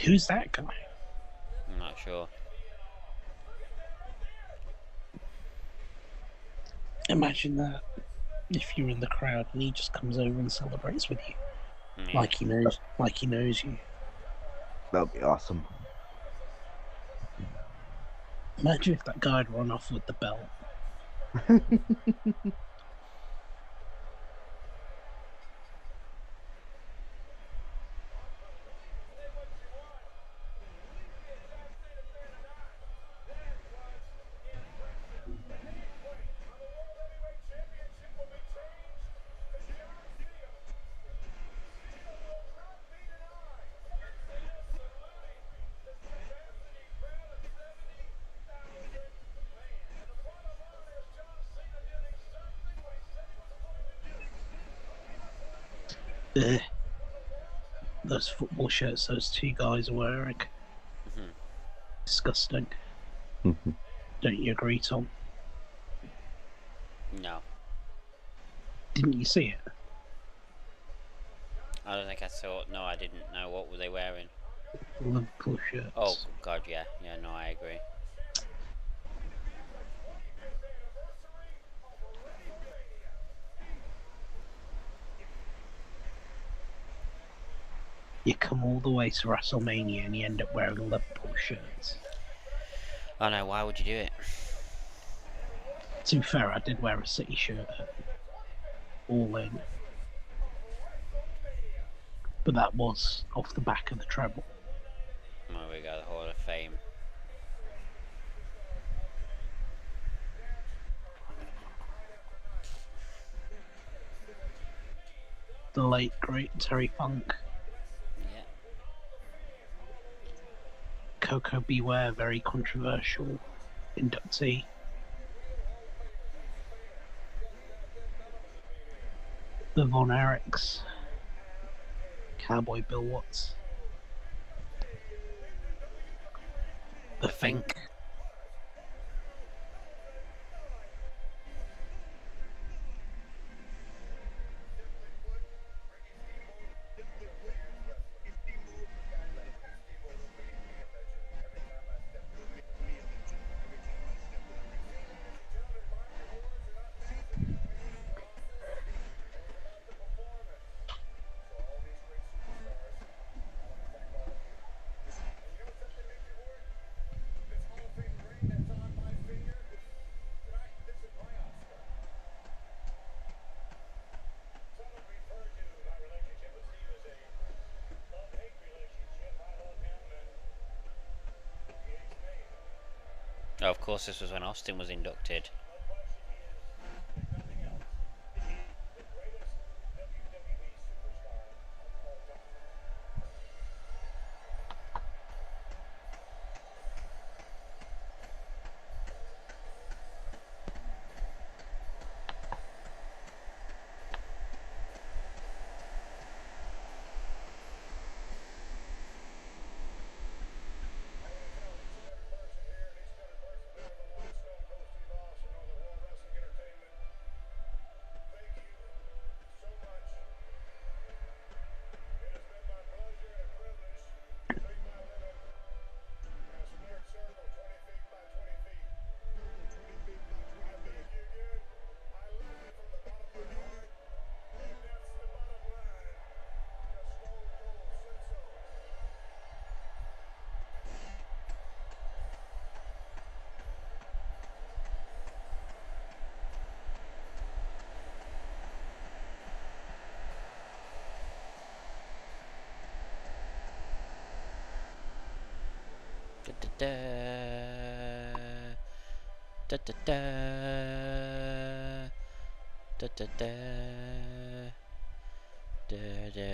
Who's that guy? I'm not sure. Imagine that if you're in the crowd and he just comes over and celebrates with you, Yeah. like he knows you. That'll be awesome. Imagine if that guy had run off with the belt. Ugh. Those football shirts those two guys are wearing. Mhm. Disgusting. Don't you agree, Tom? No. Didn't you see it? I don't think I saw. No, I didn't know. What were they wearing? Liverpool shirts. Oh, God, yeah. Yeah, no, I agree. You come all the way to WrestleMania and you end up wearing Liverpool shirts. I know, why would you do it? To be fair, I did wear a City shirt at All In. But that was off the back of the treble. There we go, the Hall of Fame. The late, great Terry Funk. Yeah. Coco Beware, very controversial inductee. The Von Erichs. Cowboy Bill Watts. The Fink. Oh, of course, this was when Austin was inducted. Da da da. Da da da. Da da.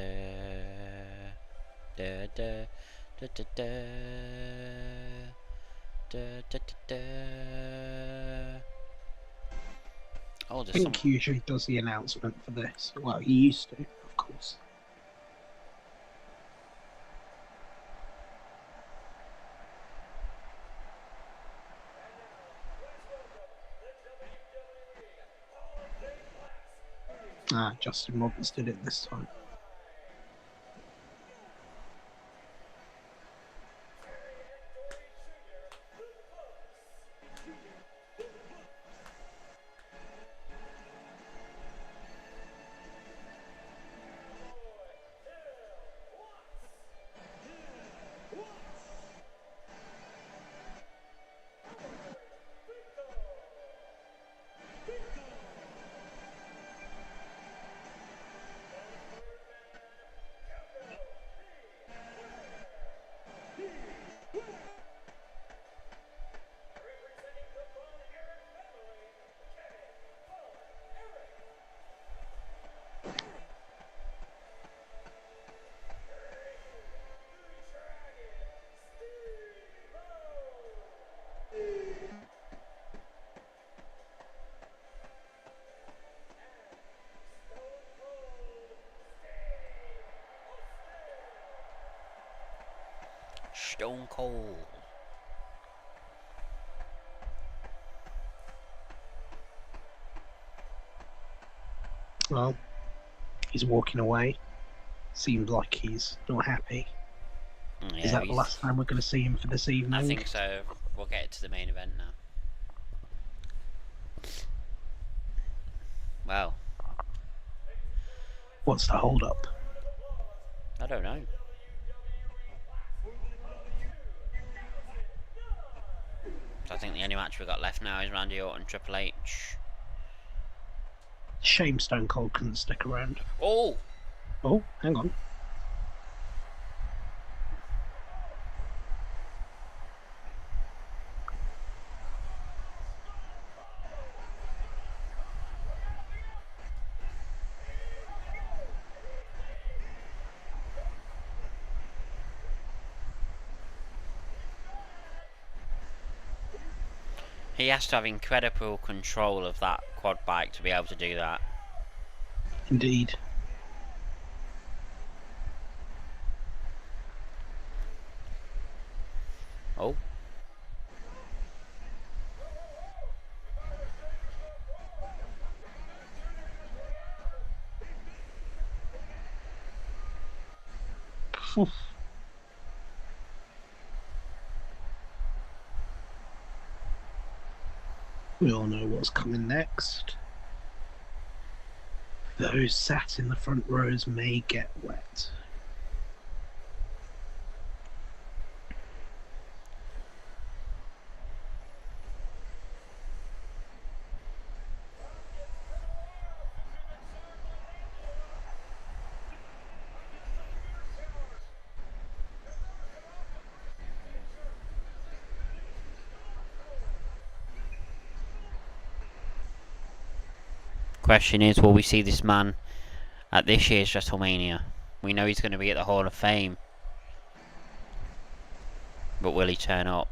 Da da. Da da da. Da da da. Oh, I there's some. think he usually does the announcement for this. Well, he used to, of course. Justin Roberts did it this time. Stone Cold. Well, he's walking away. Seems like he's not happy. Yeah, Is that the last time we're going to see him for this evening? I think so. We'll get to the main event now. Well, What's the hold up? I don't know. So I think the only match we've got left now is Randy Orton and Triple H. Shame Stone Cold couldn't stick around. Oh! Oh, hang on. He has to have incredible control of that quad bike to be able to do that. Indeed. Oh. Oof. We all know what's coming next. Those sat in the front rows may get wet. Question is, will we see this man at this year's WrestleMania? We know he's going to be at the Hall of Fame. But will he turn up?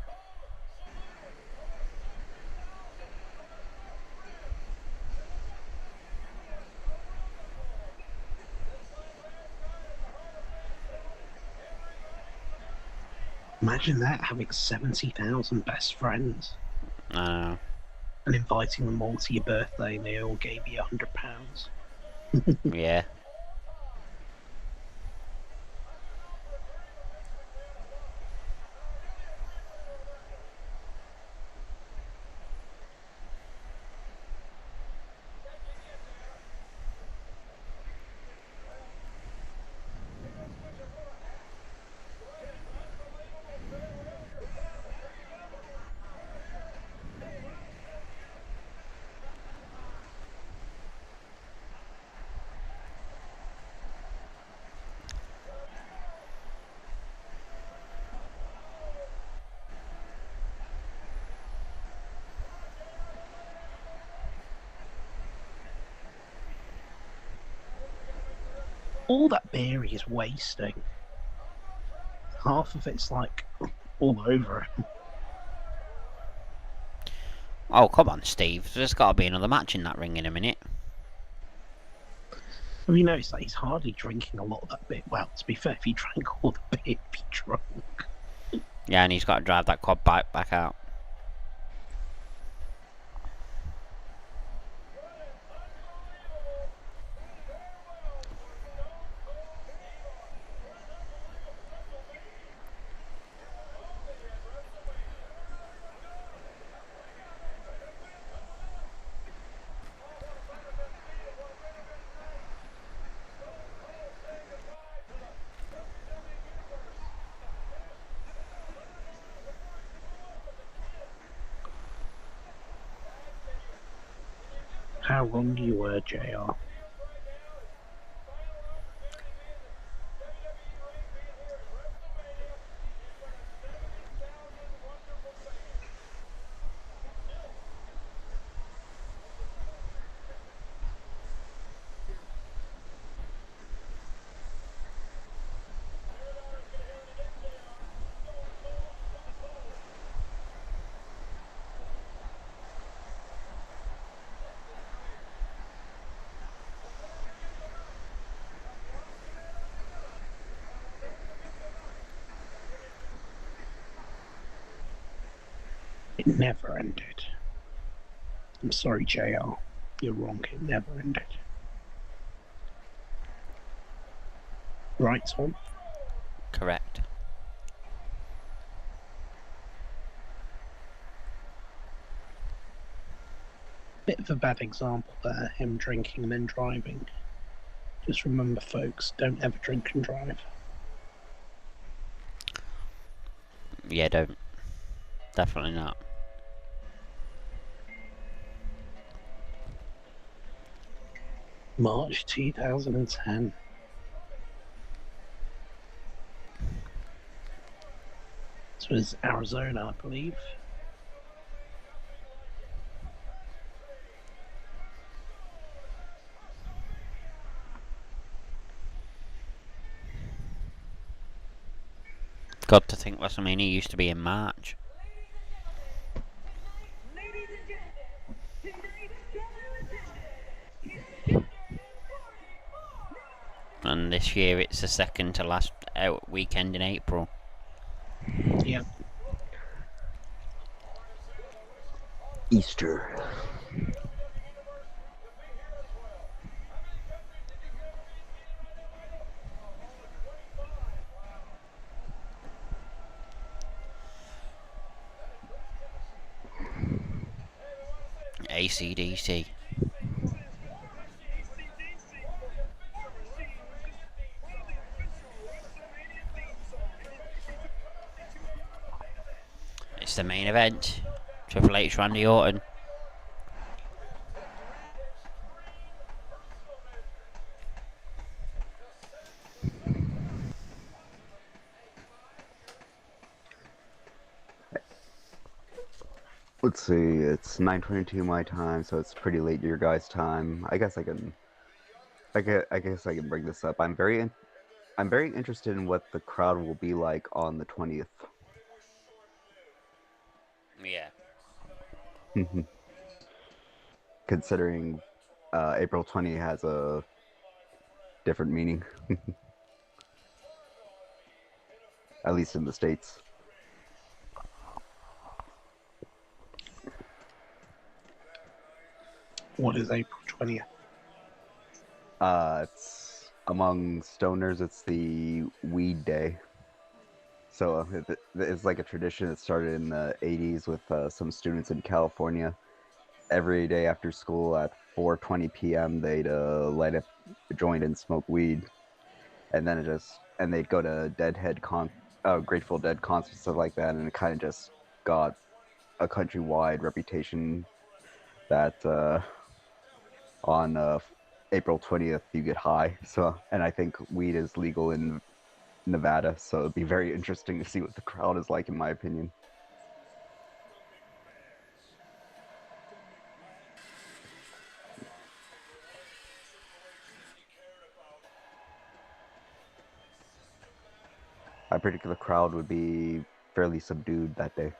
Imagine that, having 70,000 best friends I don't know. and inviting them all to your birthday and they all gave you £100. Yeah. all that beer he's wasting. Half of it's like all over him. Oh, come on, Steve. There's got to be another match in that ring in a minute. Have you noticed that he's hardly drinking a lot of that beer? Well, to be fair, if he drank all the beer, he'd be drunk. Yeah, and he's got to drive that quad bike back out. How wrong you were, JR. It never ended. I'm sorry, JR. You're wrong. It never ended. Right, Tom? Correct. Bit of a bad example there, him drinking and then driving. Just remember, folks, don't ever drink and drive. Yeah, don't. Definitely not. March 2010. This was Arizona, I believe. God, to think WrestleMania used to be in March. Ladies and gentlemen, tonight's competition is And this year it's the second to last weekend in April. Yeah. Easter. AC/DC. It's the main event. Triple H, Randy Orton. Let's see, it's 9:22 my time, so it's pretty late your guys' time. I guess I can bring this up. I'm very interested in what the crowd will be like on the 20th. Yeah. Considering April 20 has a different meaning, at least in the States. What is April 20th? It's among stoners, it's the weed day. So it's like a tradition that started in the 80s with some students in California. Every day after school at 4:20 p.m. they'd light up a joint and smoke weed, and then they'd go to Grateful Dead concerts, stuff like that, and it kind of just got a countrywide reputation that on April 20th you get high. So, and I think weed is legal in Nevada, so it'd be very interesting to see what the crowd is like, in my opinion. that particular crowd would be fairly subdued that day.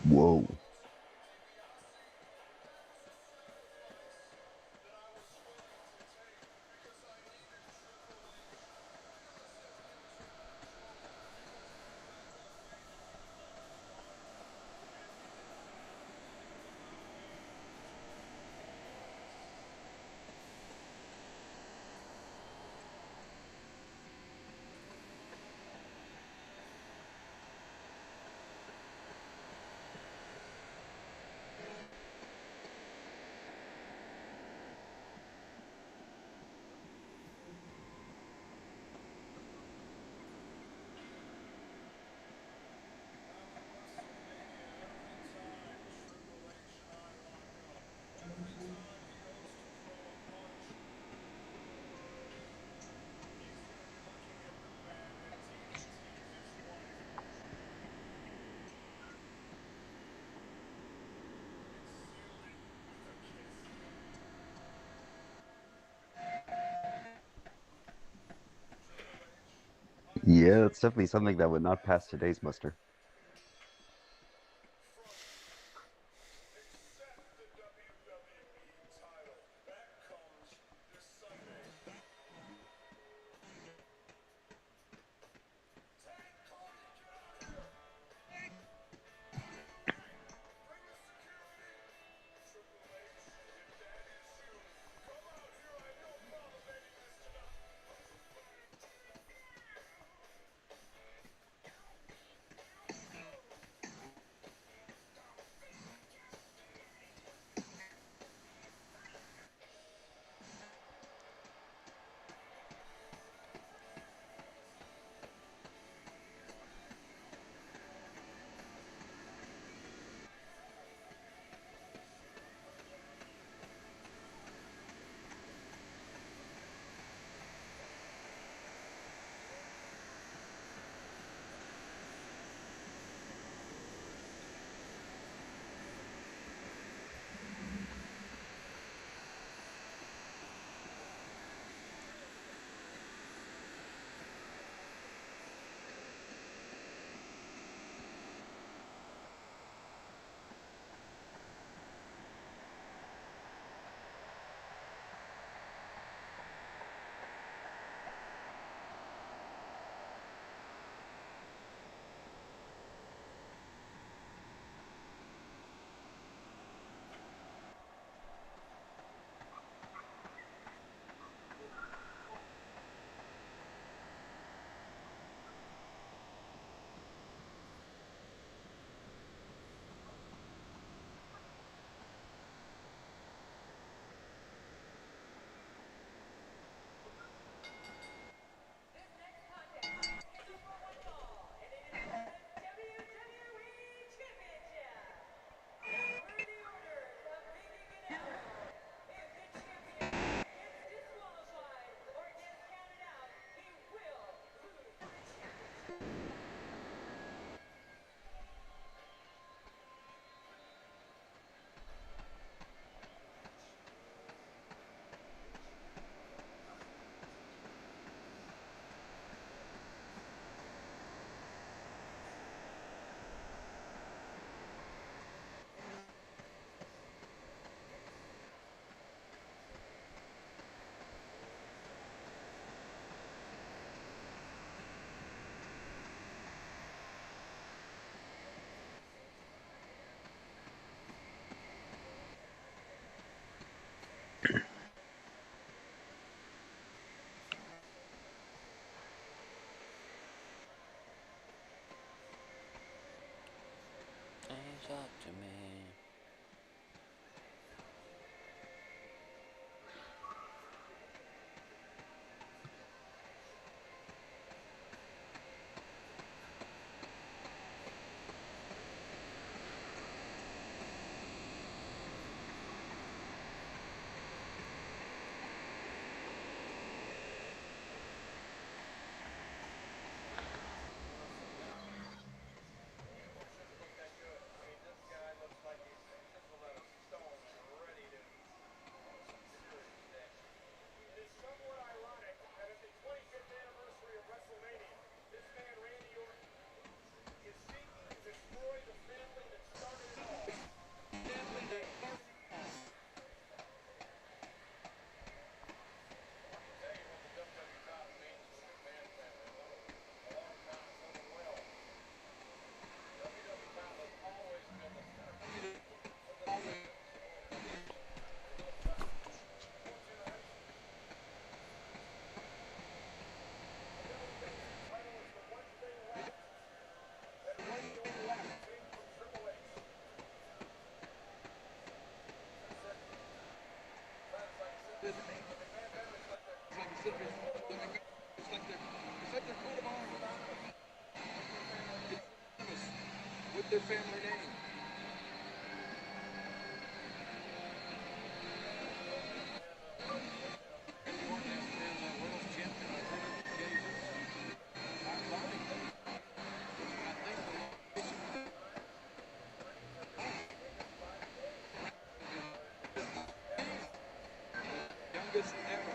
Whoa. Yeah, it's definitely something that would not pass today's muster. It's like their coat of arms. With their family name. Orton has been world champion on many occasions. Ironic. I think the youngest ever.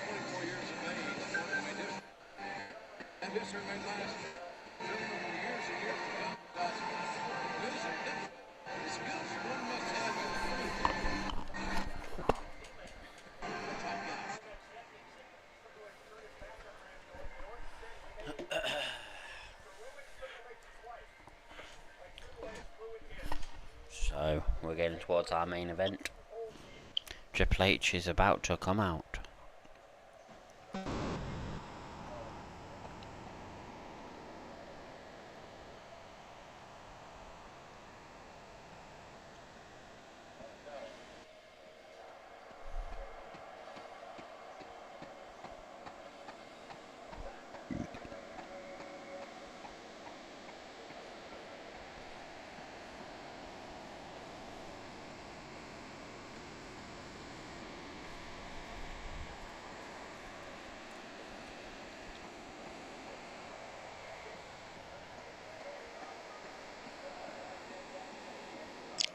24 years of age. And this may last years and years to come. The skills one must have in the ring. Top guys. So, we're getting towards our main event. Triple H is about to come out.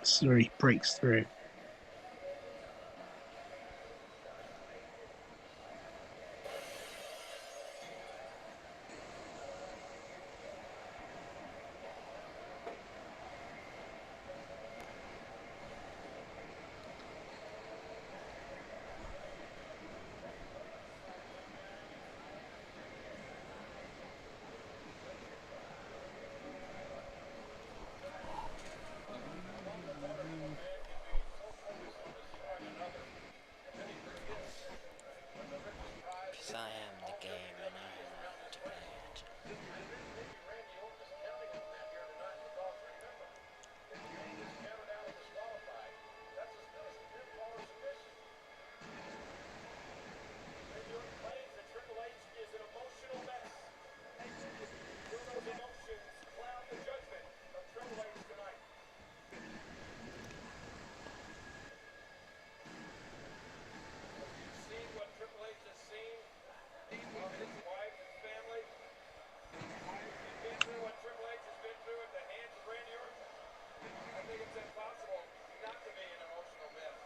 So he breaks through. Because I am the game and I love to play it. Seen what Triple H has seen of his wife and family. You've been through what Triple H has been through at the hands of Randy Orton. I think it's impossible not to be an emotional mess.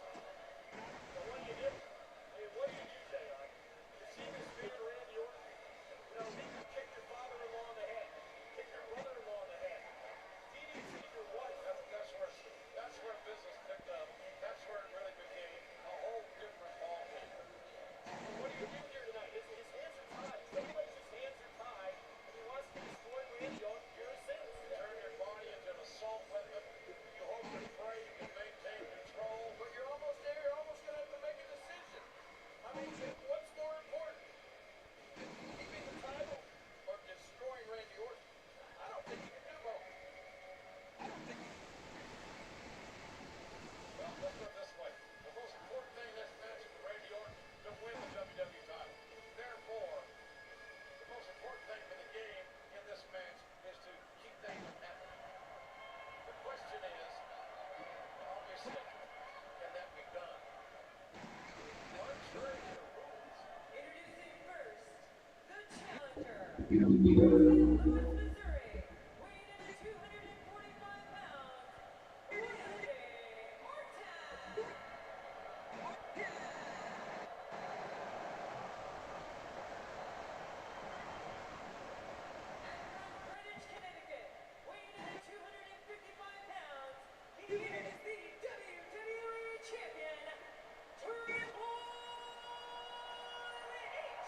So what do you do? I mean, what do you do, Jay? You see this man, Randy Orton? You know, he can kick your father-in-law in the head, kick your brother-in-law in the head. DDT your wife. That's where business picked up. That's where it really became a whole different ballgame. What do you do here tonight? His hands are tied. Triple H's hands are tied. He wants to destroy Randy Orton. You're a sin. Turn your body into an assault weapon. You hope and pray you can maintain control, but you're almost there. You're almost going to have to make a decision. I mean, what's more important? Keeping the title or destroying Randy Orton? I don't think you can do both. Well, let's put it this way. The most important thing in this match is for Randy Orton to win the WWE title. Therefore, the most important thing for the game in this match is to keep that from happening. The question is, obviously, can that be done? Contrary to the rules. Introducing first, the challenger, from St. Louis, Missouri, weighing in at 245 pounds, Randy Orton. And from Greenwich, Connecticut, weighing in at 255 pounds, he is the WWE Champion, Triple H.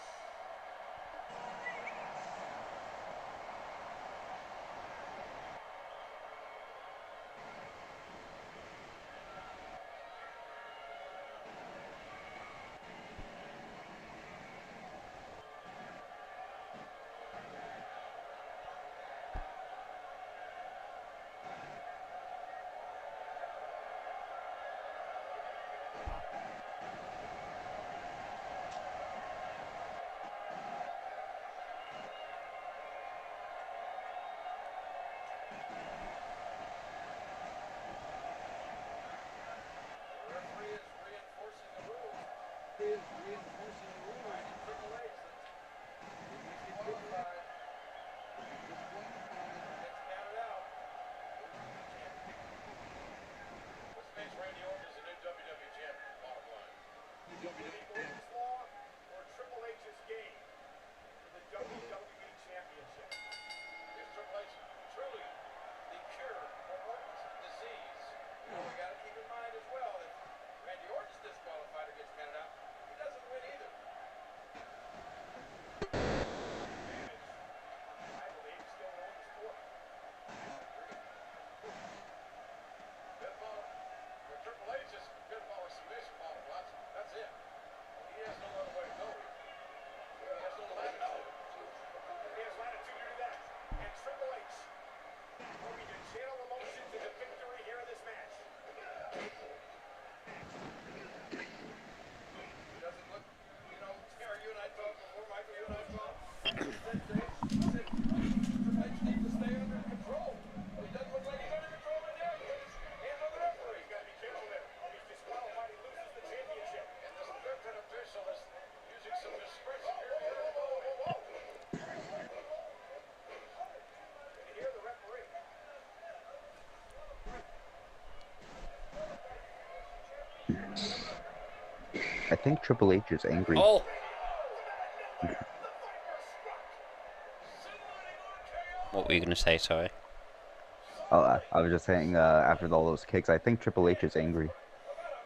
Moore's Law or Triple H's game for the WWE Championship? Is Triple H truly the cure for Orton's disease? Well, we got to keep in mind as well that Randy Orton's disqualified or gets counted out, he doesn't win either. Advantage, I believe, still Orton's court. Pinfall, where Triple H is pinfall or submission model. That's it. He has no other way to go. He has no latitude. He has latitude to do that. And Triple H hoping to channel emotion to the victory here in this match. He doesn't look, Terry, you and I talked before, Michael, you and I talked. He said, Triple H needs to stay under control. He doesn't look like he's under control right now. He's got his hands on the referee. He's got to be careful there. He's disqualified. He loses the championship. And this third official is using some discretion here. Whoa. Can you hear the referee? I think Triple H is angry. Oh, what were you going to say, sorry? I was just saying, after all those kicks, I think Triple H is angry.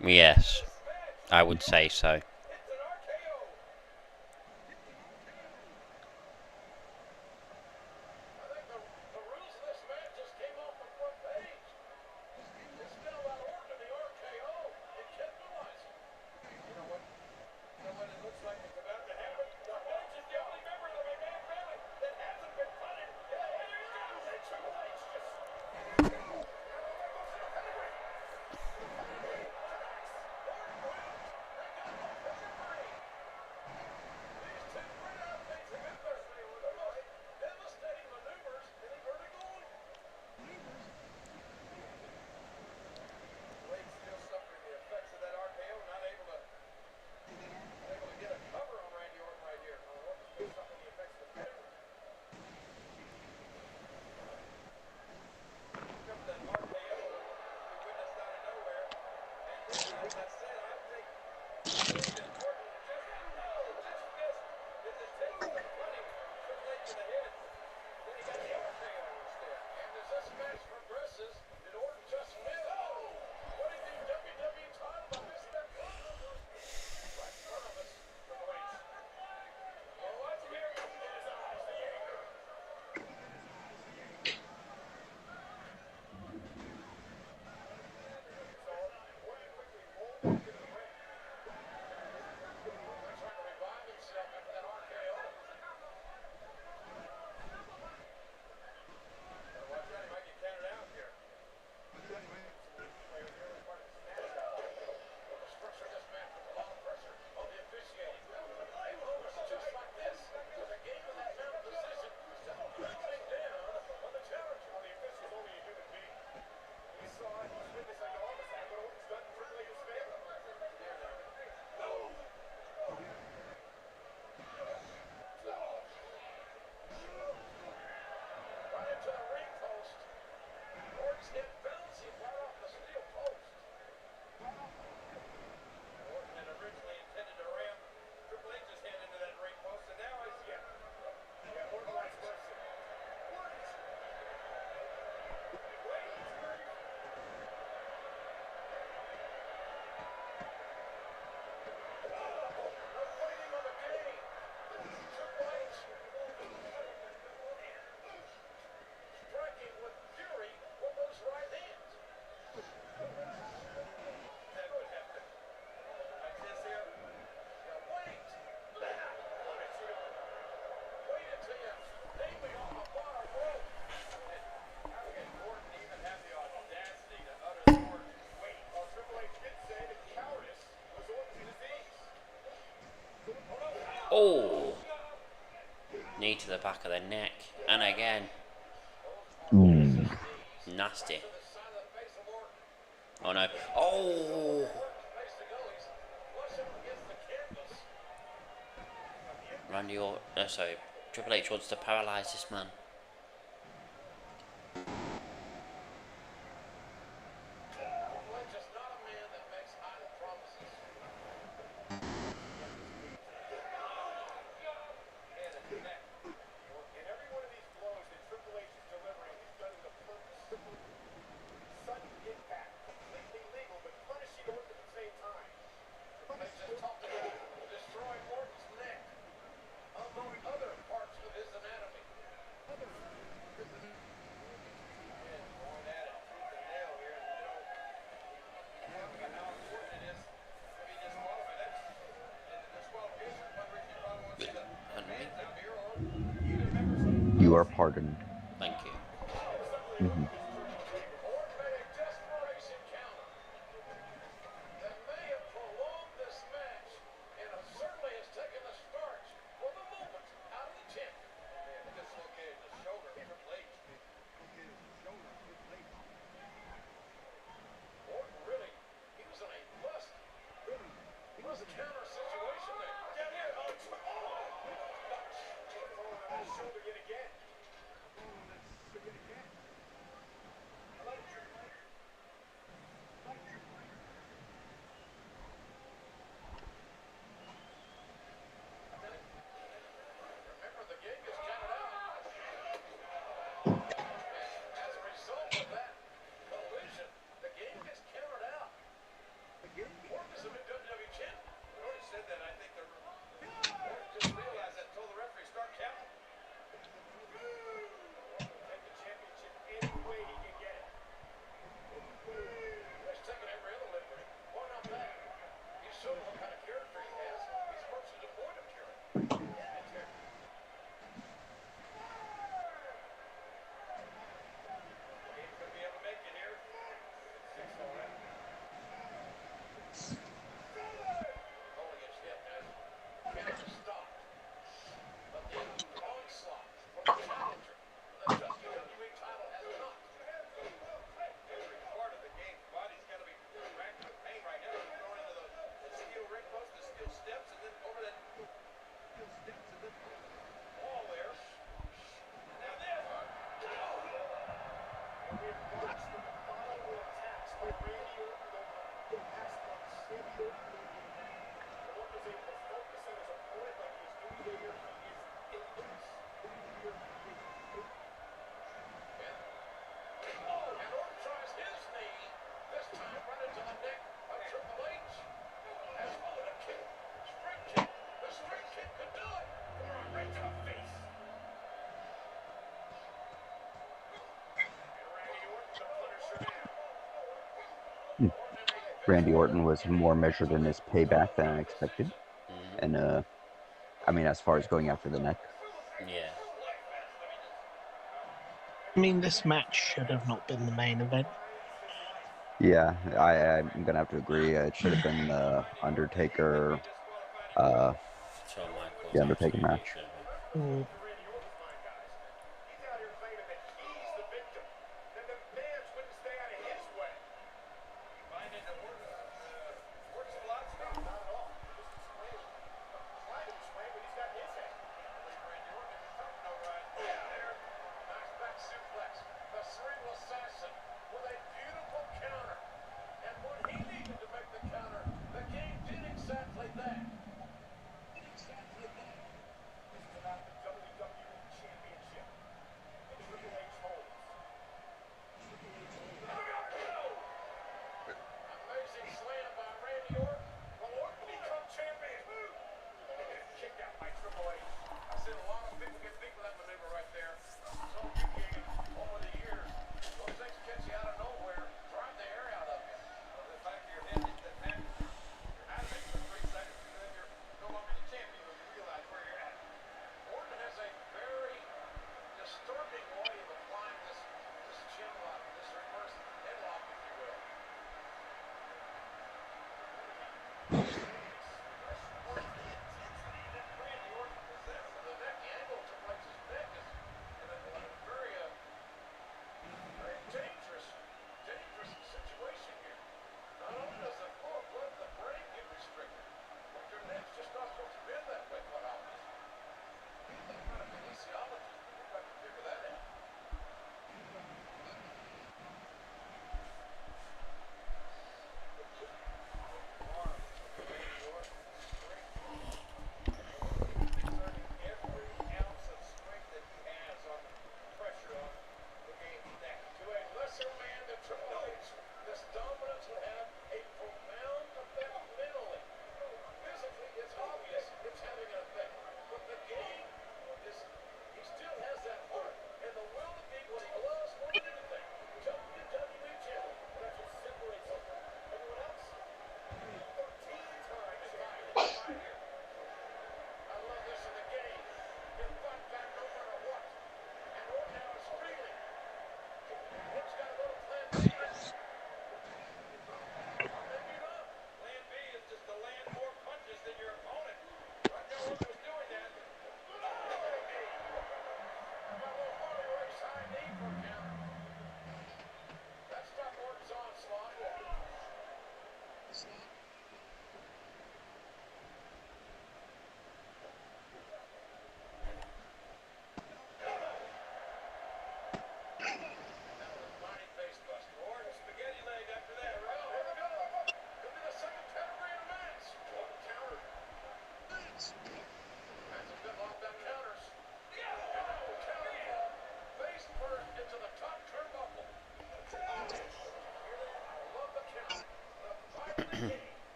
Yes, I would say so. It's an RKO. I think the rules of this match just came off the front page. It's still about Orton and the RKO. It capitalized. You know what? It looks like it's about to happen. Triple H is the only member of the McMahon family that hasn't been punted. Yeah, there he goes. And Triple H just... Devastating maneuvers in the vertical. Blade still suffering the effects of that RKO, not able to get a cover on Randy Orton right here. Orton's still suffering the effects of the pin. Comes that RKO we witnessed out of nowhere. And as I said, I think that Orton just missed. It just takes the punting Triple H in the head. Then he got the RKO instead. And as this match progresses, did Orton just win? What did the WWE title of this step right in front of us, Triple H? Well, let's hear it in his eyes, the anger. So Orton quickly rolled back into the ring. Orton trying to revive himself after that RKO. Watch out, he might get counted out here. Right here, part of the snatch out. The structure of this match with a lot of pressure on the officiating. Just like this, with a game of that mountain position, still pressing down on the challenger. Well, the official's only a human being. He saw it, he's witnessing all of that, but Orton's done in Triple H's favor. No! Right into the ring post. Orton's head bouncing right off the steel post. Orton had originally intended to ram Triple H's head into that ring post, and now he's, Orton wants mercy. What? Wait. No waiting on the game. Triple H striking with fury with those right hands. That would have to, like this here. Now wait. Wait until you nail me off a bar rope. How can Orton even have the audacity to utter the word wait? Well, Triple H did say that cowardice was Orton's disease. Oh, knee to the back of the neck, and again, nasty. Oh no, oh, sorry, Triple H wants to paralyze this man. Triple H is not a man that makes idle promises. are pardoned. Thank you. Hmm. Orton made a desperation counter that may have prolonged this match, and it certainly has taken the starch for the moment out of the champion. Dislocated the shoulder, Triple H. Orton really, he was in a must counter situation there. Down here, falling on his shoulder yet again. Remember, the game gets counted out. And as a result of that collision, the game gets counted out. Orton is a new WWE champion. I already said that. I think Orton just realized that and told the referee, start counting. Orton will take the championship any way he can get it. He's taking every other liberty. Why not that? He's showing what kind of character he has. He's virtually devoid of character. He's going to be able to make it here. 6 all out. Holding his hip as count is stopped. But the onslaught from the challenger, the WWE title has not. Every part of the game, body's got to be racked with pain right now. He's going into the steel ring post, the steel steps, and then over that wall there. Now this. And we've watched the methodical attacks by Randy Orton over the past months. Orton is able to focus on his opponent like he's doing here. He is in this. And Orton tries his knee, this time right into the neck of Triple H. As well as a kick. Spring kick. The spring kick could do it. Come on, right to the face. And Randy Orton, the Punisher now. Randy Orton was more measured in his payback than I expected, Mm. and I mean, as far as going after the neck. Yeah. I mean, this match should have not been the main event. Yeah, I'm gonna have to agree. It should have been the Undertaker, Shawn Michaels. the Undertaker absolutely match. should have been. Mm. Randy Orton's mind, guys. He's out here claiming that he's the victim, that the fans wouldn't stay out of his way. You find into Orton's philosophy? Not at all. Just explain. Try to explain, but he's got his head. Randy Orton is tough, no right. There, nice back suplex. The cerebral assassin with a beautiful counter. And when he needed to make the counter, the game did exactly that. This is about the WWE Championship. And Triple H holds. Amazing slam by Randy Orton. Will Orton become champion? Kick out by Triple H. I've seen a lot of people get beat with that maneuver right there. So you gave over the years. Those things catch you out of nowhere, drive the air out of you. Well, the fact your head hits that mat, you're out of it for 3 seconds, and then you're no longer the champion when you realize where you're at. Orton has a very disturbing way of applying this chin lock, this reverse headlock, if you will.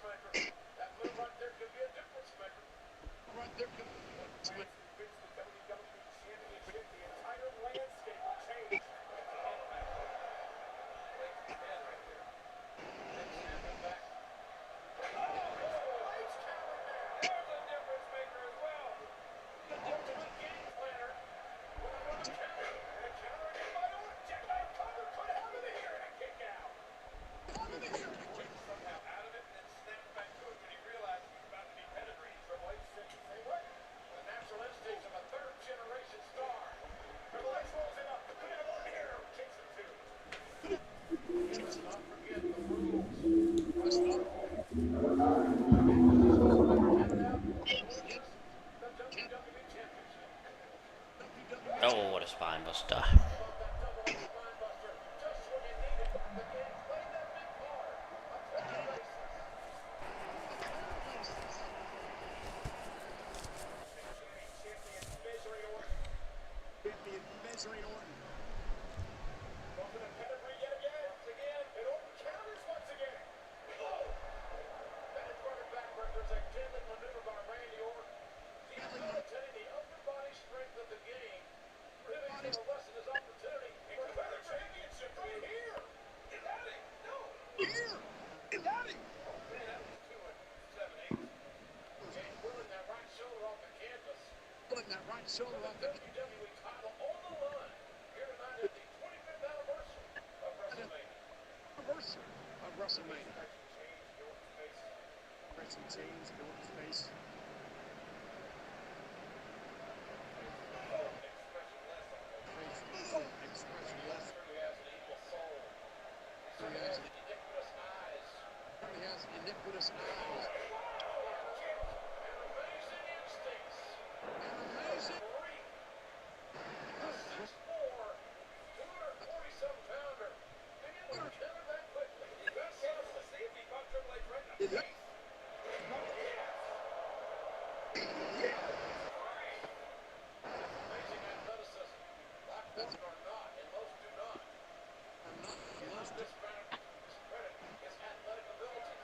maker. That move right there could be a difference maker. Right there. Wins the WWE Championship, the entire landscape will change. Oh, what a spine buster. Putting that right shoulder off the WWE title on the line here tonight at the 25th anniversary of WrestleMania. anniversary of WrestleMania. Change your face. Wrestling change, going to face. Expressionless. He has an evil soul. He has iniquitous eyes. He has iniquitous eyes. And amazing instincts. And amazing. A 6'4", 247-pounder. Being able to counter that quickly. Best sense to see if he caught Triple H right in the face. Amazing athleticism. Black belts are not, and most do not. Cannot discredit his athletic abilities.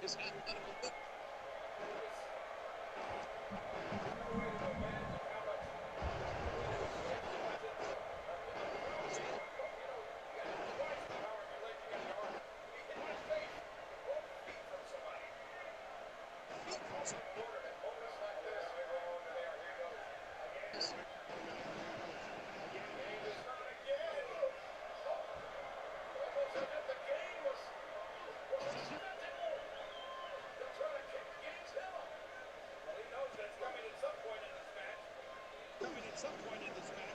His athletic ability. At some point in this match.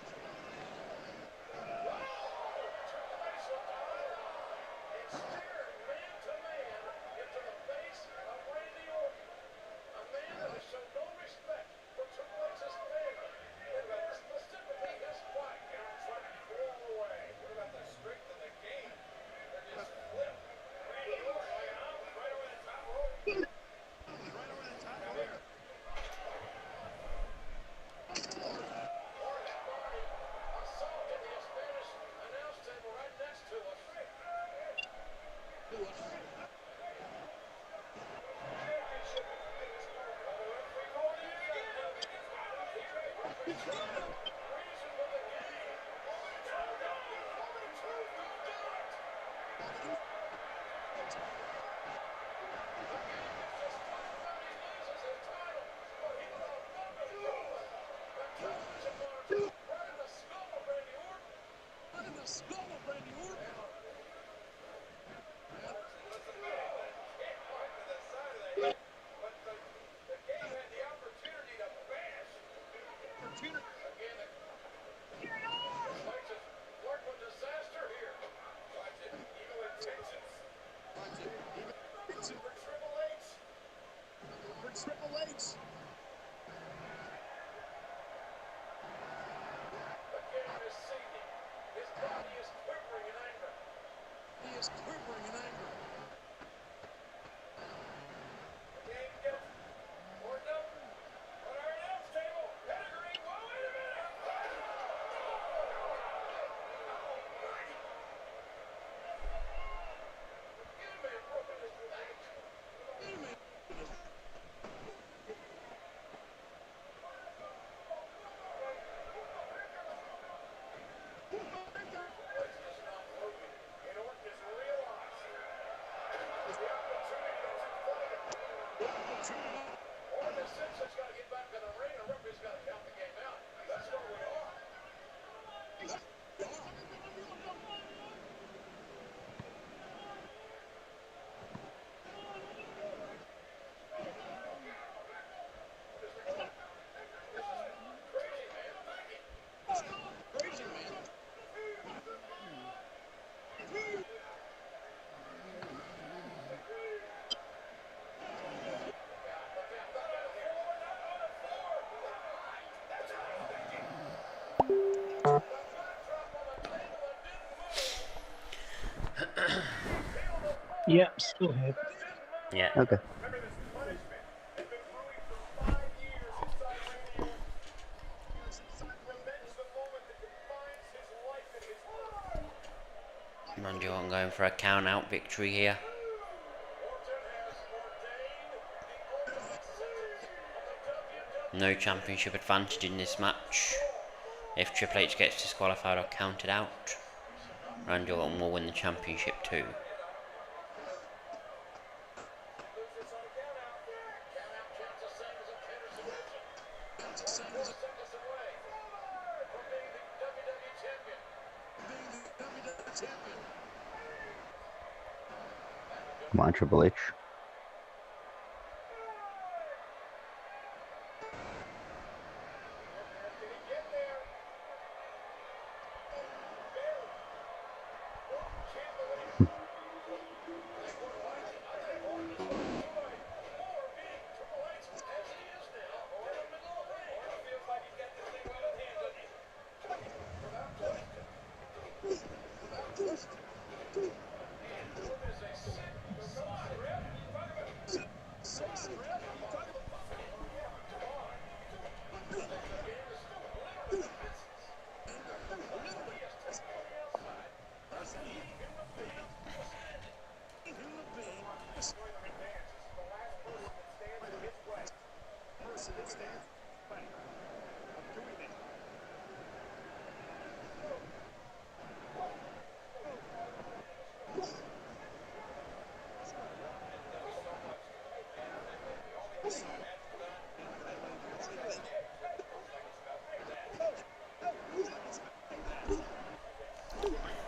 Oregon Simpson's got to get back in the ring, and referee's got to count the game out. That's where we are. Crazy, man. Yeah, still here. Yeah. Okay. Remember this punishment has been brewing for 5 years inside Randy Orton. Remember the moment that defines his life and his work. Randy Orton going for a count out victory here. Orton has ordained the ultimate sentence of the WWE. No championship advantage in this match. If Triple H gets disqualified or counted out, Randy Orton will win the championship too. Come on, Triple H.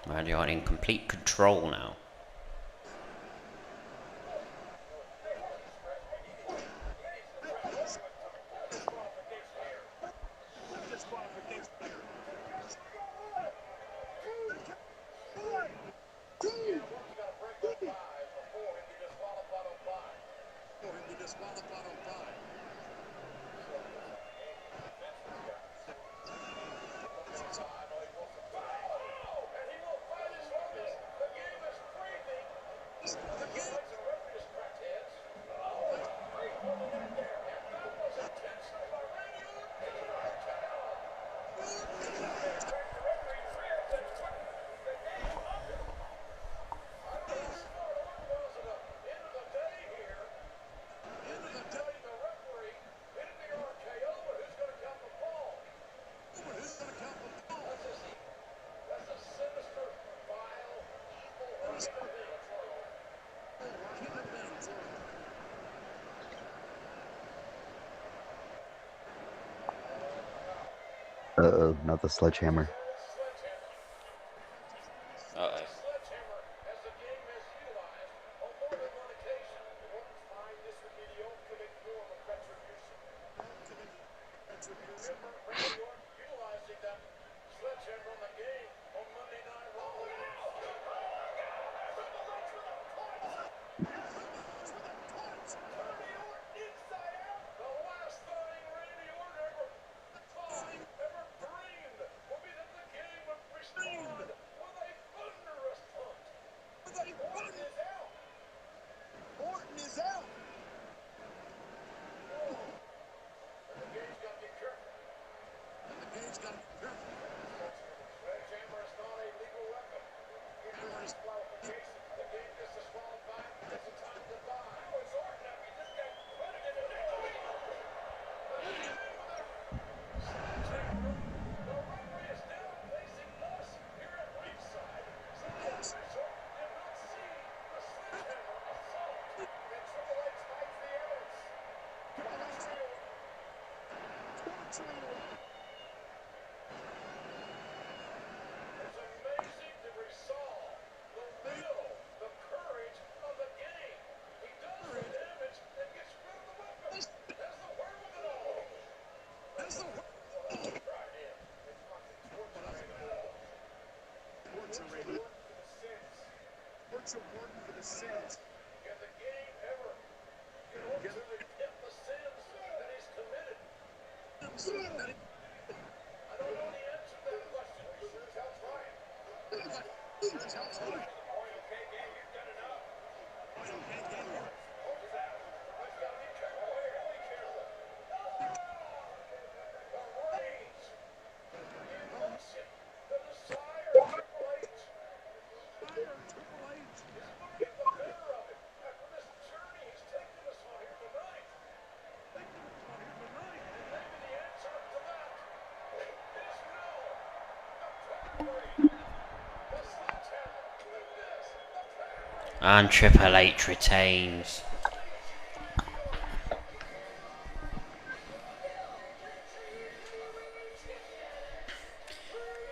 Randy Orton in complete control now. Uh-oh, not the sledgehammer. Uh-oh. It's amazing the resolve, the will, the courage of the game. He does the damage and gets rid of the weapon. Has the wherewithal. Right in. It's fucking torturing. Can the game ever get over to the sins that he's committed? I don't know the answer to that question. We sure as hell trying. Boy, okay, game, you've done enough. Hold that. I've got to be careful here. Be careful. The rage, the emotion, the desire of Triple H. Is he going to get the better of it after this journey he's taken us on here tonight? And maybe the answer to that is no. The sledgehammer, the miss, the power. And Triple H retains.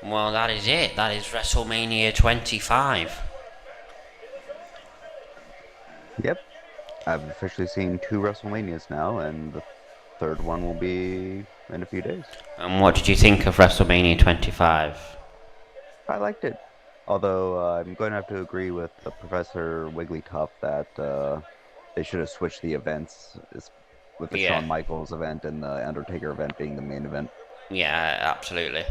Well, that is it. That is WrestleMania 25. Yep. I've officially seen 2 WrestleManias now, and the third one will be in a few days. And what did you think of WrestleMania 25? I liked it. Although I'm going to have to agree with Professor Wigglytuff that they should have switched the events, with the Yeah. Shawn Michaels event and the Undertaker event being the main event. Yeah, absolutely.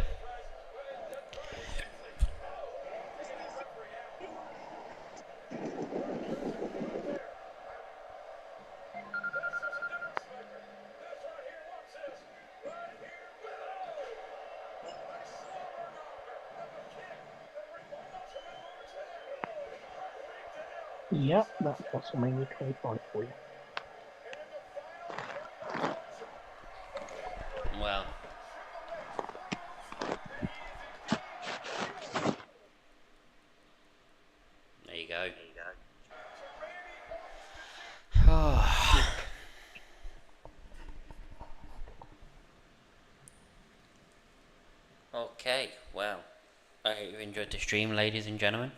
Yep, that's WrestleMania 25 for you. Well, there you go. Okay, well, I hope you enjoyed the stream, ladies and gentlemen.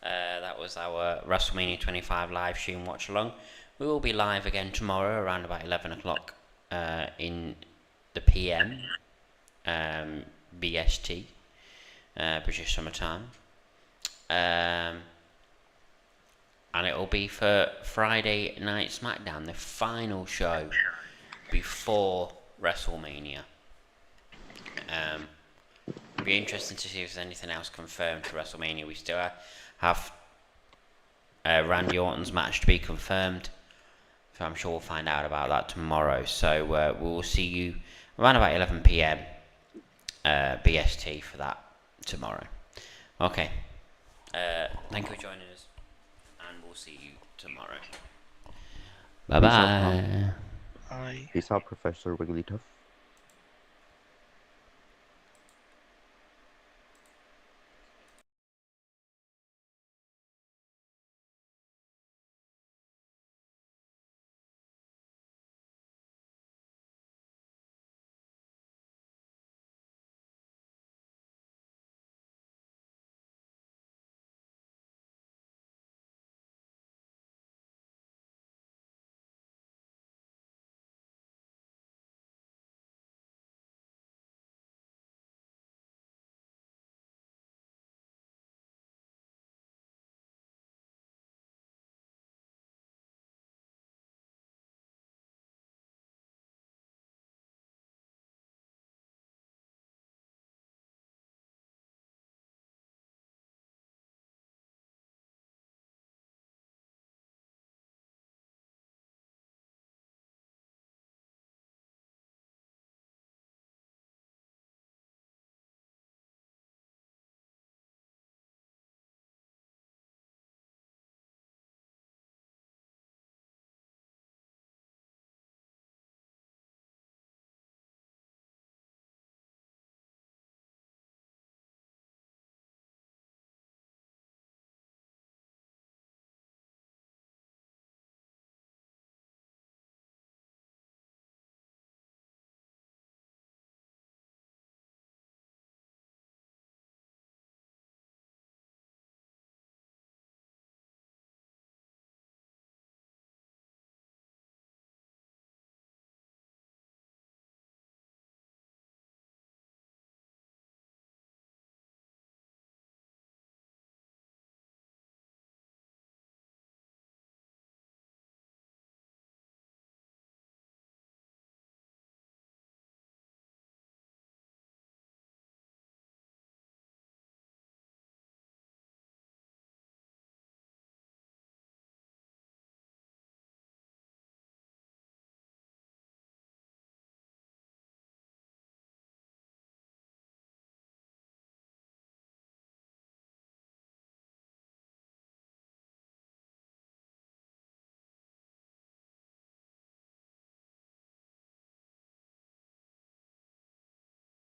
That was our WrestleMania 25 live stream watch along. We will be live again tomorrow around about 11 o'clock in the PM, BST, British Summer Time. And it will be for Friday Night SmackDown, the final show before WrestleMania. It'll be interesting to see if there's anything else confirmed for WrestleMania. We still have Randy Orton's match to be confirmed, so I'm sure we'll find out about that tomorrow. So we will see you around about 11 PM BST for that tomorrow. Okay, thank you for joining us, and we'll see you tomorrow. Bye bye. Bye. Peace out, Professor Wigglytuff.